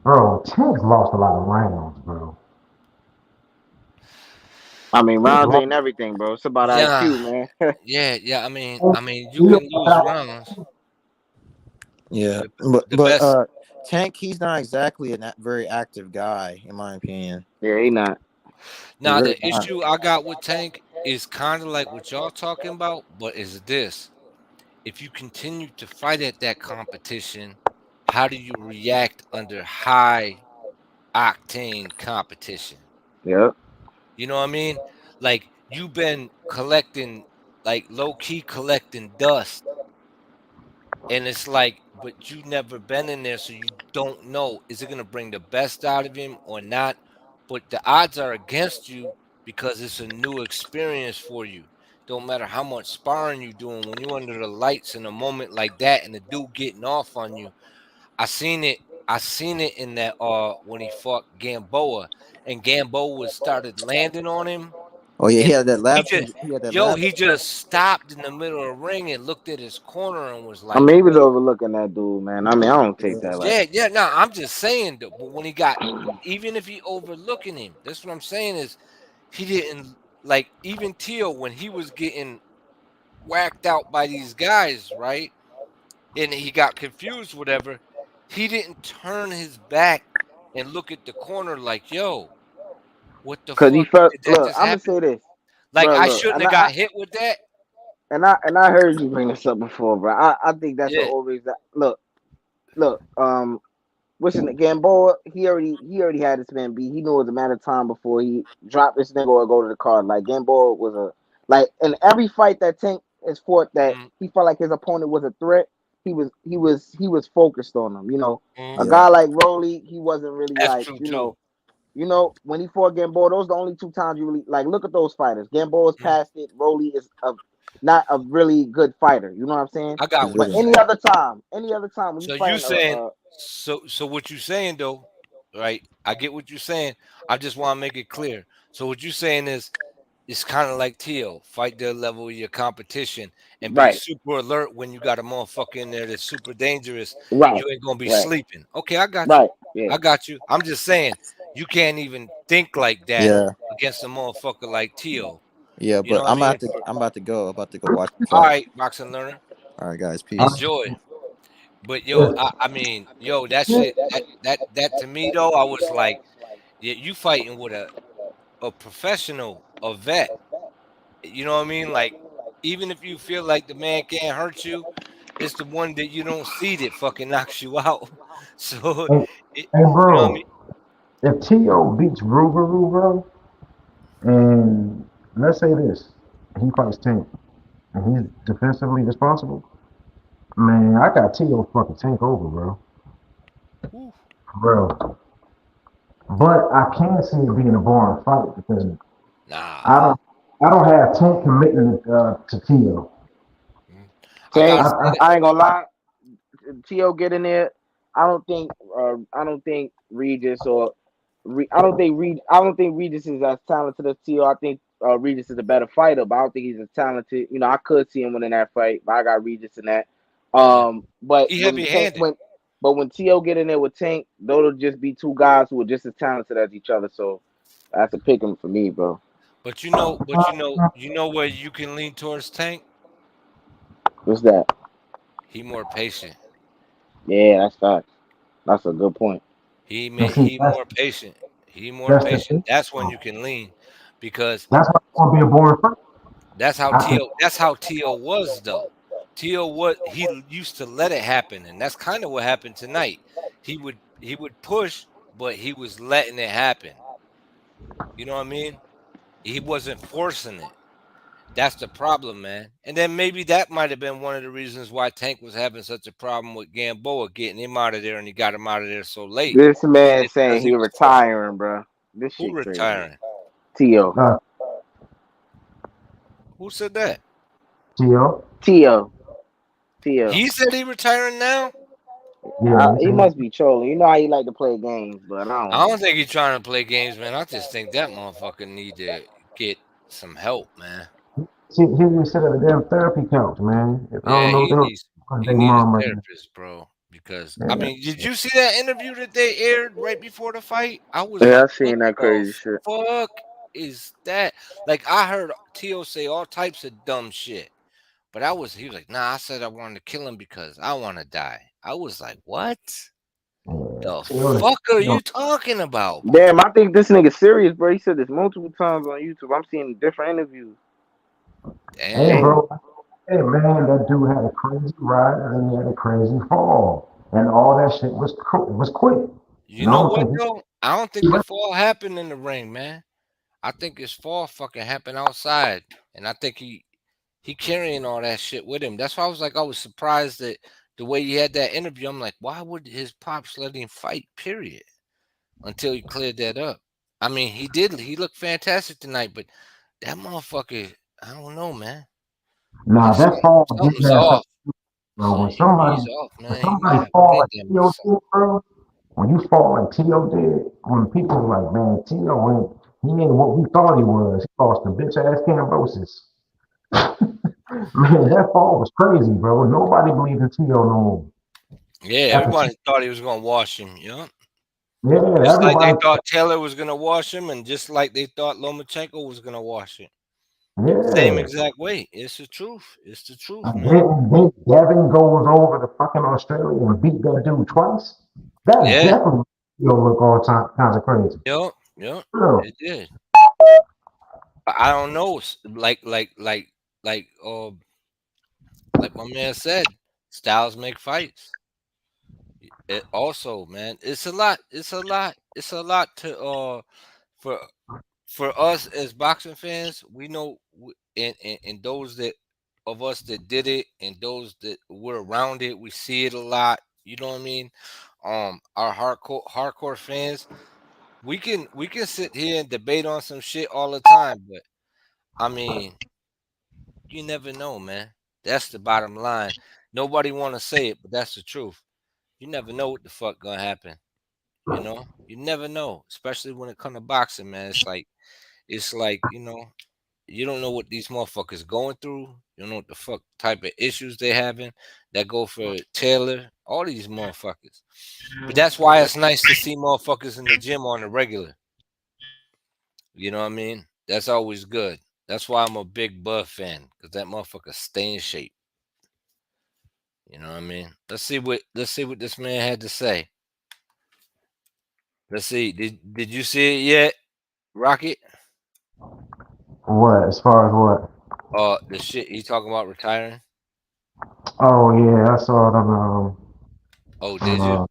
S3: bro, Tank's lost a lot of rounds, bro.
S5: I mean,
S3: He's
S5: rounds
S3: lost.
S5: ain't everything, bro. It's about
S2: Yeah,
S5: IQ, man.
S2: yeah. I mean, you
S3: You know,
S2: can lose rounds.
S4: Yeah.
S2: The
S4: But
S2: the best.
S4: Tank, he's not exactly a very active guy, in my opinion.
S5: Yeah, he not.
S4: He
S2: Now
S4: really
S2: the
S4: not.
S2: issue I got with Tank is kind of like what y'all talking about, but is this: if you continue to fight at that competition, how do you react under high octane competition?
S5: Yep.
S2: You know what I mean? Like you've been collecting, like low key collecting dust, and it's like, but you never been in there, so you don't know is it gonna bring the best out of him or not. But the odds are against you because it's a new experience for you. Don't matter how much sparring you doing when you under the lights in a moment like that, and the dude getting off on you. I seen it I seen it in that when he fought Gamboa, and Gamboa was started landing on him,
S4: Oh yeah, he
S2: and
S4: had that
S2: he
S4: left.
S2: just
S4: He had that
S2: yo
S4: left.
S2: he just stopped in the middle of the ring and looked at his corner and was
S5: I
S2: like,
S5: mean, he was
S2: "Yo,
S5: overlooking that dude, man. I mean, I don't take that like.
S2: yeah, no, I'm just saying though." But when he got, even if he overlooking him, that's what I'm saying is he didn't like even Teal when he was getting whacked out by these guys, right? And he got confused, whatever. He didn't turn his back and look at the corner like, "Yo, what the
S5: Cause he
S2: fuck
S5: felt.
S2: did that
S5: Look,
S2: just
S5: I'm gonna
S2: happen?"
S5: say this,
S2: Like
S5: bro.
S2: I
S5: Look,
S2: shouldn't have got hit with that.
S5: and I heard you bring this up before, bro. I think that's
S2: Yeah.
S5: always that. Look. What's in the Gamboa? He already had this man beat. He knew it was a matter of time before he dropped this nigga or go to the card. Like Gamboa was a like in every fight that Tank has fought that
S2: Mm,
S5: he felt like his opponent was a threat. He was focused on him. A
S2: mm.
S4: Yeah,
S5: guy like Rolly, he wasn't really
S2: That's
S5: like
S2: true too.
S5: when he fought Gamboa, those are the only two times you really like look at those fighters. Gamboa's
S2: Mm.
S5: past it. Rolly is not a really good fighter. You know what I'm saying?
S2: I got
S4: he's
S2: what
S5: But
S2: you're
S4: really.
S5: any other time when
S2: So
S5: he's
S2: you
S5: fighting
S2: saying so what you saying though, right? I get what you're saying. I just want to make it clear. So what you saying is it's kind of like Teal, fight the level of your competition and be
S5: right,
S2: super alert when you got a motherfucker in there that's super dangerous.
S5: right,
S2: You ain't gonna be
S5: right,
S2: sleeping. Okay, I got you.
S5: right, yeah.
S2: I got you. I'm just saying you can't even think like that
S4: Yeah,
S2: against a motherfucker like Teal.
S4: yeah.
S2: You know
S4: But
S2: what I
S4: I'm
S2: mean?
S4: about to. I'm about to go. About to go watch the
S2: All
S4: fight.
S2: right, boxing learner,
S4: All right, guys. Peace.
S2: enjoy. But yo,
S3: Yeah.
S2: I mean, yo, that shit, that to me though, I was like, yeah, you fighting with a professional, a vet. You know what I mean? Like, even if you feel like the man can't hurt you, it's the one that you don't see that fucking knocks you out. So,
S3: Hey,
S2: it,
S3: hey,
S2: you know what I mean?
S3: bro, if T.O. beats Rougarou, bro, and let's say this, he fights Tank, and he's defensively responsible, man, I got T.O. fucking Tank over, bro.
S2: Whew.
S3: Bro. But I can see it being a boring fight because I
S2: Nah,
S3: don't I don't have Tank committing to T.O.
S2: mm, I
S5: Tank,
S2: gotta
S3: I,
S2: say
S3: I,
S2: that.
S5: I ain't gonna lie. Tio get in there. I don't think Regis or I don't think Regis is as talented as Tio. I think Regis is a better fighter, but I don't think he's as talented. I could see him winning that fight, but I got Regis in that.
S2: Yeah,
S5: But
S2: he
S5: when
S2: heavy
S5: Tank
S2: handed.
S5: when Tio get in there with Tank, those will just be two guys who are just as talented as each other. So that's a pick 'em for me, bro.
S2: But you know where you can lean towards Tank.
S5: What's that?
S2: He more patient.
S5: Yeah, that's facts. That's a good point.
S3: and see,
S2: He more patient. He more
S3: that's the
S2: patient.
S3: thing.
S2: That's when
S3: Bro.
S2: you can lean, because
S3: That's why it's gonna be a boring fight.
S2: that's how
S3: I can,
S2: Tio was though. Tio was he used to let it happen, and that's kind of what happened tonight. He would push, but he was letting it happen. You know what I mean? He wasn't forcing it. That's the problem, man. And then maybe that might have been one of the reasons why Tank was having such a problem with Gamboa getting him out of there, and he got him out of there so late.
S5: This man
S2: It's because
S5: saying
S2: he
S5: he
S2: was forcing it.
S5: retiring, bro. This
S2: Who
S5: shit crazy.
S2: retiring?
S5: Tio.
S3: uh,
S2: Who said that?
S3: T.O.
S5: Tio. Tio.
S2: He said he retiring now.
S3: Yeah, he
S5: He
S3: said
S5: must be trolling. You know how he like to play games, but I don't
S2: I
S5: know.
S2: don't think he's trying to play games, man. I just think that motherfucker need to get some help, man.
S3: he was sit at the damn therapy couch, man. I
S2: Yeah,
S3: don't know what
S2: he
S3: they
S2: needs
S3: was
S2: he
S3: their
S2: need a
S3: mom right now.
S2: therapist, bro. Because I
S3: Yeah.
S2: mean, did you see that interview that they aired right before the fight? I was
S5: Yeah,
S2: like,
S5: I
S2: what
S5: seen that
S2: the
S5: crazy shit.
S2: fuck is that? Like I heard Tio say all types of dumb shit. But he was like, nah, I said I wanted to kill him because I want to die. I was like, what
S3: Yeah.
S2: the
S3: T.O.
S2: fuck are
S3: T.O.
S2: you talking about, bro?
S5: Damn, I think this nigga serious, bro. He said this multiple times on YouTube. I'm seeing different interviews.
S3: Hey,
S2: Damn.
S5: Damn.
S3: bro. Hey, man, that dude had a crazy ride and he had a crazy fall. And all that shit was quick.
S2: You
S3: And I
S2: know
S3: don't
S2: what
S3: think
S2: though? I don't think the fall happened in the ring, man. I think his fall fucking happened outside, and I think he carrying all that shit with him. That's why I was surprised that the way he had that interview. I'm like, why would his pops let him fight? Period. Until he cleared that up. I mean, he did. He looked fantastic tonight, but that motherfucker, I don't know, man.
S3: nah,
S2: Like
S3: that fall didn't
S2: something's
S3: have
S2: off.
S3: something, bro. When somebody
S2: He's off,
S3: when
S2: man. He might
S3: somebody
S2: have
S3: fall
S2: brain
S3: like
S2: damage or something.
S3: CO2, bro, when you fought like Tio did, when people were like, man, Tio ain't he ain't what we thought he was. He lost to bitch ass Cambosis. Man, that fall was crazy, bro. Nobody believed in Tio no more.
S2: Yeah,
S3: After
S2: everybody thought he was gonna wash him. Yeah,
S3: yeah,
S2: just like they
S3: everybody,
S2: thought Taylor was gonna wash him, and just like they thought Lomachenko was gonna wash him. Same
S3: yeah.
S2: exact way. It's the truth. It's the truth,
S3: And
S2: man.
S3: then Devin goes over to fucking Australia and beat that dude twice. That
S2: Yeah.
S3: definitely look all time kinds of crazy.
S2: Yep. Yep.
S3: Real.
S2: It did. But I don't know. Like my man said, styles make fights. It also, man, it's a lot. It's a lot. It's a lot to for for us as boxing fans. We know, and those that of us that did it, and those that were around it, we see it a lot. You know what I mean? Our hardcore fans, we can sit here and debate on some shit all the time, but I mean, you never know, man. That's the bottom line. Nobody want to say it, but that's the truth. You never know what the fuck gonna happen. You know, you never know, especially when it comes to boxing, man. It's like you don't know what these motherfuckers going through. You don't know what the fuck type of issues they having. That go for Taylor, all these motherfuckers. But that's why it's nice to see motherfuckers in the gym on the regular. You know what I mean? That's always good. That's why I'm a big Bud fan, because that motherfucker stay in shape. You know what I mean? Let's see what this man had to say. Let's see. Did you see it yet, Rocket?
S3: What as far as what?
S2: The shit he talking about retiring.
S3: Oh yeah, I saw it
S2: Oh, did you?
S3: on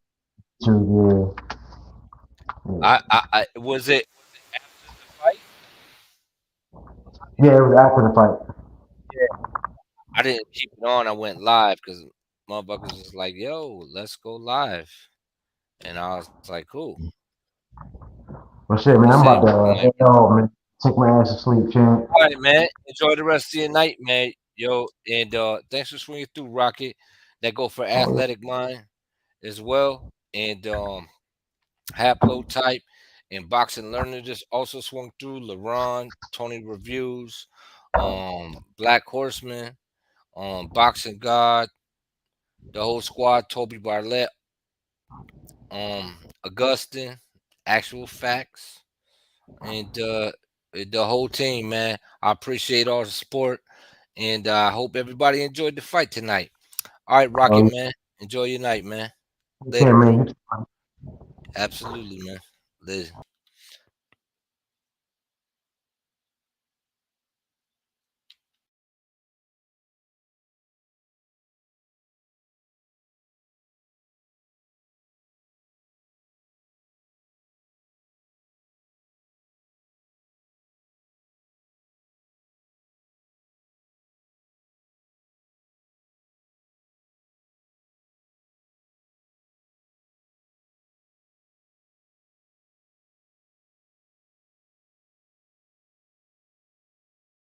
S3: 2 yeah.
S2: I was it after the fight?
S3: Yeah, it was after the fight.
S2: Yeah. I didn't keep it on. I went live because motherfuckers was like, "Yo, let's go live," and I was like, "Cool."
S3: But shit, man,
S2: Let's
S3: I'm
S2: see.
S3: about to
S2: I'm like,
S3: head off, man. Take my ass to sleep, champ.
S2: all right, man. Enjoy the rest of your night, man. Yo, and thanks for swinging through, Rocket. That go for
S3: Oh,
S2: Athletic Mind as well, and Haplo Type and Boxing Learner just also swung through. LeBron, Tony Reviews, Black Horseman, Boxing God, the whole squad, Toby Barlett, Augustin, Actual Facts, and the whole team, man. I appreciate all the support, and I hope everybody enjoyed the fight tonight. All right, Rocket
S3: oh,
S2: man, enjoy your night, man.
S3: yeah. Okay,
S2: Later, bro.
S3: man.
S2: Absolutely, man. Later.